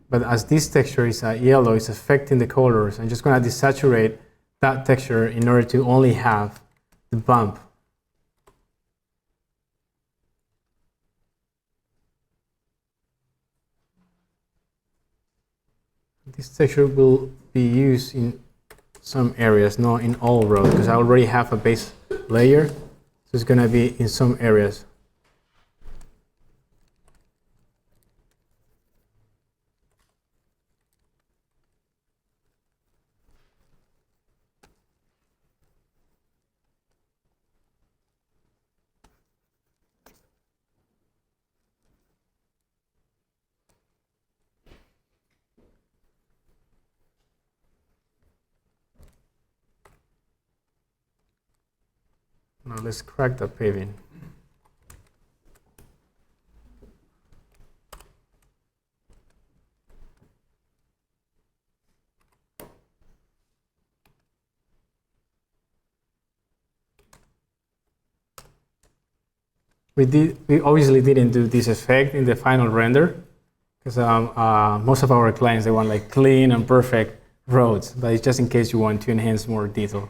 but as this texture is yellow, it's affecting the colors. I'm just going to desaturate that texture in order to only have the bump. This texture will be used in some areas, not in all rows, because I already have a base layer, so it's going to be in some areas. Now let's crack the paving. We obviously didn't do this effect in the final render because most of our clients, they want like clean and perfect roads, but it's just in case you want to enhance more detail.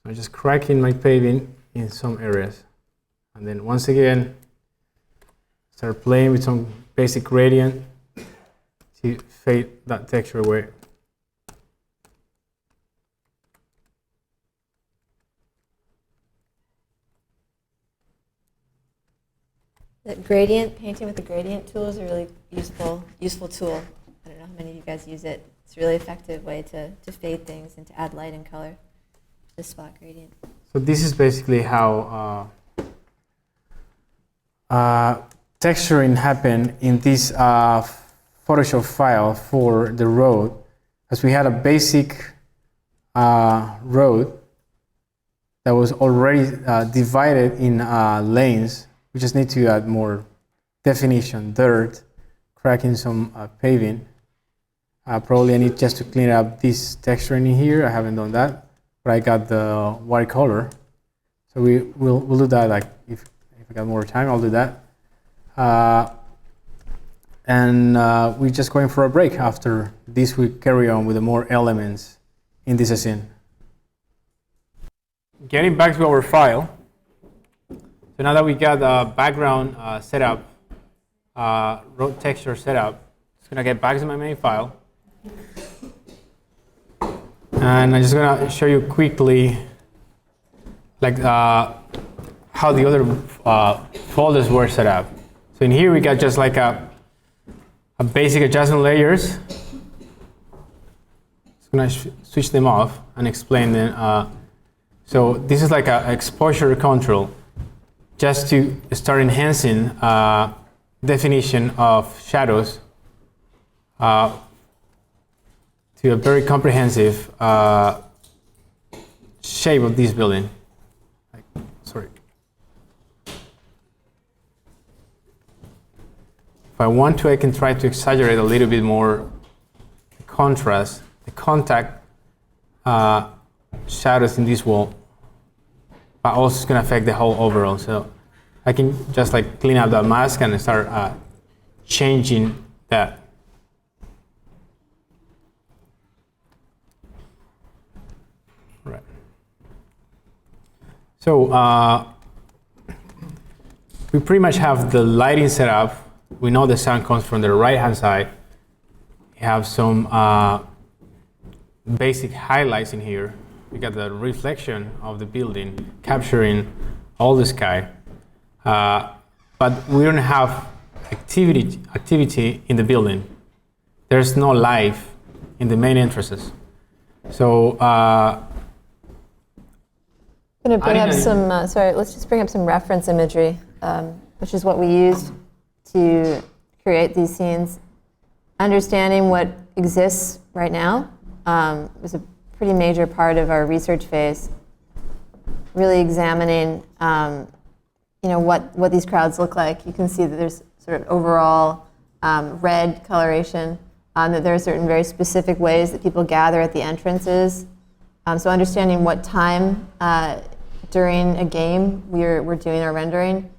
I'm just cracking my paving in some areas. And then once again, start playing with some basic gradient to fade that texture away. The gradient, painting with the gradient tool is a really useful tool. I don't know how many of you guys use it. It's a really effective way to fade things and to add light and color. The spot gradient. So this is basically how texturing happened in this Photoshop file for the road, as we had a basic road that was already divided in lanes. We just need to add more definition, dirt, cracking some paving. Probably I need just to clean up this texturing in here. I haven't done that. But I got the white color, so we'll do that. Like if I got more time, I'll do that. And we're just going for a break. After this, we carry on with the more elements in this scene. Getting back to our file. So now that we got the background set up, road texture set up, just gonna get back to my main file. And I'm just gonna show you quickly like how the other folders were set up. So in here we got just like a basic adjustment layers. Just gonna switch them off and explain them. So this is like an exposure control, just to start enhancing definition of shadows to a very comprehensive shape of this building. Sorry. If I want to, I can try to exaggerate a little bit more the contrast, the contact shadows in this wall, but also it's going to affect the whole overall. So I can just like clean up that mask and start changing that. Right. So we pretty much have the lighting set up. We know the sun comes from the right-hand side. We have some basic highlights in here. We got the reflection of the building capturing all the sky. But we don't have activity in the building. There's no life in the main entrances. So I'm going to bring up some, let's just bring up some reference imagery, which is what we used to create these scenes. Understanding what exists right now was a pretty major part of our research phase. Really examining, what these crowds look like. You can see that there's sort of overall red coloration, that there are certain very specific ways that people gather at the entrances. So understanding what time during a game we're doing our rendering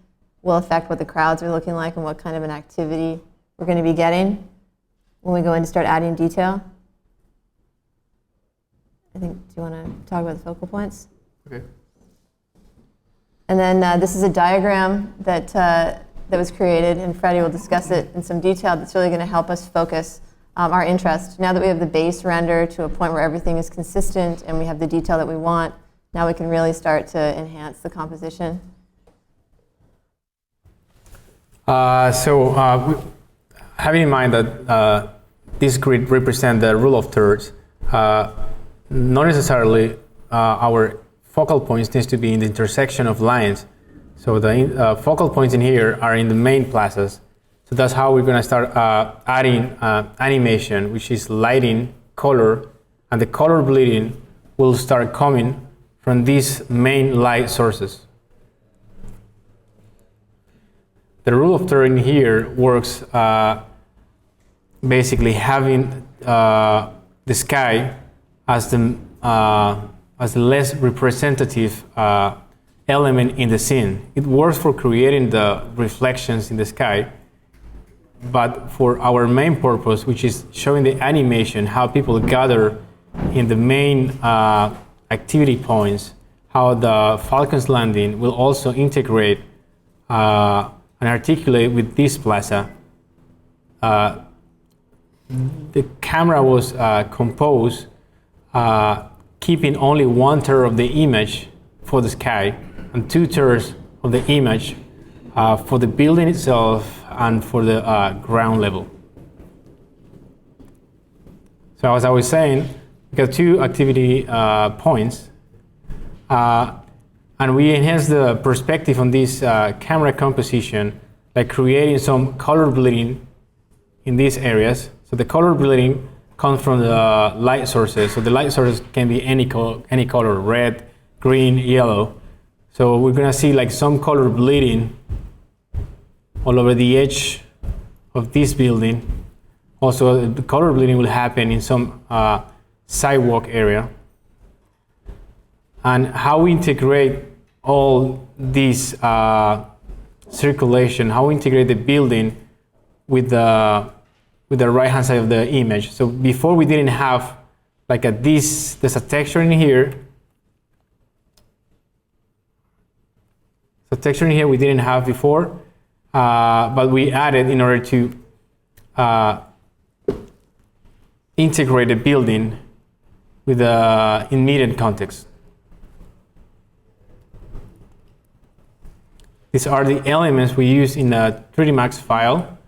will affect what the crowds are looking like and what kind of an activity we're going to be getting when we go in to start adding detail. I think, do you want to talk about the focal points? okay. And then this is a diagram that was created, and Freddie will discuss it in some detail. That's really going to help us focus our interest. Now that we have the base render to a point where everything is consistent and we have the detail that we want, now we can really start to enhance the composition. Having in mind that this grid represents the rule of thirds, not necessarily our focal points needs to be in the intersection of lines. So the focal points in here are in the main plazas. So that's how we're going to start adding animation, which is lighting, color, and the color bleeding will start coming from these main light sources. The rule of third in here works basically having the sky as the less representative element in the scene. It works for creating the reflections in the sky, but for our main purpose, which is showing the animation, how people gather in the main activity points, how the Falcon's Landing will also integrate and articulate with this plaza. The camera was composed keeping only 1/3 of the image for the sky and 2/3 of the image for the building itself and for the ground level. So as I was saying, we got 2 activity points, and we enhance the perspective on this camera composition, like creating some color bleeding in these areas. So the color bleeding comes from the light sources. So the light sources can be any color, red, green, yellow. So we're gonna see like some color bleeding all over the edge of this building. Also, the color bleeding will happen in some sidewalk area. And how we integrate all this circulation, how we integrate the building with the right-hand side of the image. So before we didn't have like there's a texture in here. So texture in here we didn't have before, but we added in order to integrate the building with the immediate context. These are the elements we use in the 3D Max file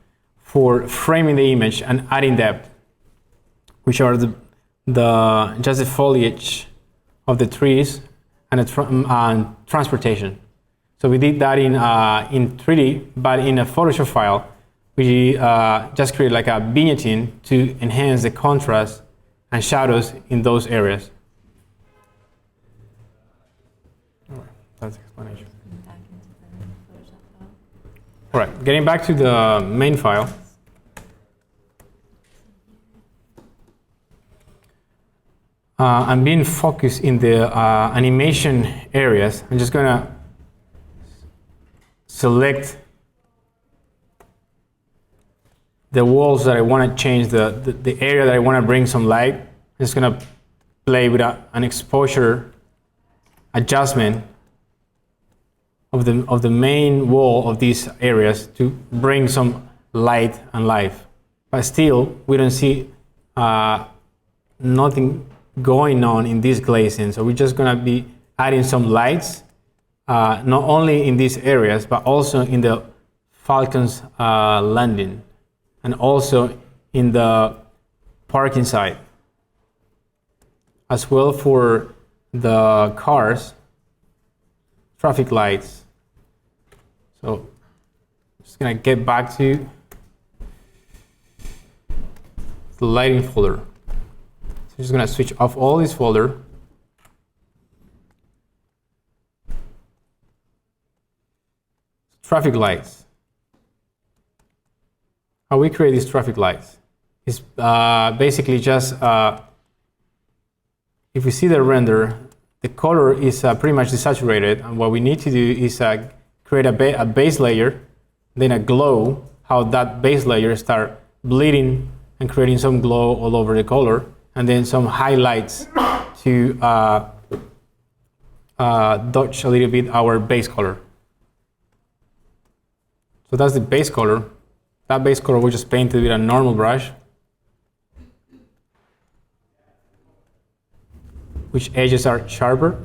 for framing the image and adding depth, which are just the foliage of the trees and transportation. So we did that in 3D, but in a Photoshop file, we just create like a vignetting to enhance the contrast and shadows in those areas. All right, that's the explanation. All right, getting back to the main file. I'm being focused in the animation areas. I'm just gonna select the walls that I want to change, the area that I want to bring some light. I'm just going to play with an exposure adjustment of the main wall of these areas to bring some light and life. But still, we don't see nothing going on in this glazing. So we're just going to be adding some lights, not only in these areas, but also in the Falcon's Landing, and also in the parking side, as well for the cars, traffic lights. So I'm just gonna get back to the lighting folder. So I'm just gonna switch off all this folder. Traffic lights. How we create these traffic lights is basically just, if we see the render, the color is pretty much desaturated, and what we need to do is create a base layer, then a glow, how that base layer start bleeding and creating some glow all over the color, and then some highlights to dodge a little bit our base color. So that's the base color. That base color we just painted with a normal brush, which edges are sharper.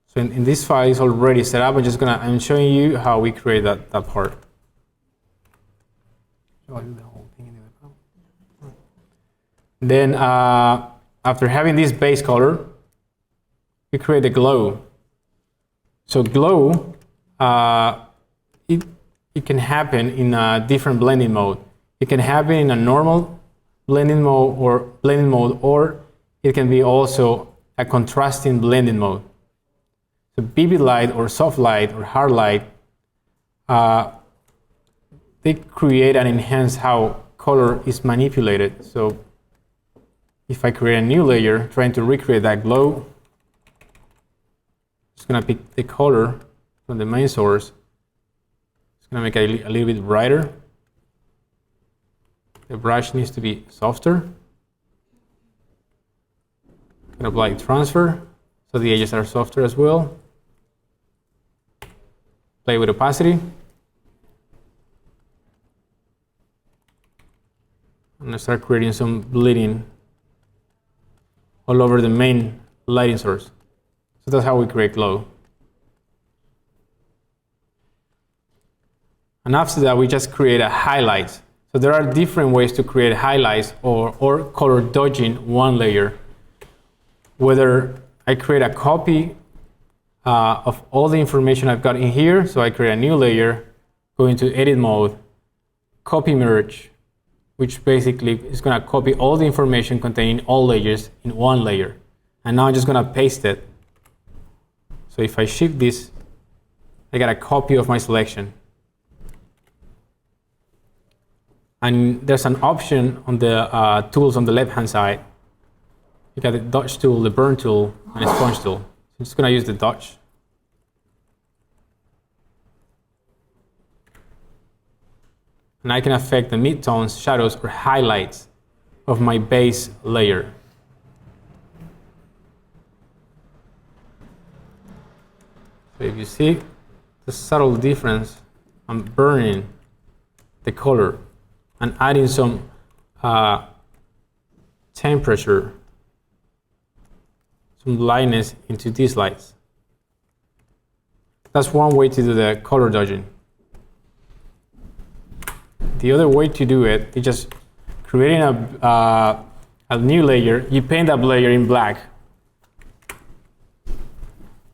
So in this file is already set up. I'm showing you how we create that part. Shall I do the whole thing anyway? Then after having this base color, we create a glow. So glow, it can happen in a different blending mode. It can happen in a normal blending mode, or it can be also a contrasting blending mode. So vivid light or soft light or hard light, they create and enhance how color is manipulated. So if I create a new layer trying to recreate that glow, just gonna pick the color from the main source. It's gonna make it a little bit brighter. The brush needs to be softer. Gonna apply transfer so the edges are softer as well. Play with opacity. I'm gonna start creating some bleeding all over the main lighting source. So that's how we create glow. And after that, we just create a highlight. So there are different ways to create highlights or color dodging one layer. Whether I create a copy of all the information I've got in here, so I create a new layer, go into edit mode, copy merge, which basically is going to copy all the information containing all layers in one layer. And now I'm just going to paste it. So if I shift this, I get a copy of my selection. And there's an option on the tools on the left-hand side. You got the dodge tool, the burn tool, and the sponge tool. So I'm just going to use the dodge. And I can affect the midtones, shadows, or highlights of my base layer. So if you see the subtle difference, I'm burning the color and adding some temperature, some lightness into these lights. That's one way to do the color dodging. The other way to do it is just creating a new layer. You paint that layer in black.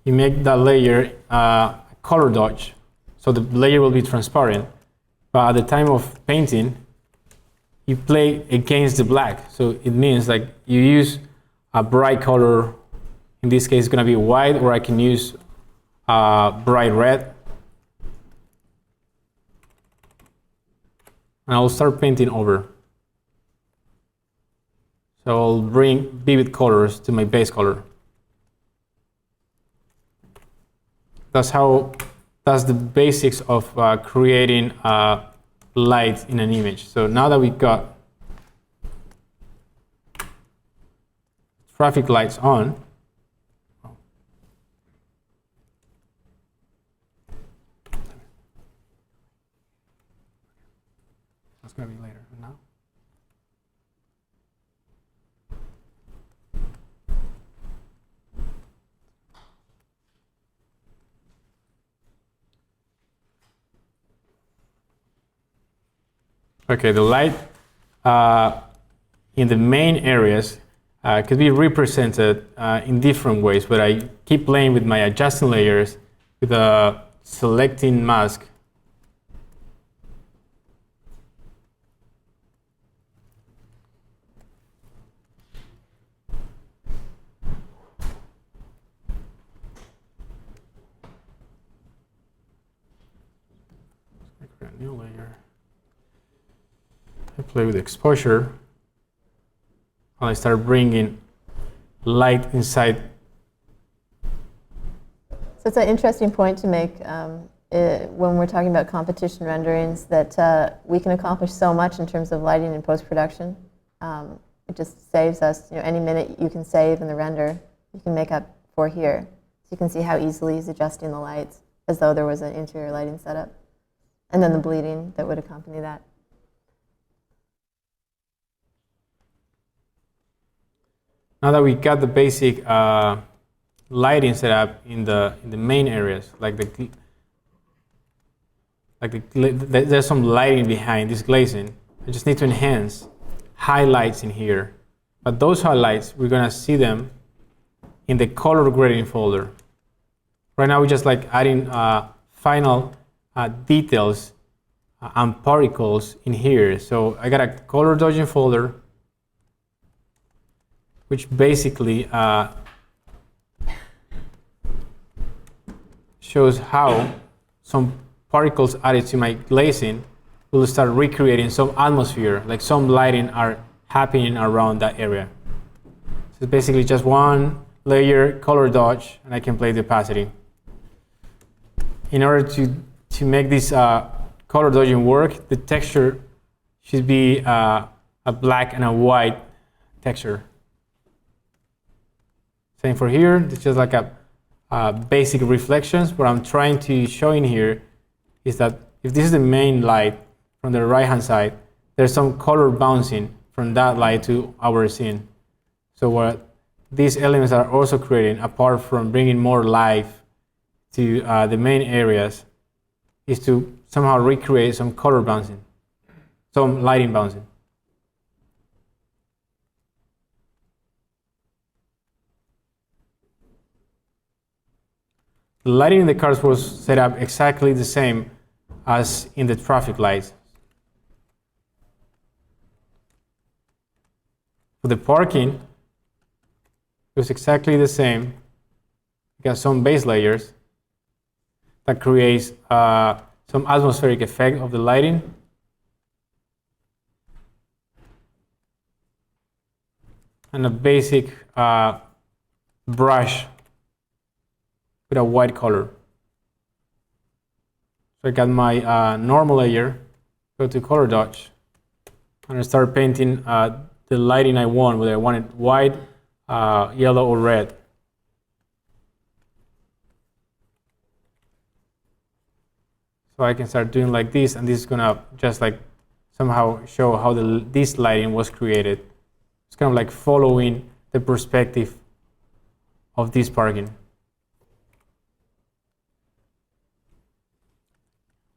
You make that layer color dodge, so the layer will be transparent. But at the time of painting, you play against the black. So it means like you use a bright color. In this case, it's going to be white, or I can use bright red. And I'll start painting over. So I'll bring vivid colors to my base color. That's the basics of creating light in an image. So now that we've got traffic lights on, that's going to be later. Now, okay, the light in the main areas could be represented in different ways, but I keep playing with my adjusting layers with a selecting mask. Create a new layer. I play with exposure, and I start bringing light inside. So it's an interesting point to make when we're talking about competition renderings, that we can accomplish so much in terms of lighting and post-production. It just saves us, any minute you can save in the render, you can make up for here. So you can see how easily he's adjusting the lights as though there was an interior lighting setup. And then the bleeding that would accompany that. Now that we got the basic lighting set up in the main areas, there's some lighting behind this glazing. I just need to enhance highlights in here But those highlights, we're gonna see them in the color grading folder. Right now, we're just like adding final details and particles in here. So I got a color dodging folder, which basically shows how some particles added to my glazing will start recreating some atmosphere, like some lighting are happening around that area. So it's basically just one layer color dodge, and I can play the opacity. In order to make this color dodging work, the texture should be a black and a white texture. Same for here, it's just like a basic reflections. What I'm trying to show in here is that if this is the main light from the right hand side, there's some color bouncing from that light to our scene. So what these elements are also creating, apart from bringing more life to the main areas, is to somehow recreate some color bouncing, some lighting bouncing. The lighting in the cars was set up exactly the same as in the traffic lights. For the parking, it was exactly the same. You got some base layers that creates some atmospheric effect of the lighting. And a basic brush with a white color. So I got my normal layer, go to color dodge, and I start painting the lighting I want, whether I want it white, yellow, or red. So I can start doing like this, and this is gonna just like somehow show how this lighting was created. It's kind of like following the perspective of this parking.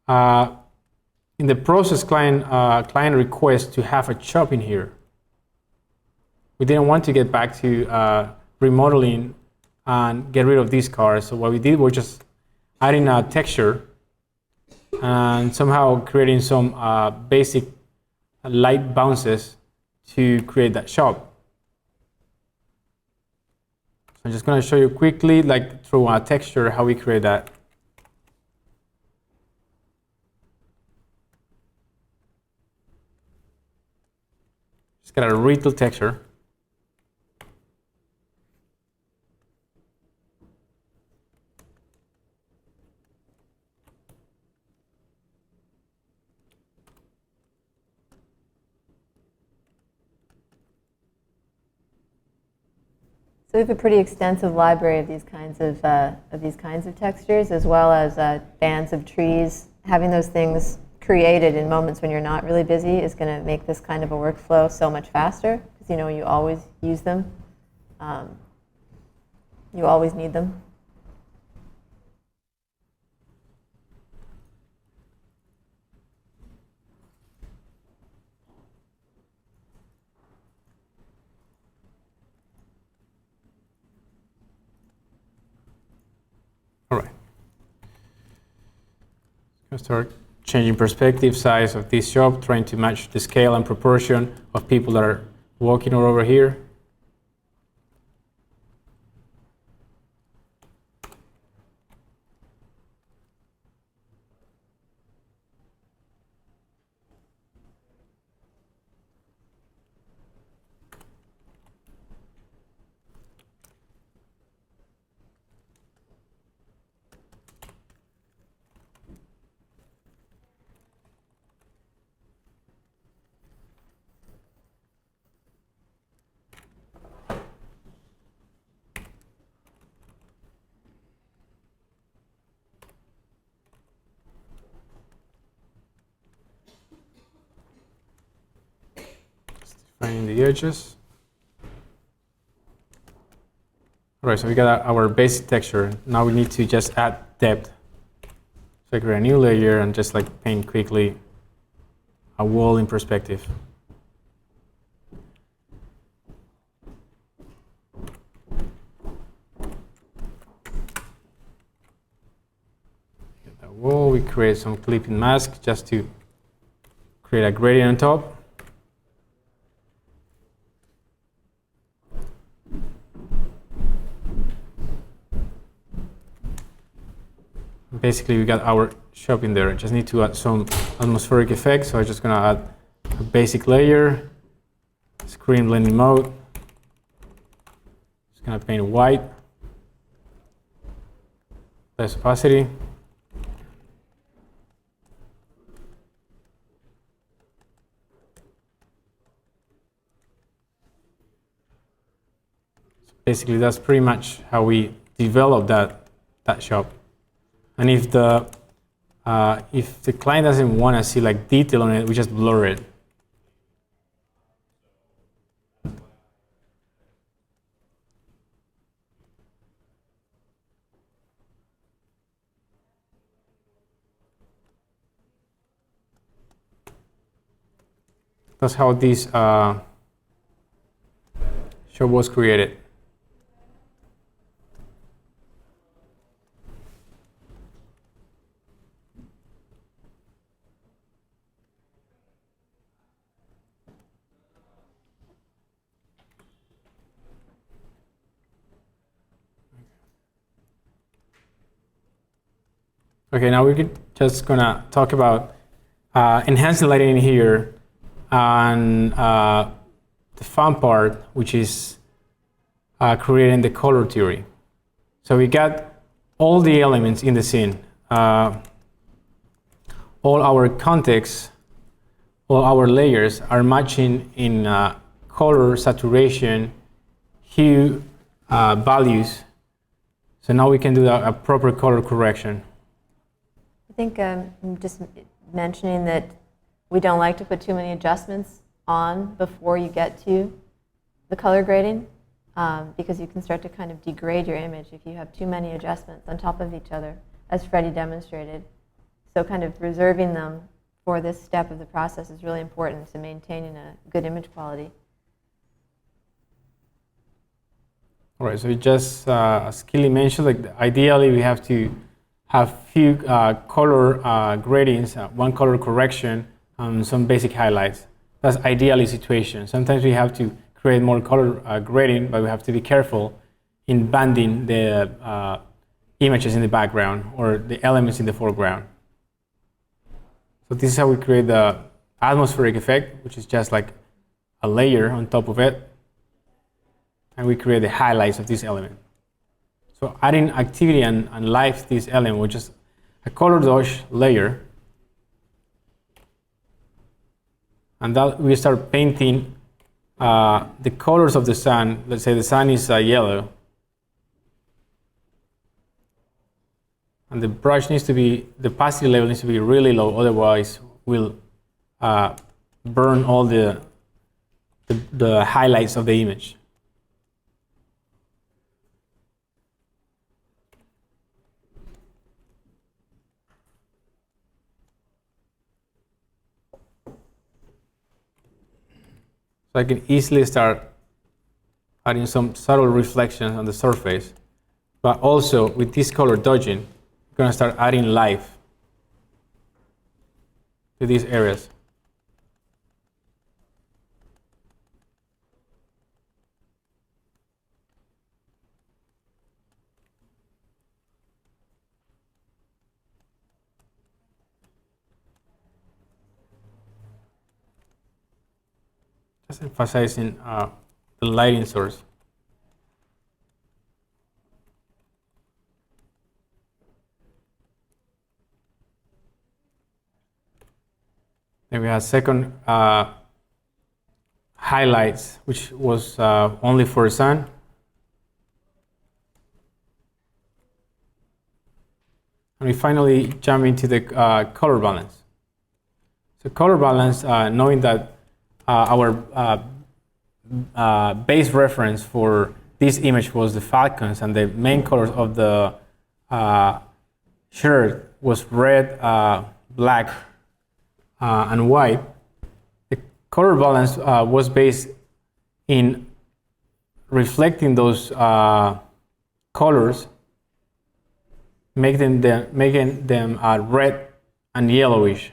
In the process, client request to have a chop in here. We didn't want to get back to remodeling and get rid of these cars. So what we did was just adding a texture and somehow creating some basic light bounces to create that chop. So I'm just going to show you quickly, like through a texture, how we create that. Just got a retail texture. So we have a pretty extensive library of these kinds of textures, as well as bands of trees. Having those things created in moments when you're not really busy is going to make this kind of a workflow so much faster, because you always use them. You always need them. All right. Let's start changing perspective, size of this shop, trying to match the scale and proportion of people that are walking over here. Defining the edges. All right, so we got our basic texture. Now we need to just add depth. So I create a new layer and just like paint quickly a wall in perspective. wall. We create some clipping mask just to create a gradient on top. Basically, we got our shop in there. I just need to add some atmospheric effects. So I'm just gonna add a basic layer, screen blending mode. Just gonna paint white, less opacity. So basically, that's pretty much how we develop that shop. And if the client doesn't want to see like detail on it, we just blur it. That's how this shop was created. Okay, now we're just gonna talk about enhancing lighting here, and the fun part, which is creating the color theory. So we got all the elements in the scene, all our contexts, all our layers are matching in color, saturation, hue, values. So now we can do a proper color correction. I think I'm just mentioning that we don't like to put too many adjustments on before you get to the color grading, because you can start to kind of degrade your image if you have too many adjustments on top of each other, as Freddie demonstrated. So kind of reserving them for this step of the process is really important to maintaining a good image quality. All right, so just as Kelly mentioned, like ideally we have to have few color gradings, one color correction, some basic highlights. That's ideally situation. Sometimes we have to create more color grading, but we have to be careful in banding the images in the background or the elements in the foreground. So this is how we create the atmospheric effect, which is just like a layer on top of it. And we create the highlights of this element. So adding activity and life to this element, which is a color dodge layer. And that we start painting the colors of the sun. Let's say the sun is yellow. And the brush needs to be, the opacity level needs to be really low, otherwise we'll burn all the highlights of the image. So I can easily start adding some subtle reflections on the surface, but also with this color dodging, I'm going to start adding life to these areas. Just emphasizing the lighting source. Then we have second highlights, which was only for the sun. And we finally jump into the color balance. So color balance, knowing that our base reference for this image was the falcons, and the main colors of the shirt was red, black, and white. The color balance was based in reflecting those colors making them red and yellowish.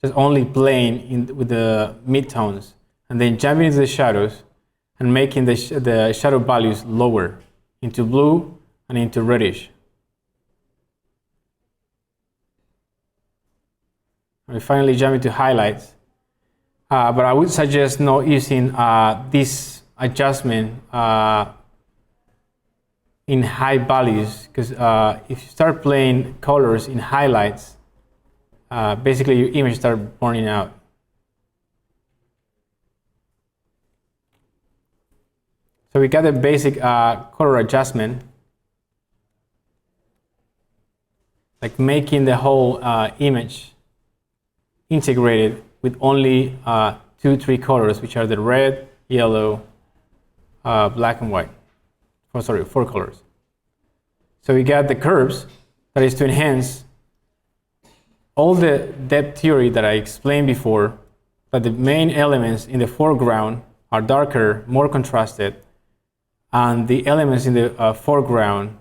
Just only playing with the midtones, and then jumping into the shadows and making the shadow values lower into blue and into reddish. And we finally jump into highlights. But I would suggest not using this adjustment in high values, because if you start playing colors in highlights, basically your image starts burning out. So we got a basic color adjustment, like making the whole image integrated with only 2-3 colors, which are the red, yellow, black and white. Oh, sorry, 4 colors. So we got the curves, that is to enhance all the depth theory that I explained before, that the main elements in the foreground are darker, more contrasted, and the elements in the foreground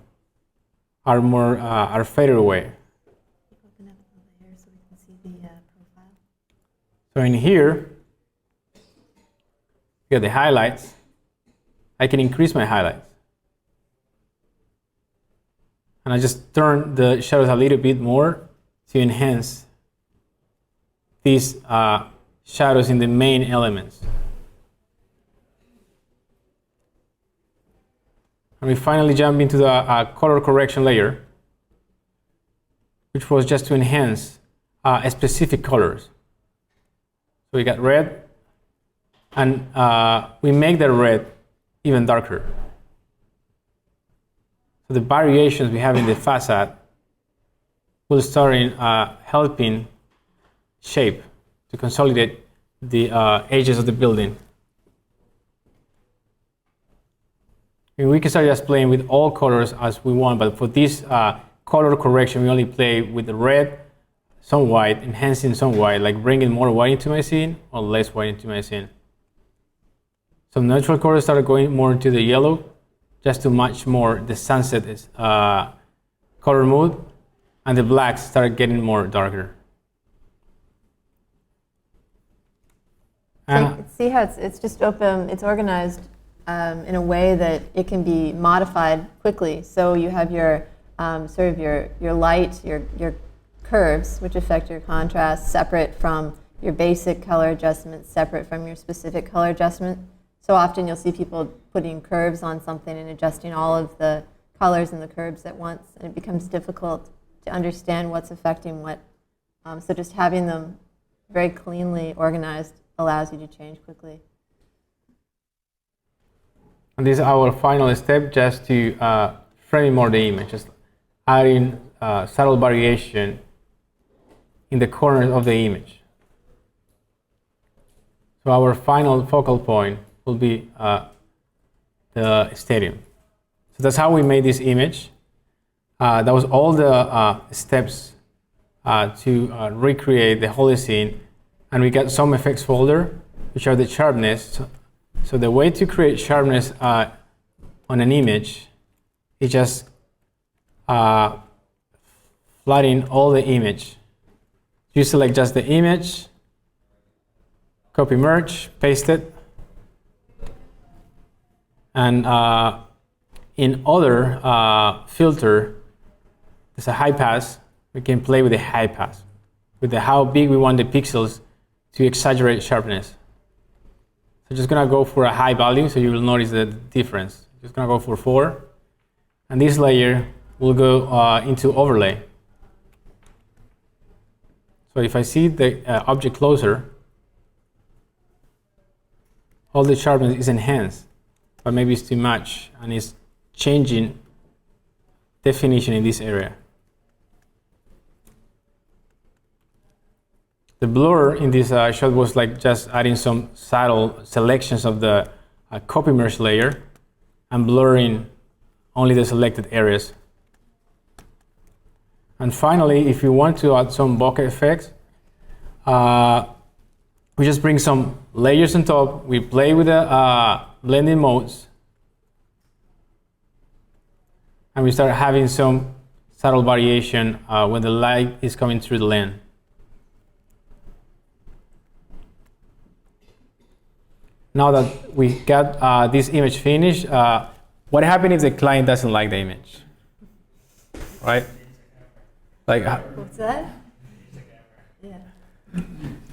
are more are faded away. Open up the layer so we can see the profile. So in here, we got the highlights. I can increase my highlights. And I just turn the shadows a little bit more to enhance these shadows in the main elements. And we finally jump into the color correction layer, which was just to enhance specific colors. So we got red, and we make the red even darker. So the variations we have in the facade will start in helping shape to consolidate the edges of the building. And we can start just playing with all colors as we want, but for this color correction, we only play with the red, some white, enhancing some white, like bringing more white into my scene or less white into my scene. Some natural colors started going more into the yellow, just to match more the sunset color mood, and the blacks started getting more darker. And See how it's just open, it's organized in a way that it can be modified quickly. So you have your sort of your light, your curves, which affect your contrast, separate from your basic color adjustment, separate from your specific color adjustment. So often you'll see people putting curves on something and adjusting all of the colors and the curves at once, and it becomes difficult to understand what's affecting what. So just having them very cleanly organized allows you to change quickly. And this is our final step, just to frame more the image, just adding subtle variation in the corners of the image. So our final focal point will be the stadium. So that's how we made this image. That was all the steps to recreate the whole scene. And we got some effects folder, which are the sharpness. So the way to create sharpness on an image is just flatten all the image. You select just the image, copy merge, paste it, and in other filter, there's a high pass. We can play with the high pass, with how big we want the pixels to exaggerate sharpness. So just gonna go for a high value, so you will notice the difference. Just gonna go for 4, and this layer will go into overlay. So if I see the object closer, all the sharpness is enhanced, but maybe it's too much, and it's changing definition in this area. The blur in this shot was like just adding some subtle selections of the copy merge layer and blurring only the selected areas. And finally, if you want to add some bokeh effects, we just bring some layers on top. We play with the blending modes, and we start having some subtle variation when the light is coming through the lens. Now that we got this image finished, what happens if the client doesn't like the image? Right? Like, What's that? Yeah.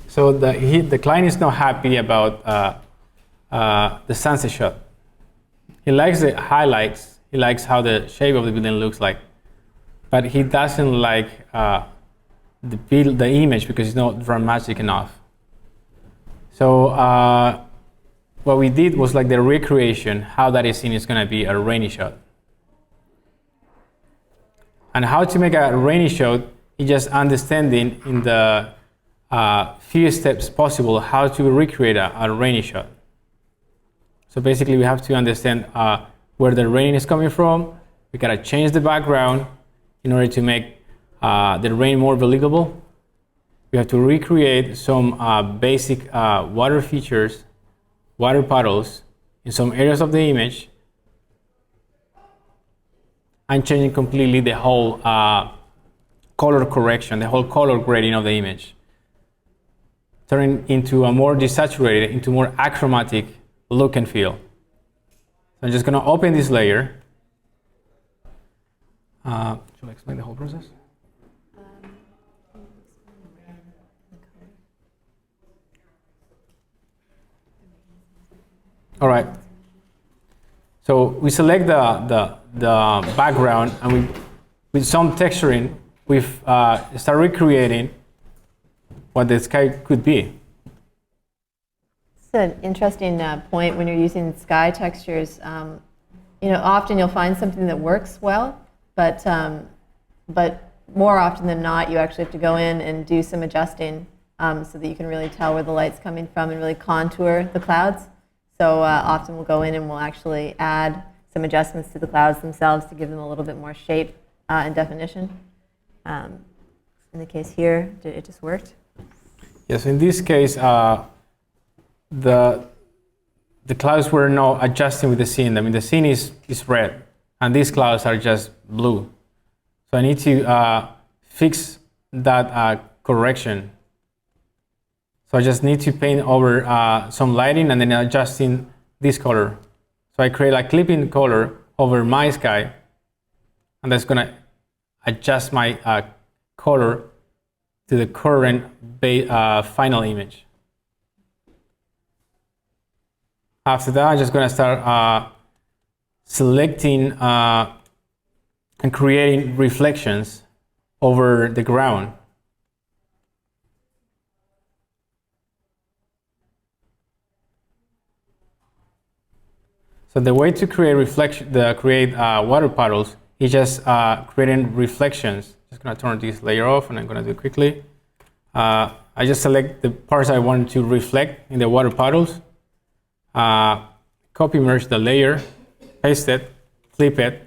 so the client is not happy about the sunset shot. He likes the highlights. He likes how the shape of the building looks like, but he doesn't like the image because it's not dramatic enough. So what we did was like the recreation, how that is seen is going to be a rainy shot. And how to make a rainy shot is just understanding in the few steps possible how to recreate a rainy shot. So basically we have to understand where the rain is coming from. We gotta change the background in order to make the rain more believable. We have to recreate some basic water features, water puddles in some areas of the image, and changing completely the whole color correction, the whole color grading of the image. Turning into a more desaturated, into more achromatic look and feel. So I'm just gonna open this layer. Should I explain the whole process? All right. So we select the background, and with some texturing, we start recreating what the sky could be. It's an interesting point when you're using sky textures. Often you'll find something that works well, but more often than not, you actually have to go in and do some adjusting so that you can really tell where the light's coming from and really contour the clouds. So often we'll go in and we'll actually add some adjustments to the clouds themselves to give them a little bit more shape and definition. In the case here, it just worked. Yes, in this case, the clouds were not adjusting with the scene. I mean, the scene is red, and these clouds are just blue. So I need to fix that correction. So I just need to paint over some lighting and then adjusting this color. So I create a clipping color over my sky, and that's gonna adjust my color to the current final image. After that, I'm just gonna start selecting and creating reflections over the ground. So the way to create water puddles is just creating reflections. Just gonna turn this layer off, and I'm gonna do it quickly. I just select the parts I want to reflect in the water puddles. Copy merge the layer, paste it, flip it.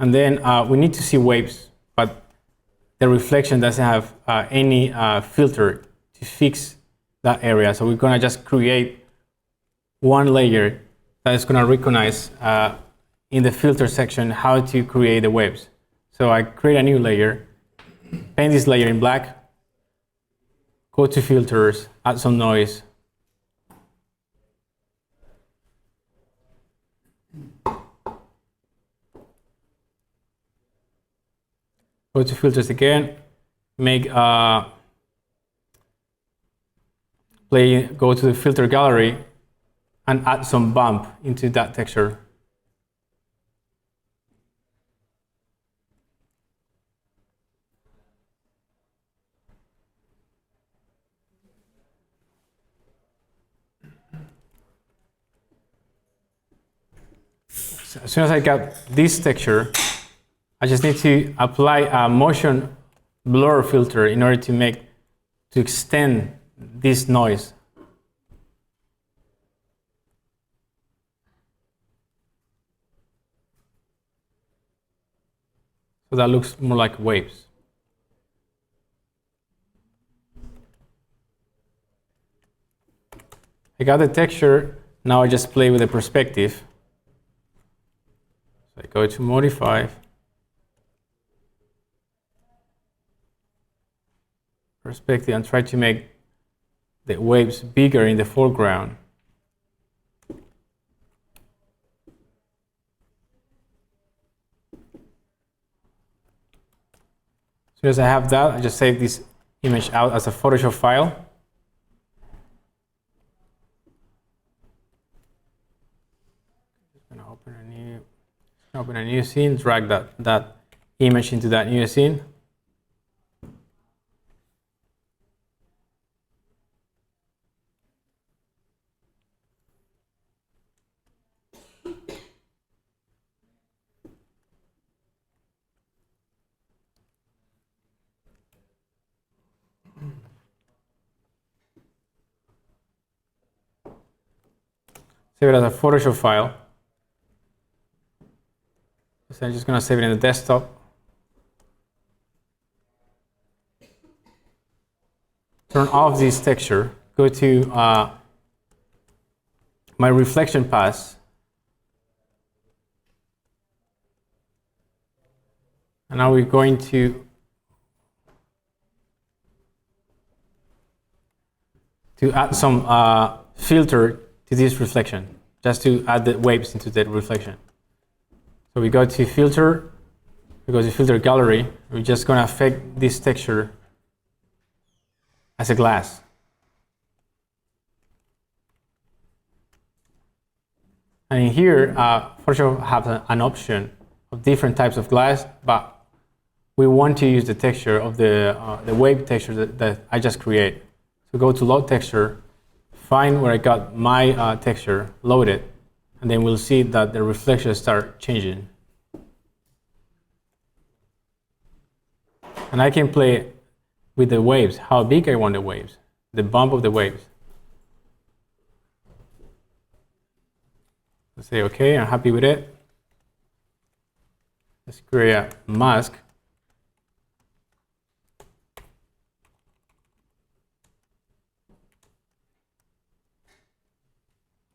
And then we need to see waves, but the reflection doesn't have any filter to fix that area. So we're gonna just create one layer that is gonna recognize in the filter section how to create the waves. So I create a new layer, paint this layer in black, go to filters, add some noise. Go to filters again, go to the filter gallery and add some bump into that texture. So as soon as I got this texture, I just need to apply a motion blur filter in order to extend this noise. So that looks more like waves. I got the texture. Now I just play with the perspective. So I go to modify. Perspective and try to make the waves bigger in the foreground. As soon as I have that, I just save this image out as a Photoshop file. Just gonna open a new scene, drag that image into that new scene. Save it as a Photoshop file. So I'm just going to save it in the desktop. Turn off this texture. Go to my reflection pass. And now we're going to add some filter to this reflection, just to add the waves into that reflection. So we go to filter, we go to filter gallery. We're just going to affect this texture as a glass. And in here, Photoshop has an option of different types of glass, but we want to use the texture of the wave texture that I just created. So go to load texture, find where I got my texture, load it, and then we'll see that the reflections start changing. And I can play with the waves, how big I want the waves, the bump of the waves. Let's say, okay, I'm happy with it. Let's create a mask.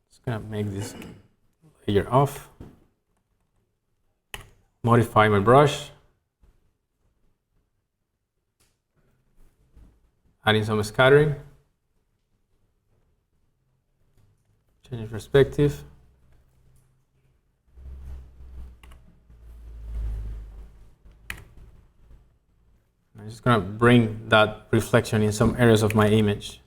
Just gonna make this layer off. Modify my brush. Adding some scattering. Change perspective. I'm just going to bring that reflection in some areas of my image.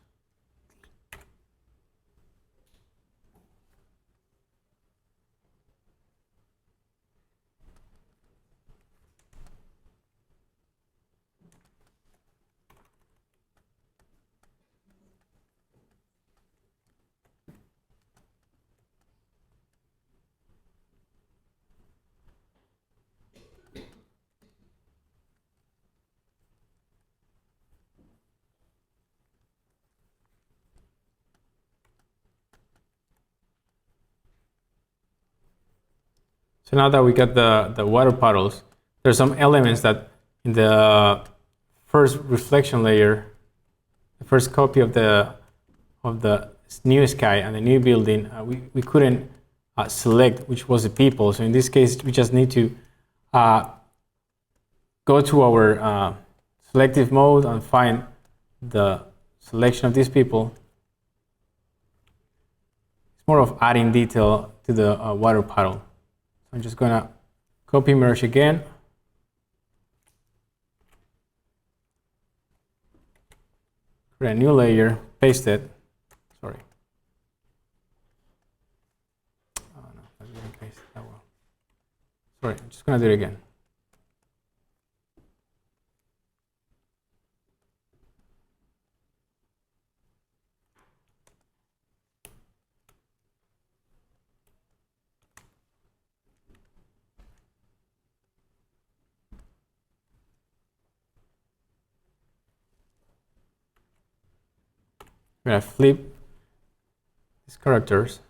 So now that we got the water puddles, there's some elements that in the first reflection layer, the first copy of the new sky and the new building, we couldn't select which was the people. So in this case, we just need to go to our selective mode and find the selection of these people. It's more of adding detail to the water puddle. I'm just going to copy merge again. Create a new layer, paste it. Sorry. Oh no, I didn't paste it that well. Sorry, I'm just going to do it again. I'm going to flip these characters.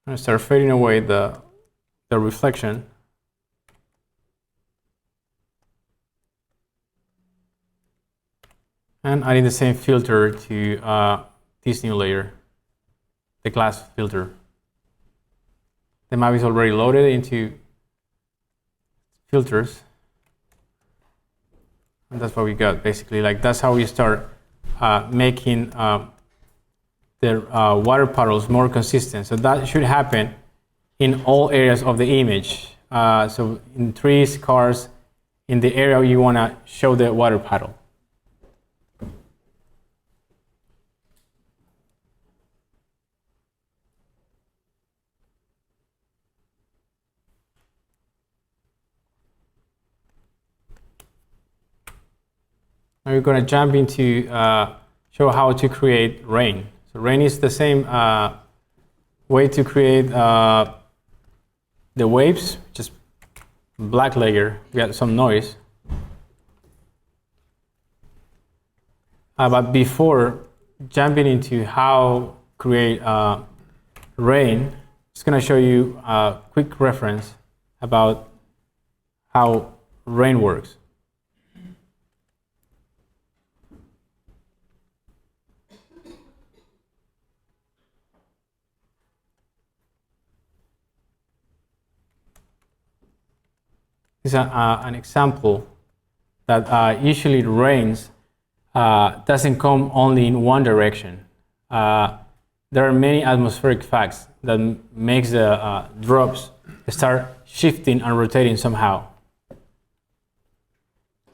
I'm going to start fading away the reflection. And adding the same filter to this new layer, the glass filter. The map is already loaded into filters. And that's what we got, basically. Like, that's how we start making the water puddles more consistent. So that should happen in all areas of the image. So in trees, cars, in the area you want to show the water puddle. Now we're going to jump into show how to create rain. So rain is the same way to create the waves, just black layer. We got some noise. But before jumping into how create rain, just going to show you a quick reference about how rain works. This is an example that usually rains doesn't come only in one direction. There are many atmospheric facts that makes the drops start shifting and rotating somehow.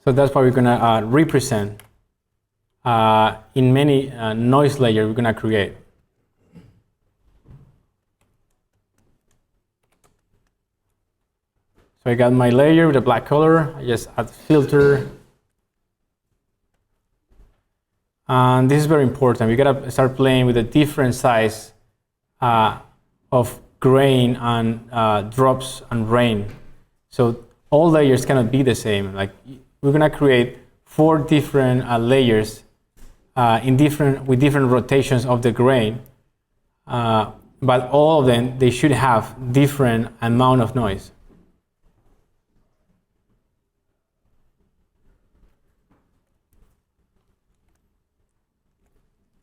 So that's what we're gonna represent in many noise layers we're gonna create. So I got my layer with a black color. I just add filter. And this is very important. We gotta start playing with a different size of grain and drops and rain. So all layers cannot be the same. Like, we're gonna create 4 different layers with different rotations of the grain. But all of them, they should have different amount of noise.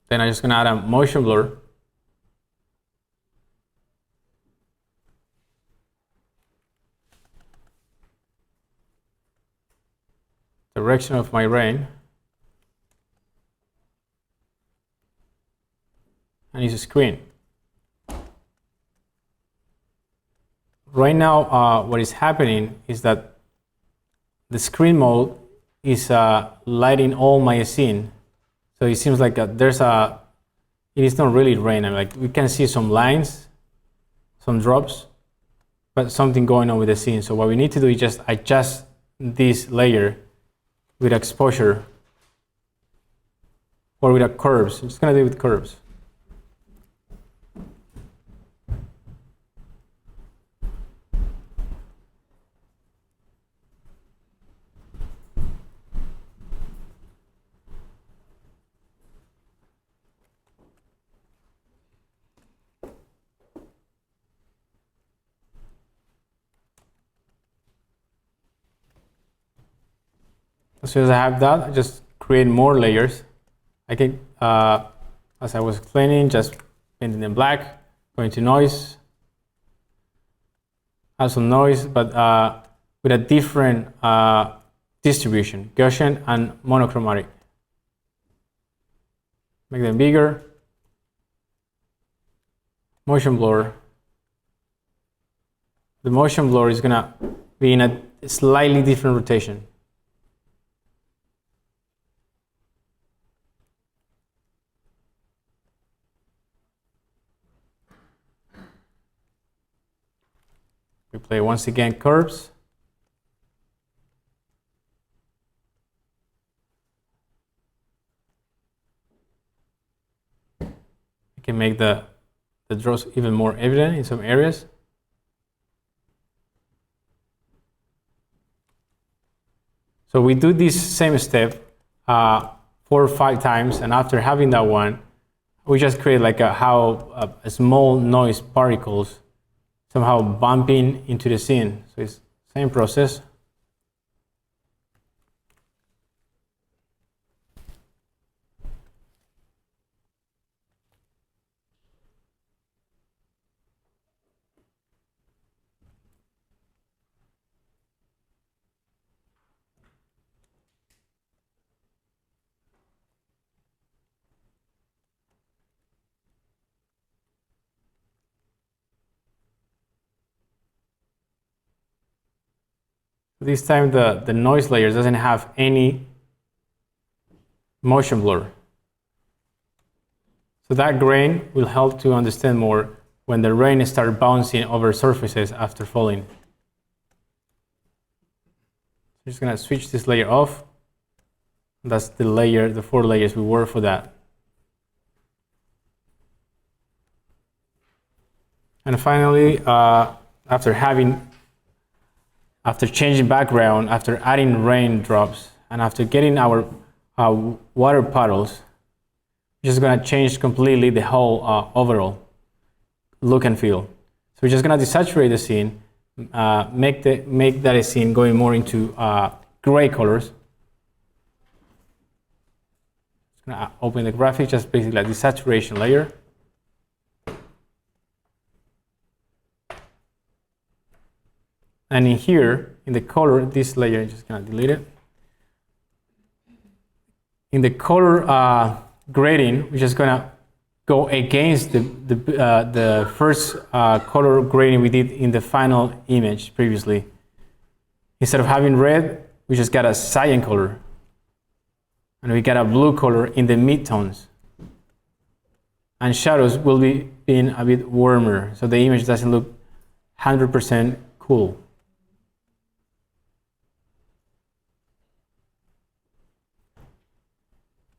Then I'm just going to add a motion blur. Direction of my rain. And use a screen. Right now, what is happening is that the screen mode is lighting all my scene. So it seems like it is not really rain. Like, we can see some lines, some drops, but something going on with the scene. So what we need to do is just adjust this layer with exposure or with a curves. I'm just gonna do it with curves. As soon as I have that, I just create more layers. I can, as I was explaining, just painting them black, going to noise, add some noise, but with a different distribution, Gaussian and monochromatic. Make them bigger. Motion blur. The motion blur is gonna be in a slightly different rotation. We play once again curves. We can make the drops even more evident in some areas. So we do this same step 4 or 5 times, and after having that one, We just create like a small noise particles somehow bumping into the scene. So it's same process. This time the noise layer doesn't have any motion blur. So that grain will help to understand more when the rain starts bouncing over surfaces after falling. I'm just going to switch this layer off. That's the layer, the 4 layers we work for that. And finally, after changing background, after adding raindrops, and after getting our water puddles, we're just gonna change completely the whole overall look and feel. So we're just gonna desaturate the scene, make that scene going more into gray colors. Just gonna open the graphic, just basically a desaturation layer. And in here, in the color, this layer, I'm just gonna delete it. In the color grading, we're just gonna go against the first color grading we did in the final image previously. Instead of having red, we just got a cyan color. And we got a blue color in the midtones. And shadows will be being a bit warmer, so the image doesn't look 100% cool.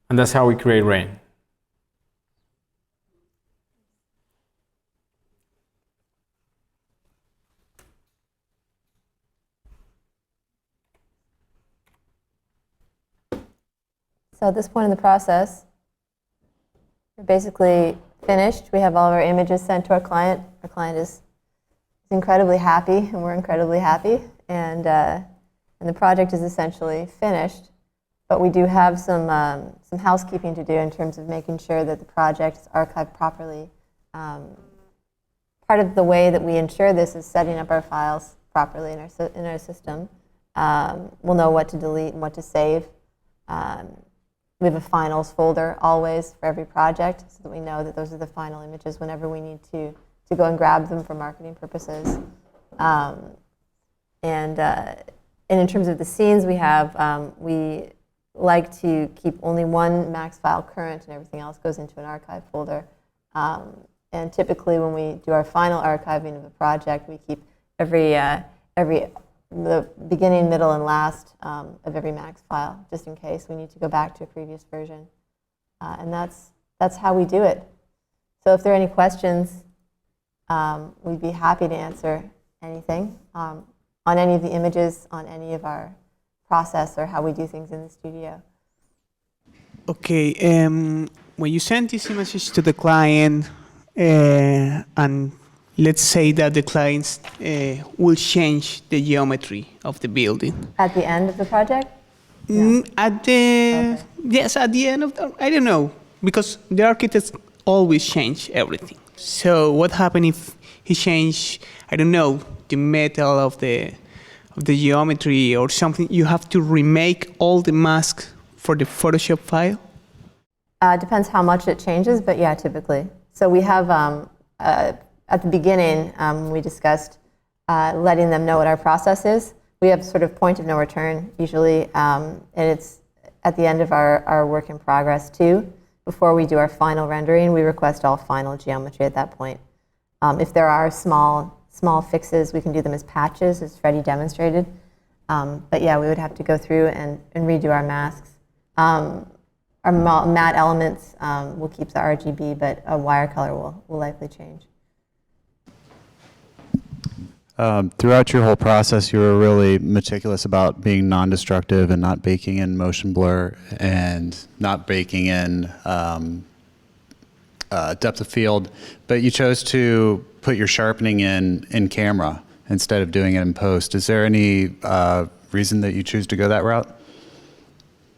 And that's how we create rain. So at this point in the process, we're basically finished. We have all of our images sent to our client. Our client is incredibly happy, and we're incredibly happy. And the project is essentially finished. But we do have some housekeeping to do in terms of making sure that the project is archived properly. Part of the way that we ensure this is setting up our files properly in our system. We'll know what to delete and what to save. We have a finals folder always for every project, so that we know that those are the final images whenever we need to go and grab them for marketing purposes. And in terms of the scenes we have, we like to keep only one max file current, and everything else goes into an archive folder. And typically, when we do our final archiving of a project, we keep the beginning, middle, and last of every max file, just in case we need to go back to a previous version. And that's how we do it. So if there are any questions, we'd be happy to answer anything on any of the images, on any of our process, or how we do things in the studio. Okay, when you send this message to the client, and let's say that the clients will change the geometry of the building. At the end of the project? No. Yes, at the end of I don't know, because the architects always change everything. So what happens if he change, I don't know, the metal of the geometry or something? You have to remake all the masks for the Photoshop file? Depends how much it changes, but yeah, typically. So we have, at the beginning, we discussed letting them know what our process is. We have sort of point of no return, usually, and it's at the end of our work in progress, too. Before we do our final rendering, we request all final geometry at that point. If there are small fixes, we can do them as patches, as Freddie demonstrated. But yeah, we would have to go through and redo our masks. Our matte elements will keep the RGB, but a wire color will likely change. Throughout your whole process, you were really meticulous about being non-destructive and not baking in motion blur and not baking in depth of field, but you chose to put your sharpening in camera instead of doing it in post. Is there any reason that you choose to go that route?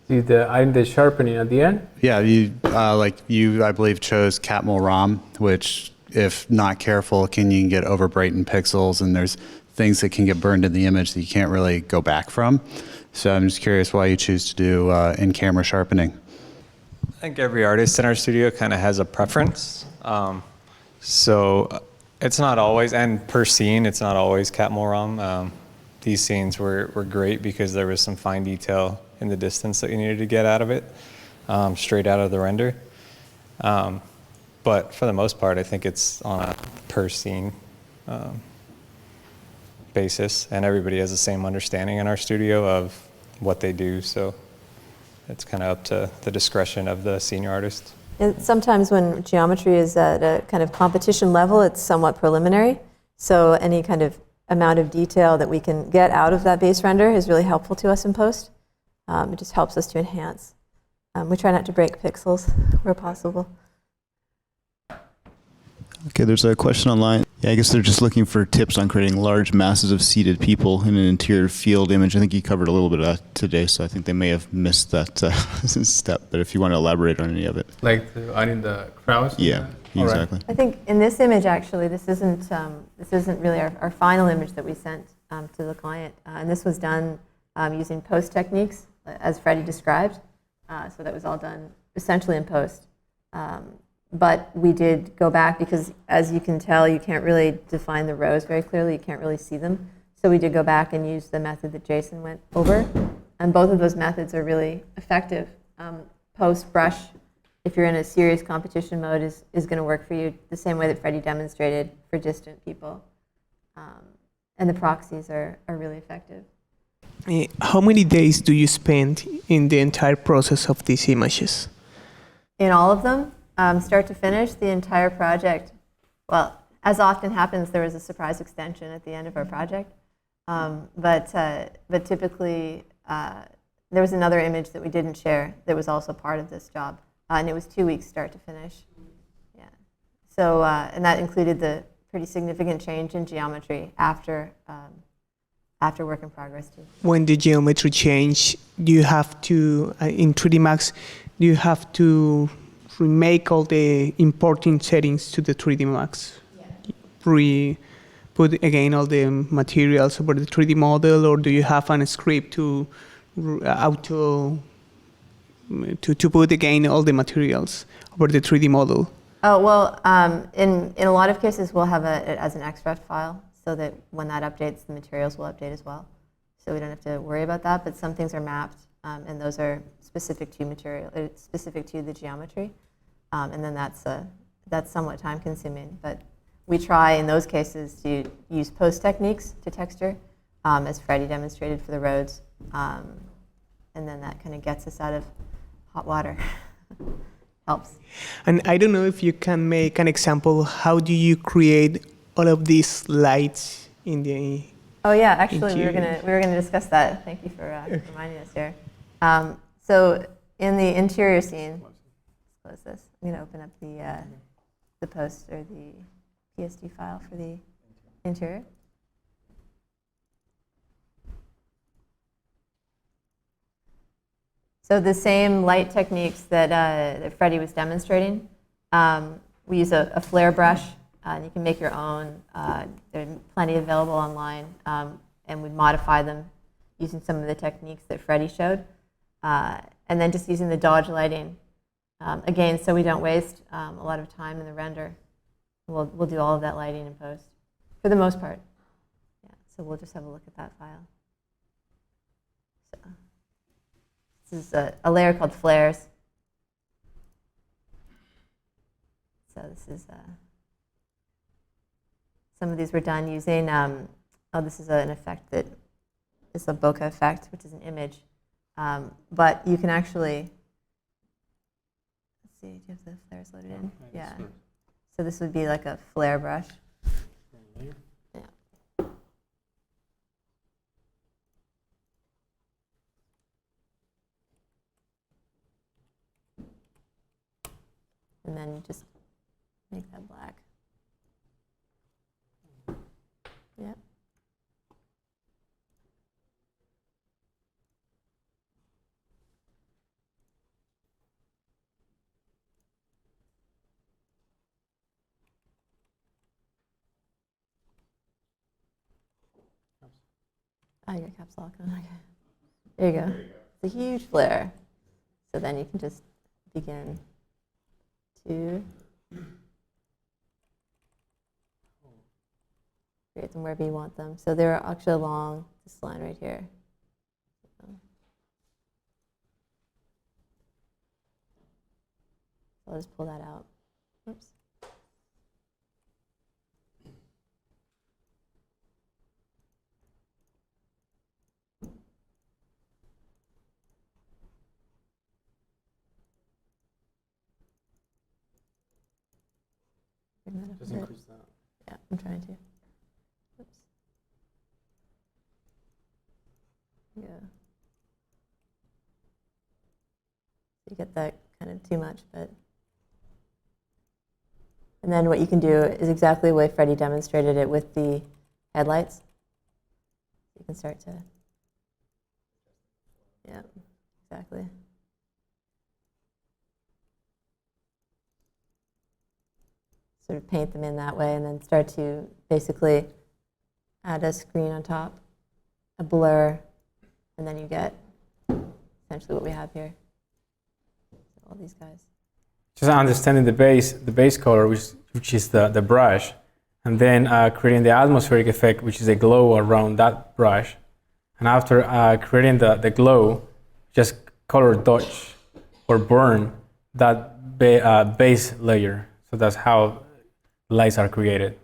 The sharpening at the end? Yeah, you I believe chose Catmull ROM, which if not careful you can get over brightened pixels, and there's things that can get burned in the image that you can't really go back from. So I'm just curious why you choose to do in-camera sharpening. I think every artist in our studio kind of has a preference. So it's not always, and per scene, it's not always Catmull ROM. These scenes were great because there was some fine detail in the distance that you needed to get out of it, straight out of the render. But for the most part, I think it's on a per scene basis, and everybody has the same understanding in our studio of what they do, so it's kind of up to the discretion of the senior artist. And sometimes when geometry is at a kind of competition level, it's somewhat preliminary, so any kind of amount of detail that we can get out of that base render is really helpful to us in post. It just helps us to enhance. We try not to break pixels where possible. Okay, there's a question online. Yeah, I guess they're just looking for tips on creating large masses of seated people in an interior field image. I think you covered a little bit of that today, so I think they may have missed that step. But if you want to elaborate on any of it. Like adding the crowds? Yeah, exactly. I think in this image, actually, this isn't really our final image that we sent to the client. And this was done using post techniques, as Freddie described. So that was all done essentially in post. But we did go back because, as you can tell, you can't really define the rows very clearly. You can't really see them. So we did go back and use the method that Jason went over. And both of those methods are really effective. Post brush, if you're in a serious competition mode, is going to work for you the same way that Freddie demonstrated for distant people. And the proxies are really effective. How many days do you spend in the entire process of these images? In all of them, start to finish, the entire project. Well, as often happens, there was a surprise extension at the end of our project. But typically, there was another image that we didn't share that was also part of this job. And it was 2 weeks start to finish. Yeah. So, and that included the pretty significant change in geometry after work in progress too. When the geometry change, do you have to, in 3D Max, do you have to remake all the importing settings to the 3D Max? Yeah. Put again all the materials over the 3D model, or do you have a script to put again all the materials over the 3D model? Oh, well, in a lot of cases, we'll have it as an XREF file, so that when that updates, the materials will update as well. So we don't have to worry about that, but some things are mapped, and those are specific to specific to the geometry. And then that's somewhat time consuming, but we try in those cases to use post techniques to texture, as Freddie demonstrated for the roads. And then that kind of gets us out of hot water. Helps. And I don't know if you can make an example. How do you create all of these lights in the? Oh yeah, actually we were gonna discuss that. Thank you for reminding us here. So in the interior scene, let's close this. I'm gonna open up the post or the PSD file for the interior. So the same light techniques that Freddie was demonstrating, we use a flare brush, and you can make your own. There are plenty available online, and we modify them using some of the techniques that Freddie showed, and then just using the dodge lighting, again, so we don't waste a lot of time in the render. We'll do all of that lighting in post, for the most part. Yeah. So we'll just have a look at that file. So. This is a layer called flares. So this is some of these were done using. This is an effect that is a bokeh effect, which is an image. But you can actually. Let's see. Do you have the flares loaded in? Yeah. So this would be like a flare brush. And then you just Make that black. Yep. Oh, your caps lock on. Okay. There you go. It's a huge flare. So then you can just begin to create them wherever you want them. So they're actually along this line right here. So I'll just pull that out. Oops. Bring that up a Just bit. increase that. Yeah, I'm trying to. Oops. Yeah. You get that kind of too much, but. And then what you can do is exactly the way Freddie demonstrated it with the headlights. You can start to. Yeah, exactly. Sort of paint them in that way and then start to basically add a screen on top, a blur, and then you get essentially what we have here. So all these guys. Just understanding the base color, which is the brush, and then creating the atmospheric effect, which is a glow around that brush. And after creating the glow, just color dodge or burn that base layer. So that's how lights are created.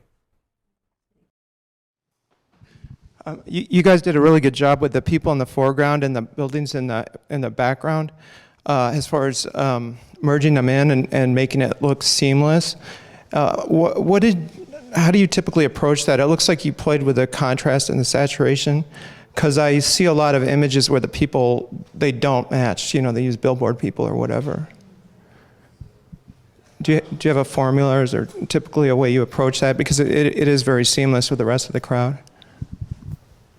You guys did a really good job with the people in the foreground and the buildings in the background, as far as merging them in and making it look seamless. How do you typically approach that? It looks like you played with the contrast and the saturation, because I see a lot of images where the people, they don't match. You know, they use billboard people or whatever. Do you have a formula, or is there typically a way you approach that? Because it is very seamless with the rest of the crowd.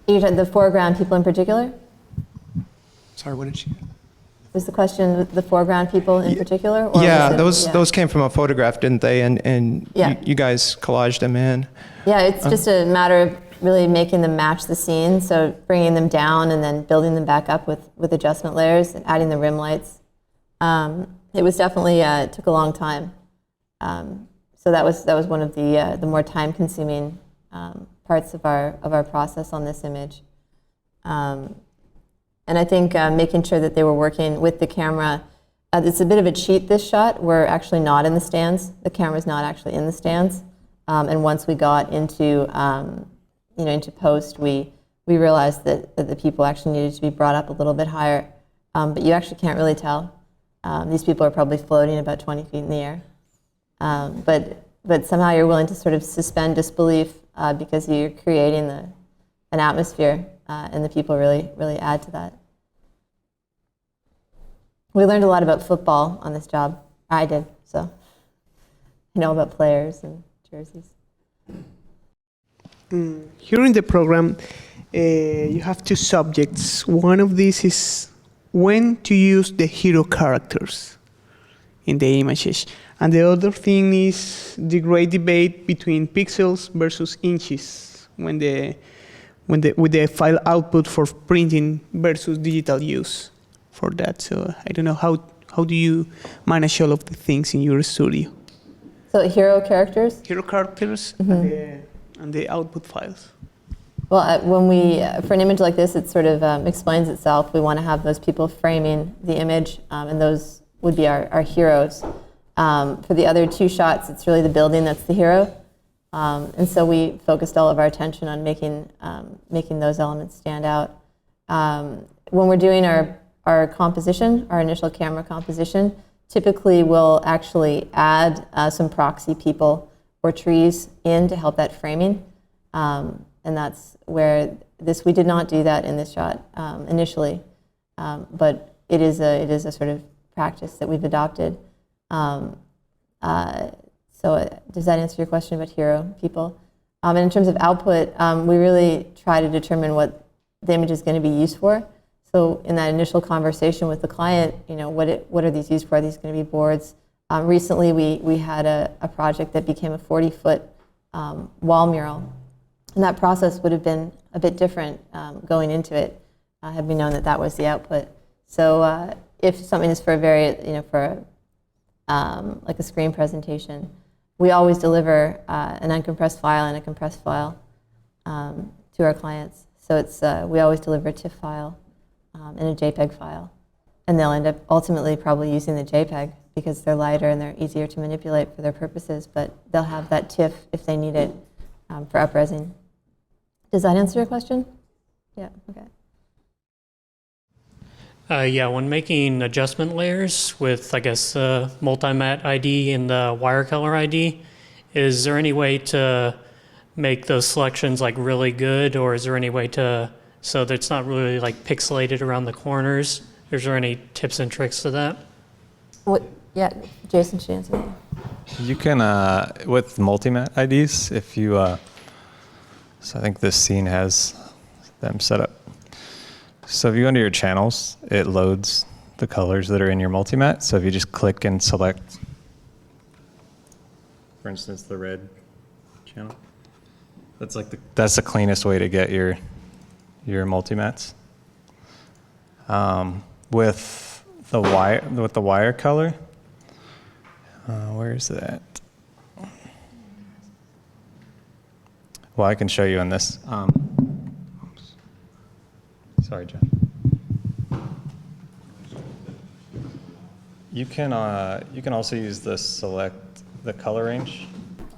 You had the foreground people in particular? Sorry, what did you? Was the question the foreground people in particular? Or Yeah, was it, those came from a photograph, didn't they? And Yeah. you guys collaged them in. Yeah, it's just a matter of really making them match the scene, so bringing them down and then building them back up with adjustment layers and adding the rim lights. It was definitely took a long time. So that was one of the more time-consuming parts of our process on this image. And I think making sure that they were working with the camera. It's a bit of a cheat, this shot. We're actually not in the stands. The camera's not actually in the stands. And once we got into into post, we realized that the people actually needed to be brought up a little bit higher. But you actually can't really tell. These people are probably floating about 20 feet in the air. But somehow you're willing to sort of suspend disbelief because you're creating an atmosphere, and the people really add to that. We learned a lot about football on this job. I did, so I know about players and jerseys. Here in the program, you have two subjects. One of these is when to use the hero characters in the images. And the other thing is the great debate between pixels versus inches with the file output for printing versus digital use for that. So I don't know, how do you manage all of the things in your studio? So hero characters? Hero characters and the output files. Well, for an image like this, it sort of explains itself. We want to have those people framing the image, and those would be our heroes. For the other two shots, it's really the building that's the hero. And so we focused all of our attention on making those elements stand out. When we're doing our composition, our initial camera composition, typically we'll actually add some proxy people or trees in to help that framing. And that's where we did not do that in this shot initially, but it is a sort of practice that we've adopted. So does that answer your question about hero people? And in terms of output, we really try to determine what the image is going to be used for. So in that initial conversation with the client, what are these used for? Are these going to be boards? Recently, we had a project that became a 40-foot wall mural. And that process would have been a bit different going into it, had we known that that was the output. So if something is for a very, like a screen presentation, we always deliver an uncompressed file and a compressed file to our clients. So it's we always deliver a TIFF file and a JPEG file. And they'll end up ultimately probably using the JPEG because they're lighter and they're easier to manipulate for their purposes, but they'll have that TIFF if they need it for up-resing. Does that answer your question? Yeah, okay. Yeah, when making adjustment layers with, I guess, multi-matte ID and the wire color ID, is there any way to make those selections like really good, or is there any way to, so that it's not really like pixelated around the corners? Is there any tips and tricks to that? What? Yeah, Jason should answer that. You can, with multi-matte IDs, if you, so I think this scene has them set up. So if you go into your channels, it loads the colors that are in your multi-matte. So if you just click and select, for instance, the red channel, that's the cleanest way to get your multi-mattes. With the wire color, where is that? Well, I can show you on this. Sorry, John. You can also use the color range.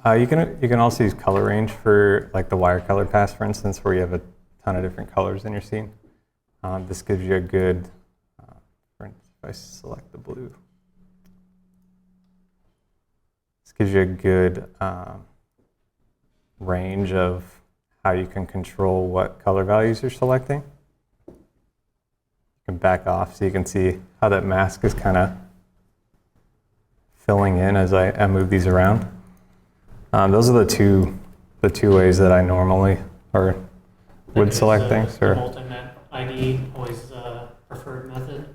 You can also use color range for like the wire color pass, for instance, where you have a ton of different colors in your scene. This gives you a good, for instance, if I select the blue, this gives you a good range of how you can control what color values you're selecting. You can back off so you can see how that mask is kind of filling in as I move these around. Those are the two ways that I normally would select things. The multi-matte ID always the preferred method?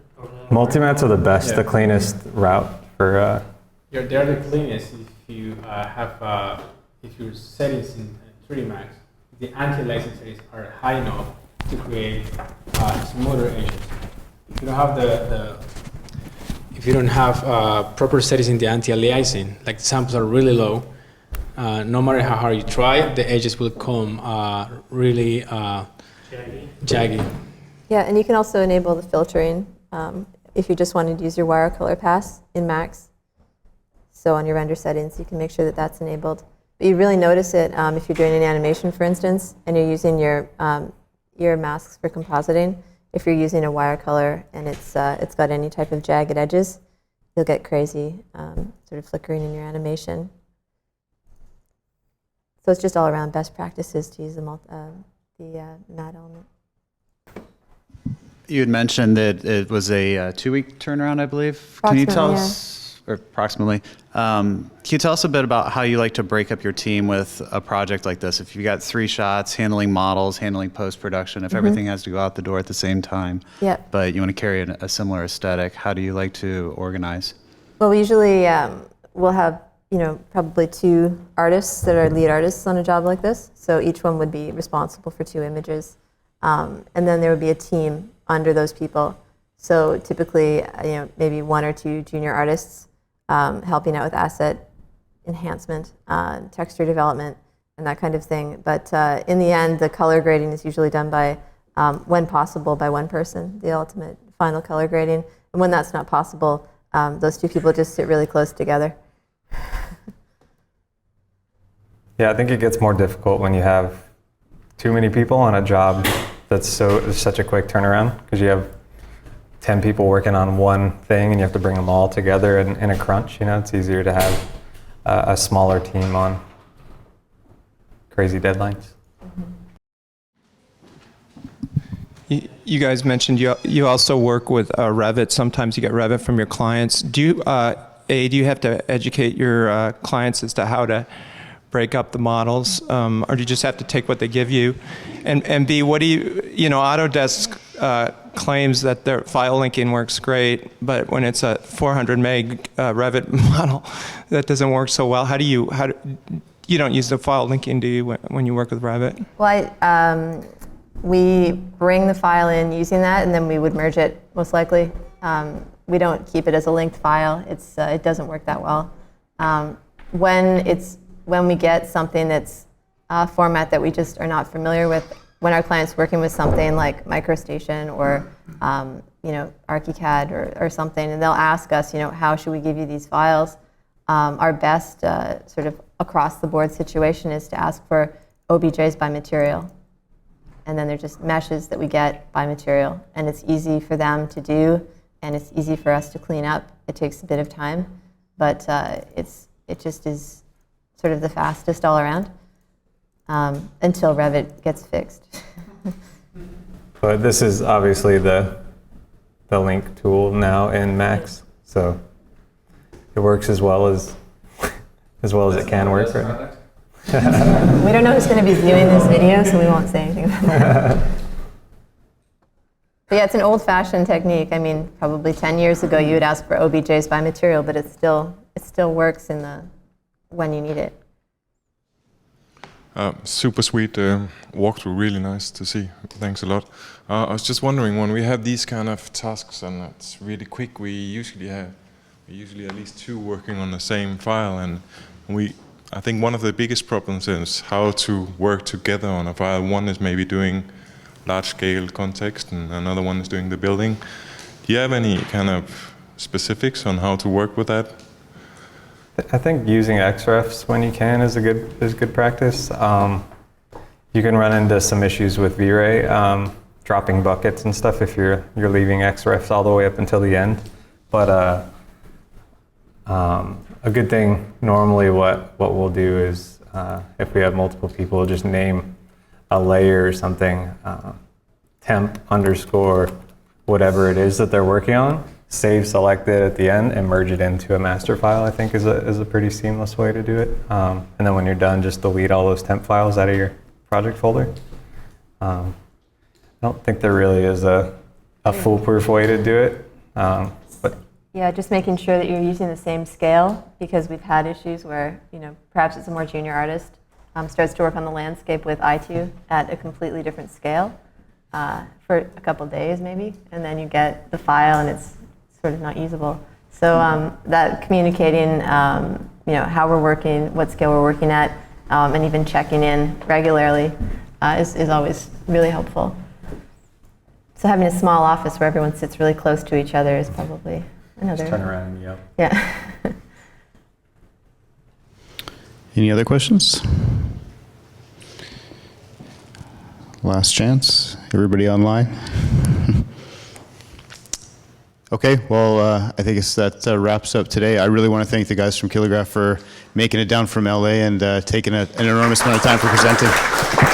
Multi-mattes are the best, the cleanest route for. They're the cleanest if you have if your settings in 3D Max, the anti-aliasing settings are high enough to create smoother edges. If you don't have if you don't have proper settings in the anti-aliasing, like the samples are really low, no matter how hard you try, the edges will come really jaggy. Yeah, and you can also enable the filtering if you just wanted to use your wire color pass in Max. So on your render settings, you can make sure that that's enabled. But you really notice it if you're doing an animation, for instance, and you're using your masks for compositing. If you're using a wire color and it's got any type of jagged edges, you'll get crazy sort of flickering in your animation. So it's just all around best practices to use the matte element. You had mentioned that it was a 2-week turnaround, I believe. Can you tell us, or approximately, can you tell us a bit about how you like to break up your team with a project like this? If you've got 3 shots, handling models, handling post-production, if everything has to go out the door at the same time, but you want to carry a similar aesthetic, how do you like to organize? Well, we usually we'll have probably 2 artists that are lead artists on a job like this. So each one would be responsible for 2 images. And then there would be a team under those people. So typically, maybe 1 or 2 junior artists helping out with asset enhancement, texture development, and that kind of thing. But in the end, the color grading is usually done by, when possible, by 1 person, the ultimate final color grading. And when that's not possible, those 2 people just sit really close together. Yeah, I think it gets more difficult when you have too many people on a job that's such a quick turnaround, because you have 10 people working on one thing and you have to bring them all together in a crunch. It's easier to have a smaller team on crazy deadlines. You guys mentioned you also work with Revit. Sometimes you get Revit from your clients. Do you A, do you have to educate your clients as to how to break up the models, or do you just have to take what they give you? And B, what do you know, Autodesk claims that their file linking works great, but when it's a 400 meg Revit model, that doesn't work so well. You don't use the file linking, do you, when you work with Revit? Well, we bring the file in using that, and then we would merge it, most likely. We don't keep it as a linked file. It doesn't work that well. When we get something that's a format that we just are not familiar with, when our client's working with something like MicroStation or ArchiCAD or something, and they'll ask us, how should we give you these files? Our best sort of across-the-board situation is to ask for OBJs by material. And then they're just meshes that we get by material. And it's easy for them to do, and it's easy for us to clean up. It takes a bit of time, but it just is sort of the fastest all around until Revit gets fixed. But this is obviously the link tool now in Max, so it works as well as it can work. Right? We don't know who's going to be viewing this video, so we won't say anything about that. But yeah, it's an old-fashioned technique. I mean, probably 10 years ago, you would ask for OBJs by material, but it still works when you need it. Super sweet walkthrough, really nice to see. Thanks a lot. I was just wondering, when we have these kind of tasks and it's really quick, we usually at least two working on the same file, and I think one of the biggest problems is how to work together on a file. One is maybe doing large-scale context, and another one is doing the building. Do you have any kind of specifics on how to work with that? I think using XREFs when you can is good practice. You can run into some issues with V-Ray, dropping buckets and stuff if you're leaving XREFs all the way up until the end. But a good thing normally what we'll do is if we have multiple people, just name a layer or something, temp underscore whatever it is that they're working on, save select it at the end and merge it into a master file, I think is a pretty seamless way to do it. And then when you're done, just delete all those temp files out of your project folder. I don't think there really is a foolproof way to do it. But yeah, just making sure that you're using the same scale, because we've had issues where, perhaps it's a more junior artist, starts to work on the landscape with I2 at a completely different scale for a couple days maybe, and then you get the file and it's sort of not usable. So that communicating, how we're working, what scale we're working at, and even checking in regularly is always really helpful. So having a small office where everyone sits really close to each other is probably another. just turn around and yell. Yeah. Any other questions? Last chance. Everybody online? Okay, well, I think that wraps up today. I really want to thank the guys from Kilograph for making it down from LA and taking an enormous amount of time for presenting.